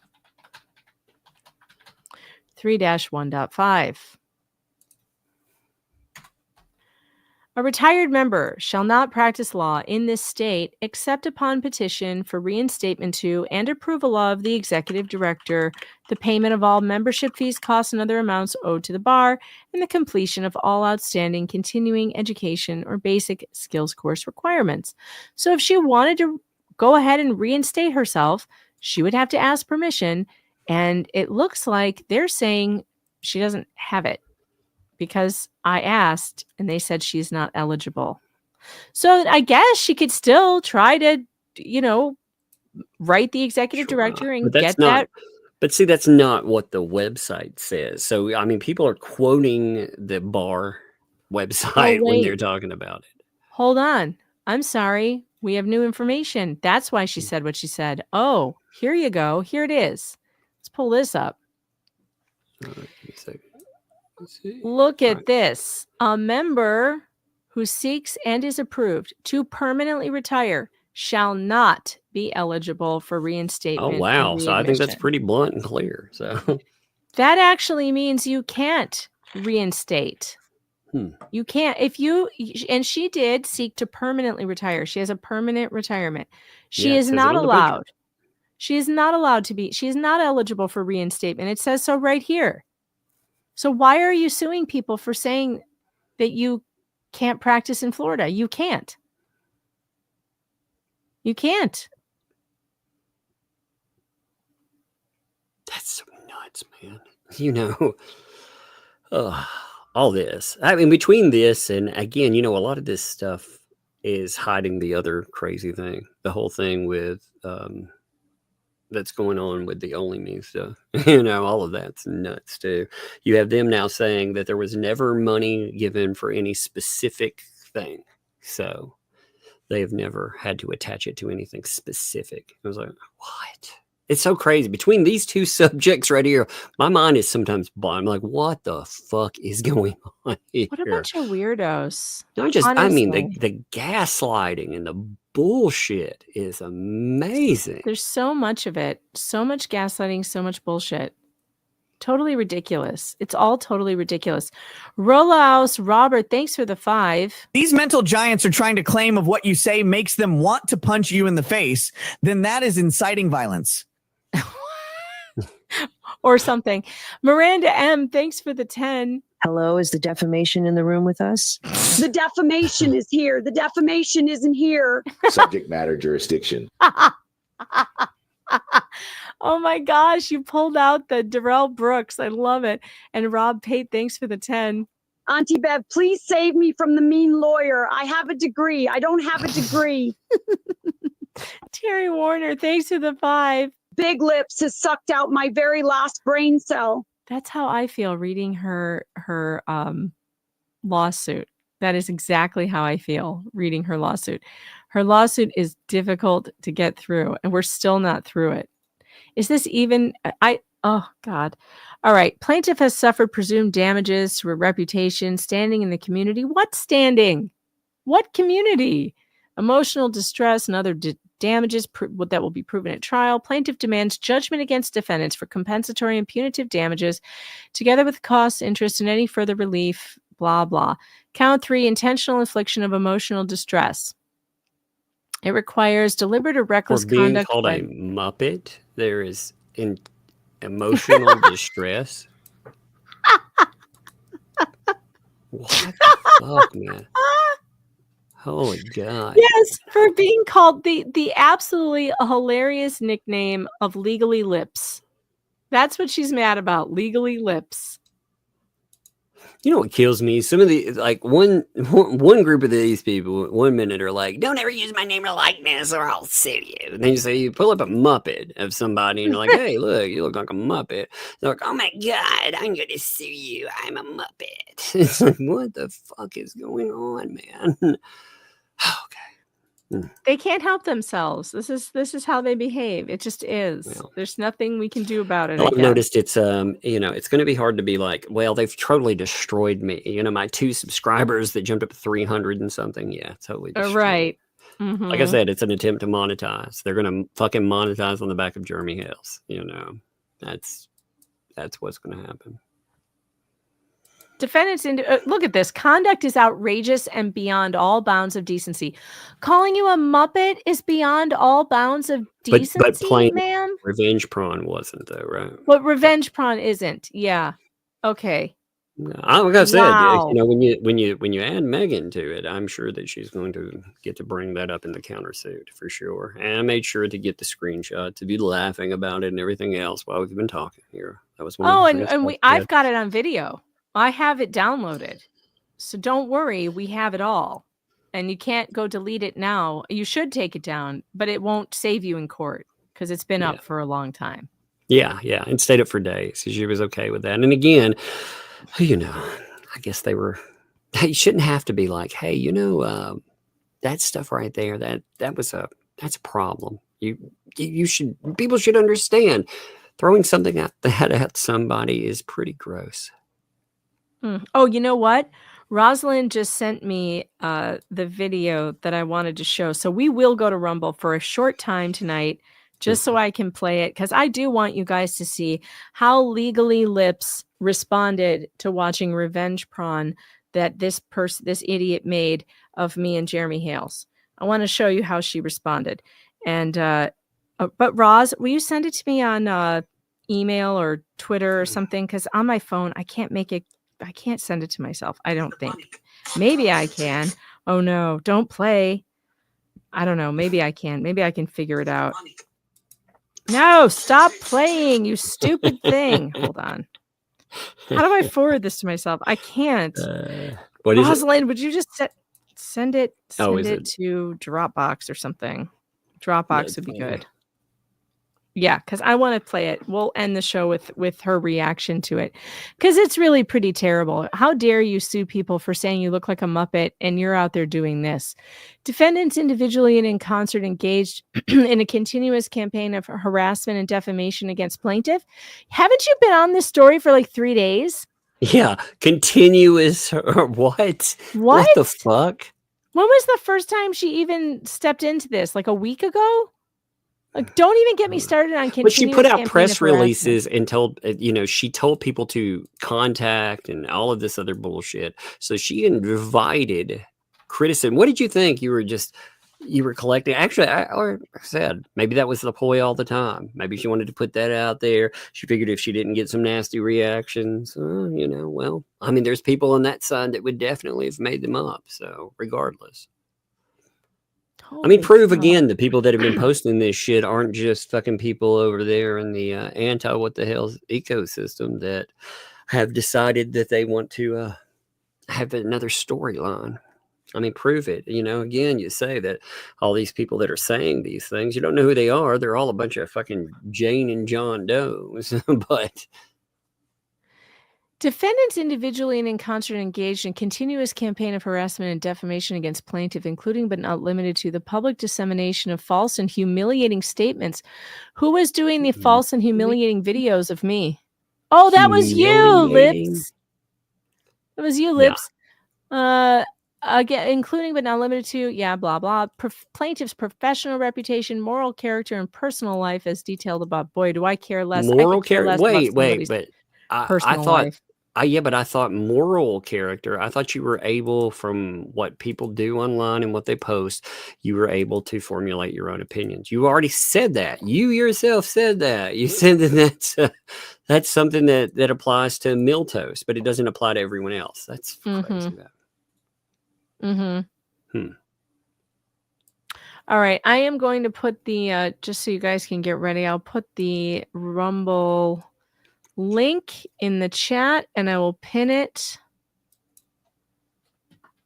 3-1.5. A retired member shall not practice law in this state except upon petition for reinstatement to and approval of the executive director, the payment of all membership fees, costs, and other amounts owed to the bar, and the completion of all outstanding continuing education or basic skills course requirements. So if she wanted to go ahead and reinstate herself, she would have to ask permission, and it looks like they're saying she doesn't have it, because I asked and they said she's not eligible. So I guess she could still try to, write the executive director and get that. But see, that's not what the website says. So, people are quoting the bar website when they're talking about it. Hold on. I'm sorry. We have new information. That's why she said what she said. Oh, here you go. Here it is. Let's pull this up. Give me a second. Look at this. A member who seeks and is approved to permanently retire shall not be eligible for reinstatement. Oh, wow. So I think that's pretty blunt and clear. So that actually means you can't reinstate. You can't. And she did seek to permanently retire. She has a permanent retirement. She is not allowed. She is not allowed to be. She is not eligible for reinstatement. It says so right here. So why are you suing people for saying that you can't practice in Florida? You can't. You can't. That's so nuts, man. All this. Between this and, again, a lot of this stuff is hiding the other crazy thing. The whole thing with that's going on with the Only Me stuff. All of that's nuts too. You have them now saying that there was never money given for any specific thing. So they have never had to attach it to anything specific. I was like, what? It's so crazy. Between these two subjects right here, my mind is sometimes blank. I'm like, what the fuck is going on here? What a bunch of weirdos. No, the gaslighting and the bullshit is amazing. There's so much of it. So much gaslighting, so much bullshit. Totally ridiculous. It's all totally ridiculous. Rollout Robert, thanks for the 5. These mental giants are trying to claim of what you say makes them want to punch you in the face. Then that is inciting violence. Or something. Miranda M, thanks for the 10. Hello, is the defamation in the room with us? The defamation is here. The defamation isn't here. Subject matter jurisdiction. Oh my gosh, you pulled out the Darrell Brooks. I love it. And Rob Pate, thanks for the 10. Auntie Bev, please save me from the mean lawyer. I have a degree. I don't have a degree. Terry Warner, thanks for the 5. Big Lips has sucked out my very last brain cell. That's how I feel reading her lawsuit. That is exactly how I feel reading her lawsuit. Her lawsuit is difficult to get through, and we're still not through it. Is this even oh God. All right. Plaintiff has suffered presumed damages to her reputation, standing in the community. What standing? What community? Emotional distress and other damages that will be proven at trial. Plaintiff demands judgment against defendants for compensatory and punitive damages, together with costs, interest, and any further relief, blah, blah. Count 3, intentional infliction of emotional distress. It requires deliberate or reckless conduct. Being called a Muppet, there is emotional distress. What the fuck, man? Holy God. Yes, for being called the absolutely hilarious nickname of Legally Lips. That's what she's mad about, Legally Lips. You know what kills me? Some of the, like, one group of these people, 1 minute are like, don't ever use my name or likeness or I'll sue you. And then you pull up a Muppet of somebody and you're like, hey, look, you look like a Muppet. They're like, oh my God, I'm going to sue you. I'm a Muppet. It's like, what the fuck is going on, man? Okay. They can't help themselves. This is how they behave. It just is. Well, there's nothing we can do about it. I've noticed it's it's going to be hard to be like, well, they've totally destroyed me. You know, my 2 subscribers that jumped up to 300 and something. Yeah, totally destroyed. Right. Mm-hmm. Like I said, it's an attempt to monetize. They're going to fucking monetize on the back of Jeremy Hales. You know, that's what's going to happen. Defendants look at this. Conduct is outrageous and beyond all bounds of decency. Calling you a Muppet is beyond all bounds of decency, but ma'am. Revenge Prawn wasn't, though, right? But Revenge Prawn isn't. Yeah. Okay. Like I said, Wow. you know, when you add Megan to it, I'm sure that she's going to get to bring that up in the countersuit for sure. And I made sure to get the screenshot to be laughing about it and everything else while we've been talking here. That was one. Oh, and I've got it on video. I have it downloaded. So don't worry, we have it all. And you can't go delete it now. You should take it down, but it won't save you in court because it's been up for a long time. Yeah, and stayed up for days. She was okay with that. And again, you know, I guess they you shouldn't have to be like, hey, you know, that stuff right there, that's a problem. People should understand throwing something at somebody is pretty gross. Oh, you know what? Rosalind just sent me the video that I wanted to show. So we will go to Rumble for a short time tonight, just so I can play it, because I do want you guys to see how Legally Lips responded to watching Revenge Prawn that this idiot made of me and Jeremy Hales. I want to show you how she responded. And but Roz, will you send it to me on email or Twitter or something? Because on my phone, I can't send it to myself. I don't think. Maybe I can. Oh no, don't play. I don't know. Maybe I can. Maybe I can figure it out. No, stop playing, you stupid thing. Hold on. How do I forward this to myself? I can't. What is Rosalind, would you just send it to Dropbox or something? Dropbox would be good. Yeah, because I want to play it. We'll end the show with her reaction to it, because it's really pretty terrible. How dare you sue people for saying you look like a Muppet and you're out there doing this? Defendants individually and in concert engaged in a continuous campaign of harassment and defamation against plaintiff. Haven't you been on this story for like 3 days? Yeah, continuous. What? What the fuck? When was the first time she even stepped into this? Like a week ago? Like, don't even get me started on continuous But she put out campaign press of harassment. releases and told, she told people to contact and all of this other bullshit. So she invited criticism. What did you think? You were collecting. Actually, I said maybe that was the ploy all the time. Maybe she wanted to put that out there. She figured if she didn't get some nasty reactions, well, I mean, there's people on that side that would definitely have made them up. So regardless. I mean, prove again the people that have been posting this shit aren't just fucking people over there in the what the hell's ecosystem that have decided that they want to have another storyline. I mean, prove it. Again, you say that all these people that are saying these things, you don't know who they are. They're all a bunch of fucking Jane and John Does. But defendants individually and in concert engaged in continuous campaign of harassment and defamation against plaintiff, including but not limited to the public dissemination of false and humiliating statements. Who was doing the false and humiliating videos of me? Oh, that was you, Lips. That was you, Lips. Yeah. Again, including but not limited to, blah, blah. Plaintiff's professional reputation, moral character, and personal life as detailed above. Boy, do I care less. Moral character? Wait, but I thought... life. But I thought moral character, I thought you were able, from what people do online and what they post, you were able to formulate your own opinions. You already said that. You yourself said that. You said that's something that applies to milquetoast, but it doesn't apply to everyone else. That's crazy. All right. I am going to put the, just so you guys can get ready, I'll put the Rumble link in the chat and I will pin it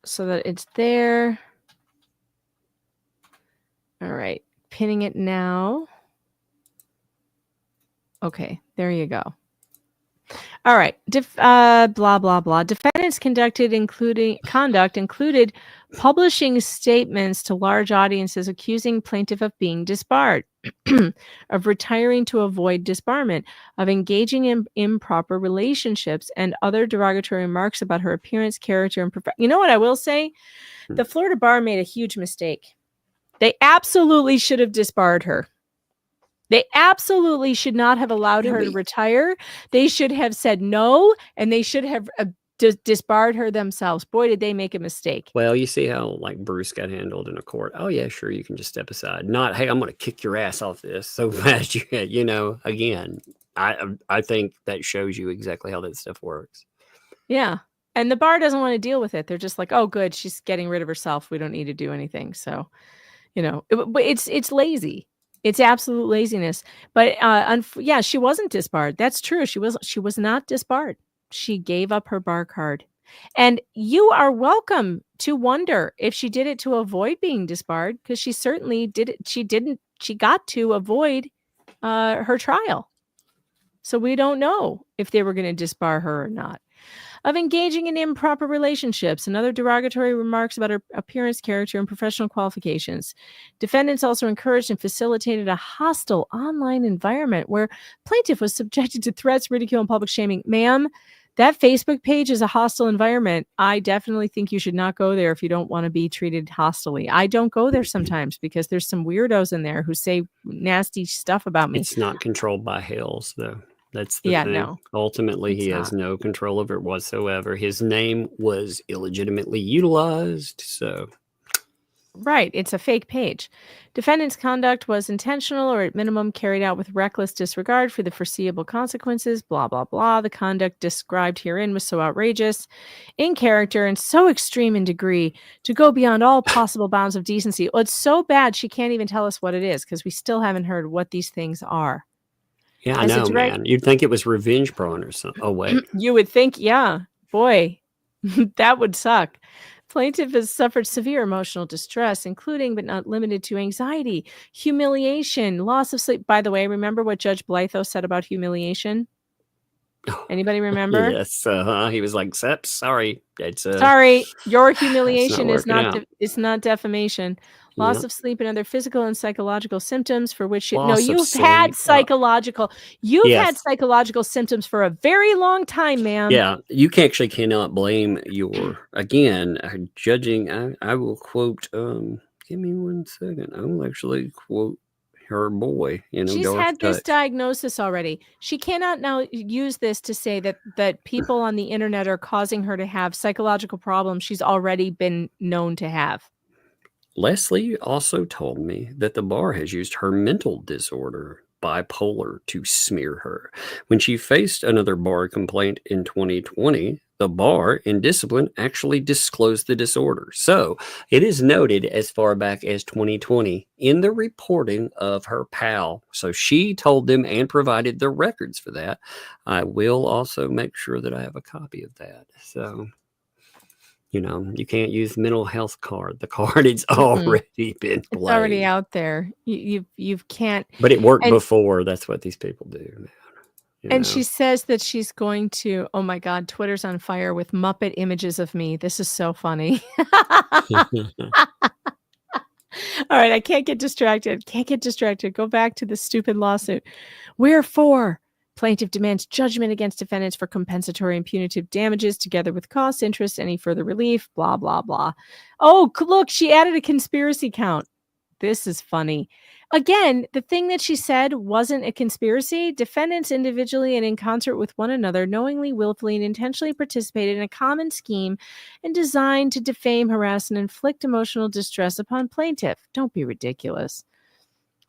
so that it's there. All right, pinning it now. Okay, there you go. All right, blah, blah, blah. Defendants conduct included publishing statements to large audiences accusing plaintiff of being disbarred, of retiring to avoid disbarment, of engaging in improper relationships, and other derogatory remarks about her appearance, character, and profession. You know what I will say? The Florida bar made a huge mistake. They absolutely should have disbarred her. They absolutely should not have allowed her to retire. They should have said no, and they should have disbarred her themselves. Boy, did they make a mistake. Well, you see how like Bruce got handled in a court. Oh yeah, sure, you can just step aside. Not, hey, I'm going to kick your ass off this so fast. Again, I think that shows you exactly how that stuff works. Yeah, and the bar doesn't want to deal with it. They're just like, oh, good, she's getting rid of herself. We don't need to do anything. So, but it's lazy. It's absolute laziness. But she wasn't disbarred. That's true. She was not disbarred. She gave up her bar card. And you are welcome to wonder if she did it to avoid being disbarred, because she certainly did it. She got to avoid her trial. So we don't know if they were going to disbar her or not. Of engaging in improper relationships and other derogatory remarks about her appearance, character, and professional qualifications. Defendants also encouraged and facilitated a hostile online environment where plaintiff was subjected to threats, ridicule, and public shaming. Ma'am, that Facebook page is a hostile environment. I definitely think you should not go there if you don't want to be treated hostilely. I don't go there sometimes because there's some weirdos in there who say nasty stuff about me. It's not controlled by Hales, though. That's the thing. No. Ultimately, he has no control over it whatsoever. His name was illegitimately utilized, so... Right, it's a fake page. Defendant's conduct was intentional or at minimum carried out with reckless disregard for the foreseeable consequences, blah, blah, blah. The conduct described herein was so outrageous in character and so extreme in degree to go beyond all possible bounds of decency. Well, it's so bad she can't even tell us what it is because we still haven't heard what these things are. Yeah, I know, man. You'd think it was revenge porn or something. Oh, wait. You would think, yeah. Boy, that would suck. Plaintiff has suffered severe emotional distress, including but not limited to anxiety, humiliation, loss of sleep. By the way, remember what Judge Blytho said about humiliation? Anybody remember? Yes. He was like, sorry. Sorry, your humiliation is not defamation. Loss of sleep and other physical and psychological symptoms for which you've had psychological symptoms for a very long time, ma'am. Yeah, you actually cannot blame judging. I will quote. Give me 1 second. I will actually quote her boy. She's George had this Touch. diagnosis already. She cannot now use this to say that people on the internet are causing her to have psychological problems she's already been known to have. Leslie also told me that the bar has used her mental disorder, bipolar, to smear her. When she faced another bar complaint in 2020, the bar in discipline actually disclosed the disorder. So it is noted as far back as 2020 in the reporting of her pal. So she told them and provided the records for that. I will also make sure that I have a copy of that. So, you can't use the mental health card. The card it's already been played. It's already out there. You can't. But it worked before. That's what these people do, man. And she says that she's going to, oh my God, Twitter's on fire with Muppet images of me. This is so funny. All right, I can't get distracted. Go back to the stupid lawsuit. Wherefore, plaintiff demands judgment against defendants for compensatory and punitive damages together with costs, interest, any further relief, blah, blah, blah. Oh, look, she added a conspiracy count. This is funny. Again, the thing that she said wasn't a conspiracy. Defendants individually and in concert with one another knowingly, willfully, and intentionally participated in a common scheme and designed to defame, harass, and inflict emotional distress upon plaintiff. Don't be ridiculous.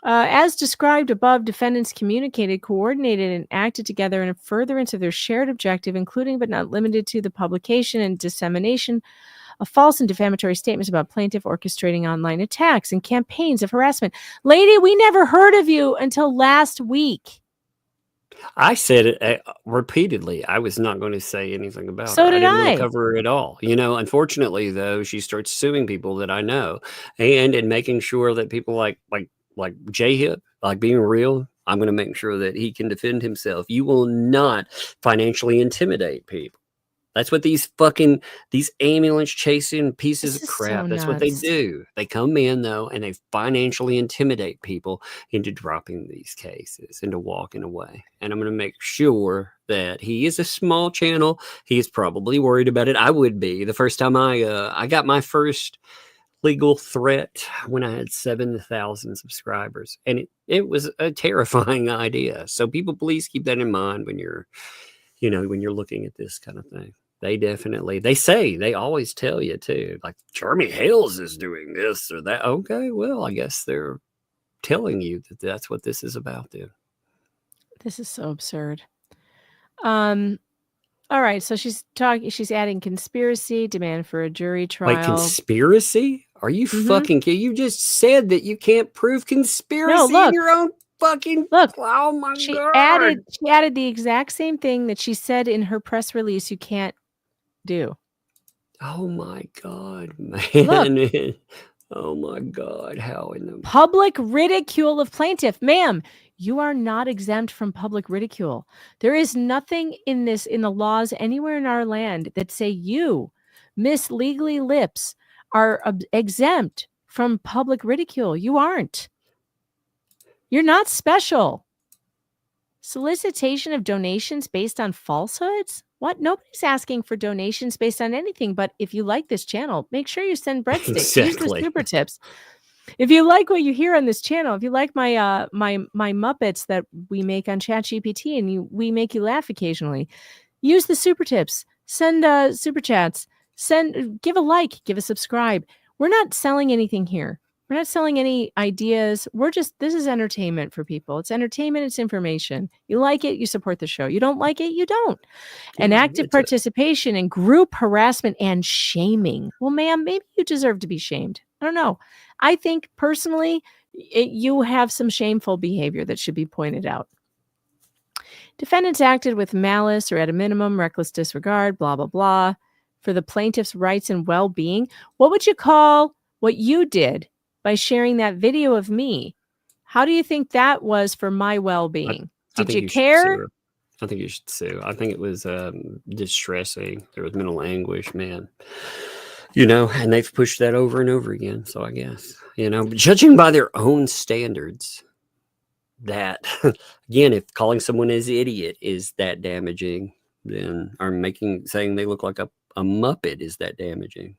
As described above, defendants communicated, coordinated, and acted together in furtherance of their shared objective, including but not limited to the publication and dissemination of false and defamatory statements about plaintiff, orchestrating online attacks and campaigns of harassment. Lady, we never heard of you until last week. I said it repeatedly. I was not going to say anything about it. So did I. Didn't want I. to cover it at all. Unfortunately, though, she starts suing people that I know and in making sure that people like J-Hip, like being real, I'm going to make sure that he can defend himself. You will not financially intimidate people. That's what these ambulance chasing pieces of crap. So that's what they nuts. do. They come in though, and they financially intimidate people into dropping these cases, into walking away. And I'm going to make sure that he is a small channel. He is probably worried about it. I would be. The first time I got my first legal threat when I had 7,000 subscribers, and it was a terrifying idea. So people, please keep that in mind when you're looking at this kind of thing. They always tell you too, like Jeremy Hales is doing this or that. Okay, well, I guess they're telling you that that's what this is about, dude. This is so absurd. All right, so she's adding conspiracy, demand for a jury trial. Like conspiracy? Are you fucking kidding? You just said that you can't prove conspiracy in your own fucking look. Oh my God. She added the exact same thing that she said in her press release you can't do. Oh my God, man. Look. Oh my God. How in the public ridicule of plaintiff? Ma'am, you are not exempt from public ridicule. There is nothing in the laws anywhere in our land that say you, Miss Legally Lips, are exempt from public ridicule. You aren't. You're not special. Solicitation of donations based on falsehoods? What? Nobody's asking for donations based on anything, but if you like this channel, make sure you send breadsticks. Exactly. Use the super tips. If you like what you hear on this channel, if you like my my Muppets that we make on ChatGPT and we make you laugh occasionally, use the super tips. Send super chats. Give a like, give a subscribe. We're not selling anything here. We're not selling any ideas. This is entertainment for people. It's entertainment. It's information. You like it, you support the show. You don't like it, you don't. And active participation in group harassment and shaming. Well, ma'am, maybe you deserve to be shamed. I don't know. I think personally, you have some shameful behavior that should be pointed out. Defendants acted with malice or at a minimum, reckless disregard, blah, blah, blah, for the plaintiff's rights and well-being. What would you call what you did by sharing that video of me? How do you think that was for my well-being? Did you care? I think you should sue. I think it was distressing. There was mental anguish, man. And they've pushed that over and over again. So I guess, judging by their own standards, that, again, if calling someone an idiot is that damaging, then, or saying they look like a Muppet is that damaging,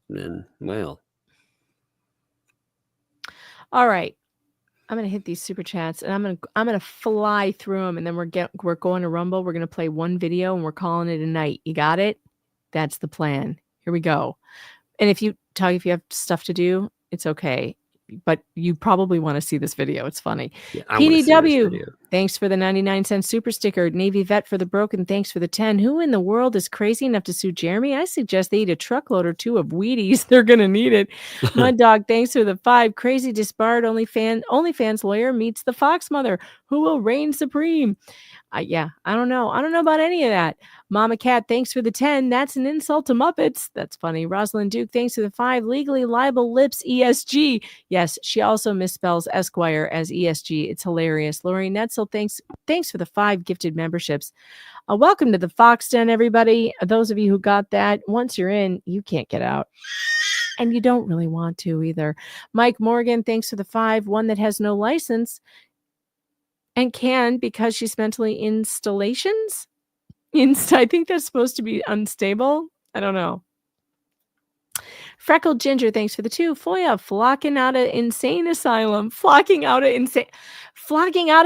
then, well. All right. gonna hit these super chats, and I'm gonna fly through them, and then we're going to Rumble. We're gonna play one video, and we're calling it a night. You got it? That's the plan. Here we go. And if you have stuff to do, it's okay. But you probably want to see this video. It's funny. Yeah, I wanna see this PDW, video. thanks for the 99-cent super sticker. Navy Vet for the broken, thanks for the 10. Who in the world is crazy enough to sue Jeremy? I suggest they eat a truckload or two of Wheaties. They're going to need it. Mud Dog, thanks for the 5. Crazy disbarred OnlyFans lawyer meets the Fox mother. Who will reign supreme? I don't know. I don't know about any of that. Mama Cat, thanks for the 10. That's an insult to Muppets. That's funny. Rosalind Duke, thanks for the 5. Legally liable lips ESG. Yes, she also misspells Esquire as ESG. It's hilarious. Lori Netzel, thanks for the 5 gifted memberships. Welcome to the Fox Den, everybody. Those of you who got that, once you're in, you can't get out. And you don't really want to either. Mike Morgan, thanks for the 5. One that has no license. And can because she's mentally installations. I think that's supposed to be unstable. I don't know. Freckled Ginger, thanks for the 2. Foya, flocking out of insane asylum. Flocking out of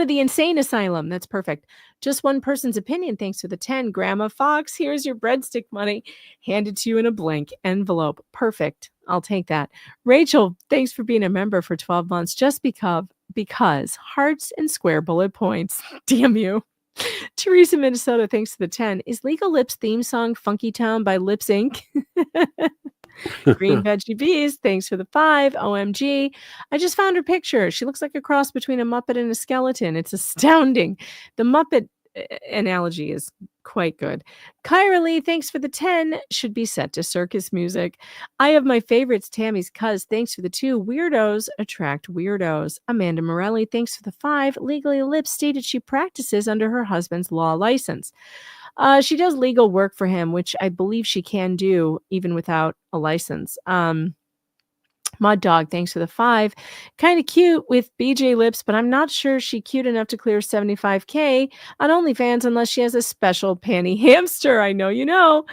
the insane asylum. That's perfect. Just one person's opinion. Thanks for the 10. Grandma Fox, here's your breadstick money. Handed to you in a blank envelope. Perfect. I'll take that. Rachel, thanks for being a member for 12 months. Just because hearts and square bullet points. Damn you. Teresa Minnesota, thanks for the 10. Is Legal Lips theme song Funky Town by Lips Inc? Green Veggie Bees, thanks for the 5. OMG. I just found her picture. She looks like a cross between a Muppet and a skeleton. It's astounding. The Muppet analogy is quite good. Kyra Lee, thanks for the 10. Should be set to circus music. I have my favorites. Tammy's Cuz, thanks for the 2. Weirdos attract weirdos. Amanda Morelli, thanks for the 5. Legally Lips stated she practices under her husband's law license. She does legal work for him, which I believe she can do even without a license. Mud Dog, thanks for the 5. Kind of cute with BJ lips, but I'm not sure she's cute enough to clear 75K on OnlyFans unless she has a special panty hamster. I know you know.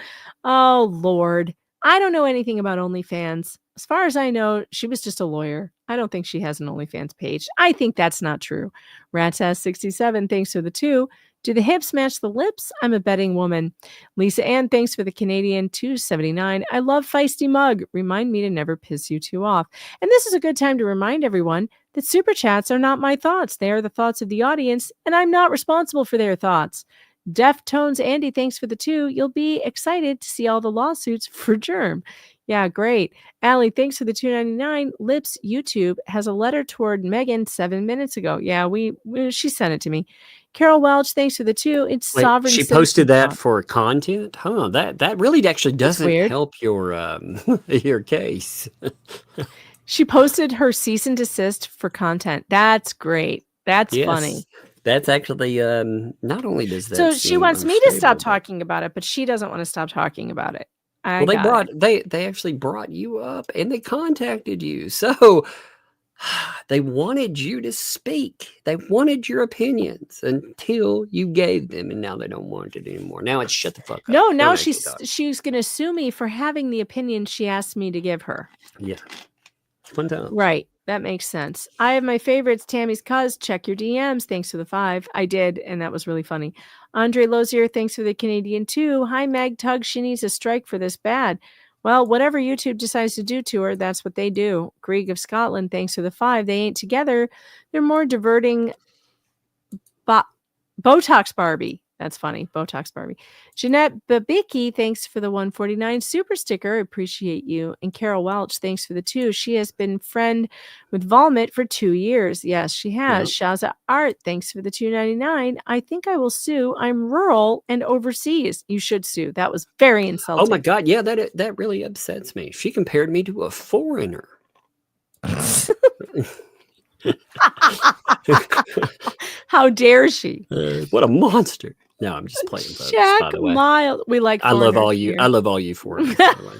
Oh, Lord. I don't know anything about OnlyFans. As far as I know, she was just a lawyer. I don't think she has an OnlyFans page. I think that's not true. Ratsass67, thanks for the 2. Do the hips match the lips? I'm a betting woman. Lisa Ann, thanks for the Canadian 279. I love feisty mug. Remind me to never piss you two off. And this is a good time to remind everyone that super chats are not my thoughts. They are the thoughts of the audience, and I'm not responsible for their thoughts. Deftones Andy, thanks for the 2. You'll be excited to see all the lawsuits for Germ. Yeah, great. Allie, thanks for the $2.99. Lips YouTube has a letter toward Megan 7 minutes ago. Yeah, she sent it to me. Carol Welch, thanks for the 2. It's sovereign. She posted that for content? Huh? That really actually doesn't help your your case. She posted her cease and desist for content. That's great. That's funny. That's actually not only does that. So she wants me to stop talking about it, but she doesn't want to stop talking about it. They actually brought you up and they contacted you. So they wanted you to speak. They wanted your opinions until you gave them, and now they don't want it anymore. Now it's shut the fuck up. No, now she's going to sue me for having the opinion she asked me to give her. Yeah. Fun time. Right. That makes sense. I have my favorites. Tammy's Cuz, check your DMs. Thanks for the 5. I did, and that was really funny. Andre Lozier, thanks for the Canadian 2. Hi, Mag Tug. She needs a strike for this bad. Well, whatever YouTube decides to do to her, that's what they do. Grieg of Scotland, thanks for the 5. They ain't together. They're more diverting. Botox Barbie. That's funny. Botox Barbie. Jeanette Babicki, thanks for the 149 super sticker. Appreciate you. And Carol Welch, thanks for the 2. She has been friend with Vulmet for 2 years. Yes, she has. Yep. Shaza Art, thanks for the 2.99. I think I will sue. I'm rural and overseas. You should sue. That was very insulting. Oh my God. Yeah, that really upsets me. She compared me to a foreigner. How dare she? What a monster. No, I'm just playing. Folks, Jack by the way. Miles. We like I love all you. Here. I love all you foreigners, by the way.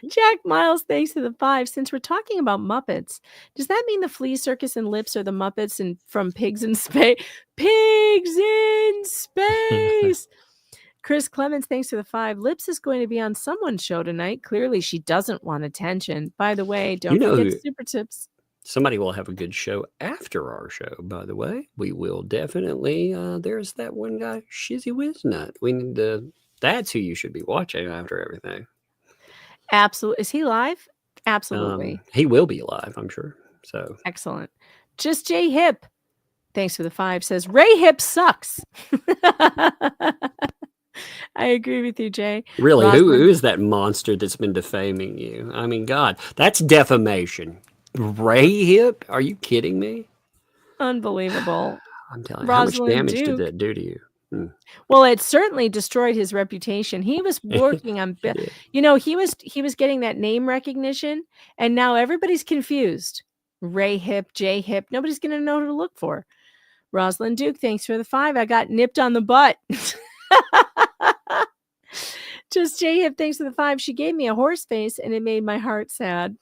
Jack Miles, thanks to the 5. Since we're talking about Muppets, does that mean the Flea Circus and Lips are the Muppets and from Pigs in Space? Pigs in Space! Chris Clemens, thanks to the 5. Lips is going to be on someone's show tonight. Clearly, she doesn't want attention. By the way, don't forget super tips. Somebody will have a good show after our show, by the way. We will definitely. There's that one guy, Shizzy Wiznut. We need to. That's who you should be watching after everything. Absolutely. Is he live? Absolutely. He will be live, I'm sure. So excellent. Just J Hip. Thanks for the 5. Says Ray Hip sucks. I agree with you, Jay. Really, who is that monster that's been defaming you? I mean, God, that's defamation. Ray Hip? Are you kidding me? Unbelievable. I'm telling you, how much damage did that do to you? Well, it certainly destroyed his reputation. He was working on, he was getting that name recognition, and now everybody's confused. Ray Hip, J Hip, nobody's going to know who to look for. Rosalind Duke, thanks for the 5. I got nipped on the butt. Just J Hip, thanks for the 5. She gave me a horse face and it made my heart sad.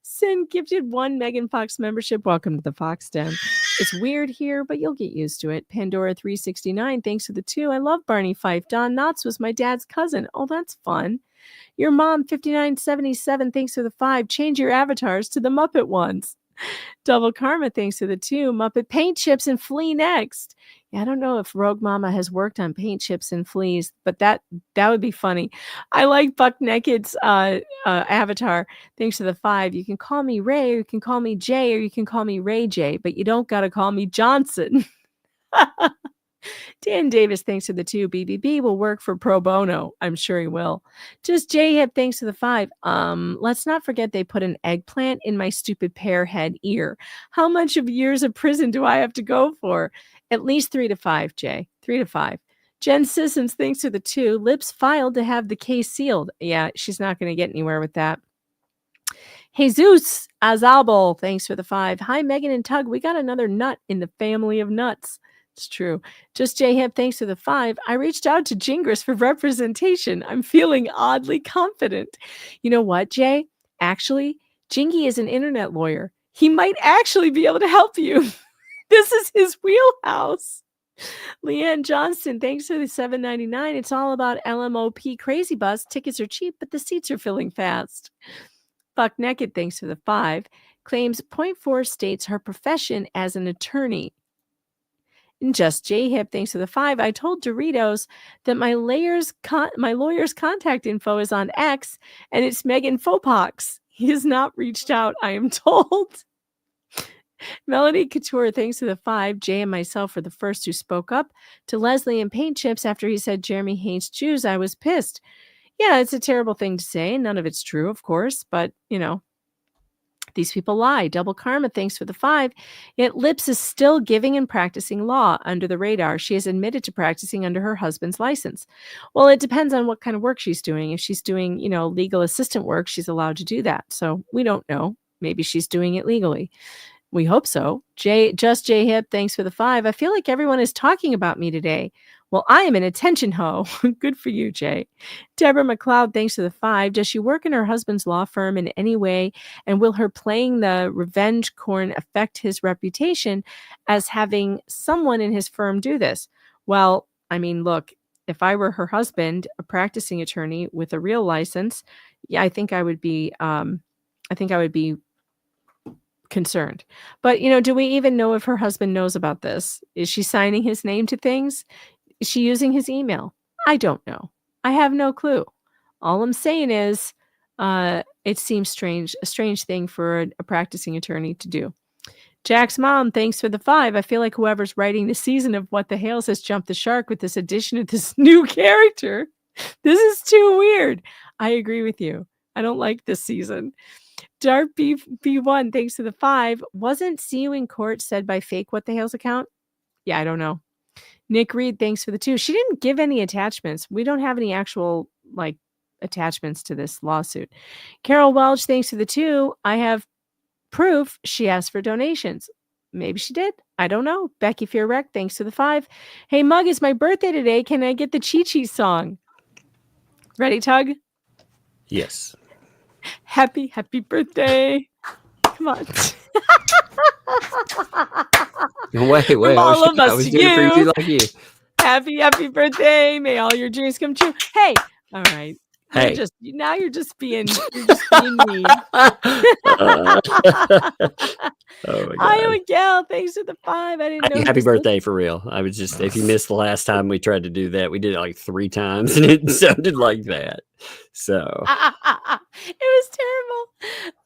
Sin gifted 1 Megan Fox membership. Welcome to the Fox Den. It's weird here, but you'll get used to it. Pandora 369, thanks for the 2. I love Barney Fife. Don Knotts was my dad's cousin. Oh, that's fun. Your mom 5977, thanks for the 5. Change your avatars to the Muppet ones. Double Karma, thanks for the 2. Muppet paint chips and flea next. Yeah, I don't know if Rogue Mama has worked on paint chips and fleas, but that would be funny. I like Buck Naked's avatar. Thanks to the 5. You can call me Ray, or you can call me Jay, or you can call me Ray J, but you don't got to call me Johnson. Dan Davis, thanks to the 2. BBB will work for pro bono. I'm sure he will. Just J Hip, thanks to the 5. Let's not forget they put an eggplant in my stupid pear head ear. How much of years of prison do I have to go for? At least 3 to 5, Jay. 3 to 5. Jen Sissons, thanks to the 2. Lips filed to have the case sealed. Yeah, she's not going to get anywhere with that. Jesus Azalbo, thanks for the 5. Hi, Megan and Tug. We got another nut in the family of nuts. It's true. Just J Hip, thanks for the 5. I reached out to Gingras for representation. I'm feeling oddly confident. You know what, Jay? Actually, Jingy is an internet lawyer. He might actually be able to help you. This is his wheelhouse. Leanne Johnston, thanks for the $7.99. It's all about LMOP Crazy Bus. Tickets are cheap, but the seats are filling fast. Buck Naked, thanks for the 5. Claims 0.4 states her profession as an attorney. And Just J Hip, thanks for the 5. I told Doritos that my lawyer's contact info is on X, and it's Megan Fopox. He has not reached out, I am told. Melody Couture, thanks to the 5. Jay and myself were the first who spoke up to Leslie and Paint Chips after he said Jeremy hates Jews. I was pissed. Yeah, it's a terrible thing to say. None of it's true, of course, but, these people lie. Double Karma, thanks for the 5. Yet Lips is still giving and practicing law under the radar. She has admitted to practicing under her husband's license. Well, it depends on what kind of work she's doing. If she's doing, legal assistant work, she's allowed to do that. So we don't know. Maybe she's doing it legally. We hope so. Just J Hip, thanks for the 5. I feel like everyone is talking about me today. Well, I am an attention hoe. Good for you, Jay. Deborah McLeod, thanks to the 5. Does she work in her husband's law firm in any way? And will her playing the revenge corn affect his reputation as having someone in his firm do this? Well, I mean, look, if I were her husband, a practicing attorney with a real license, yeah, I think I would be concerned. But, do we even know if her husband knows about this? Is she signing his name to things? Is she using his email? I don't know. I have no clue. All I'm saying is it seems strange, a strange thing for a practicing attorney to do. Jack's mom, thanks for the 5. I feel like whoever's writing the season of What the Hales has jumped the shark with this addition of this new character. This is too weird. I agree with you. I don't like this season. Dart B1, thanks to the 5. Wasn't see you in court said by fake What the Hales account? Yeah, I don't know. Nick Reed, thanks for the 2. She didn't give any attachments. We don't have any actual attachments to this lawsuit. Carol Welch, thanks for the 2. I have proof she asked for donations. Maybe she did. I don't know. Becky Fearwreck, thanks to the 5. Hey, Mug, it's my birthday today. Can I get the Chi Chi song? Ready, Tug? Yes. Happy birthday. Come on. Wait. From all of us I was to doing it for you like you. Happy birthday. May all your dreams come true. Hey, all right. Hey. You're just being mean. Oh my Iowa God. Gal, thanks for the 5. I didn't know. Happy birthday for real. I was just, if you missed the last time we tried to do that, we did it like 3 times and it sounded like that. So it was terrible.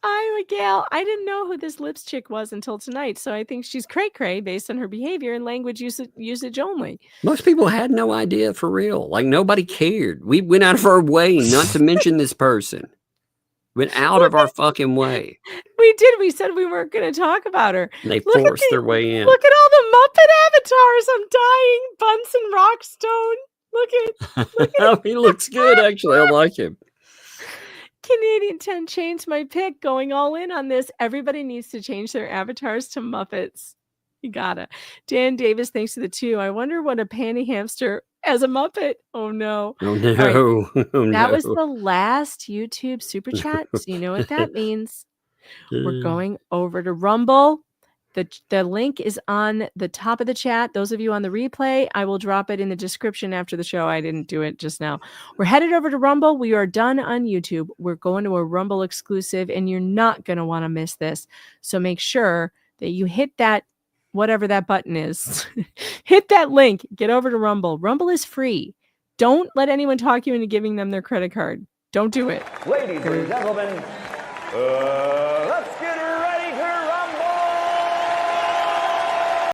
Iowa Gal, I didn't know who this lips chick was until tonight. So I think she's cray-cray based on her behavior and language usage only. most people had no idea for real. Like nobody cared. We went out of our way not to mention this person. Went out of our fucking way. We did. We said we weren't going to talk about her. And they forced their way in. Look at all the Muppet avatars. I'm dying. Bunsen Rockstone. Look at He looks good, actually. I like him. Canadian 10 changed my pick, going all in on this. Everybody needs to change their avatars to Muppets. You gotta. Dan Davis, thanks to the 2. I wonder what a panty hamster as a Muppet. Oh no. Oh no. Right. Oh, that no. was the last YouTube super chat. So you know what that means. We're going over to Rumble. The link is on the top of the chat. Those of you on the replay, I will drop it in the description after the show. I didn't do it just now. We're headed over to Rumble. We are done on YouTube. We're going to a Rumble exclusive, and you're not going to want to miss this. So make sure that you hit that, whatever that button is. Hit that link. Get over to Rumble. Rumble is free. Don't let anyone talk you into giving them their credit card. Don't do it. Ladies and gentlemen,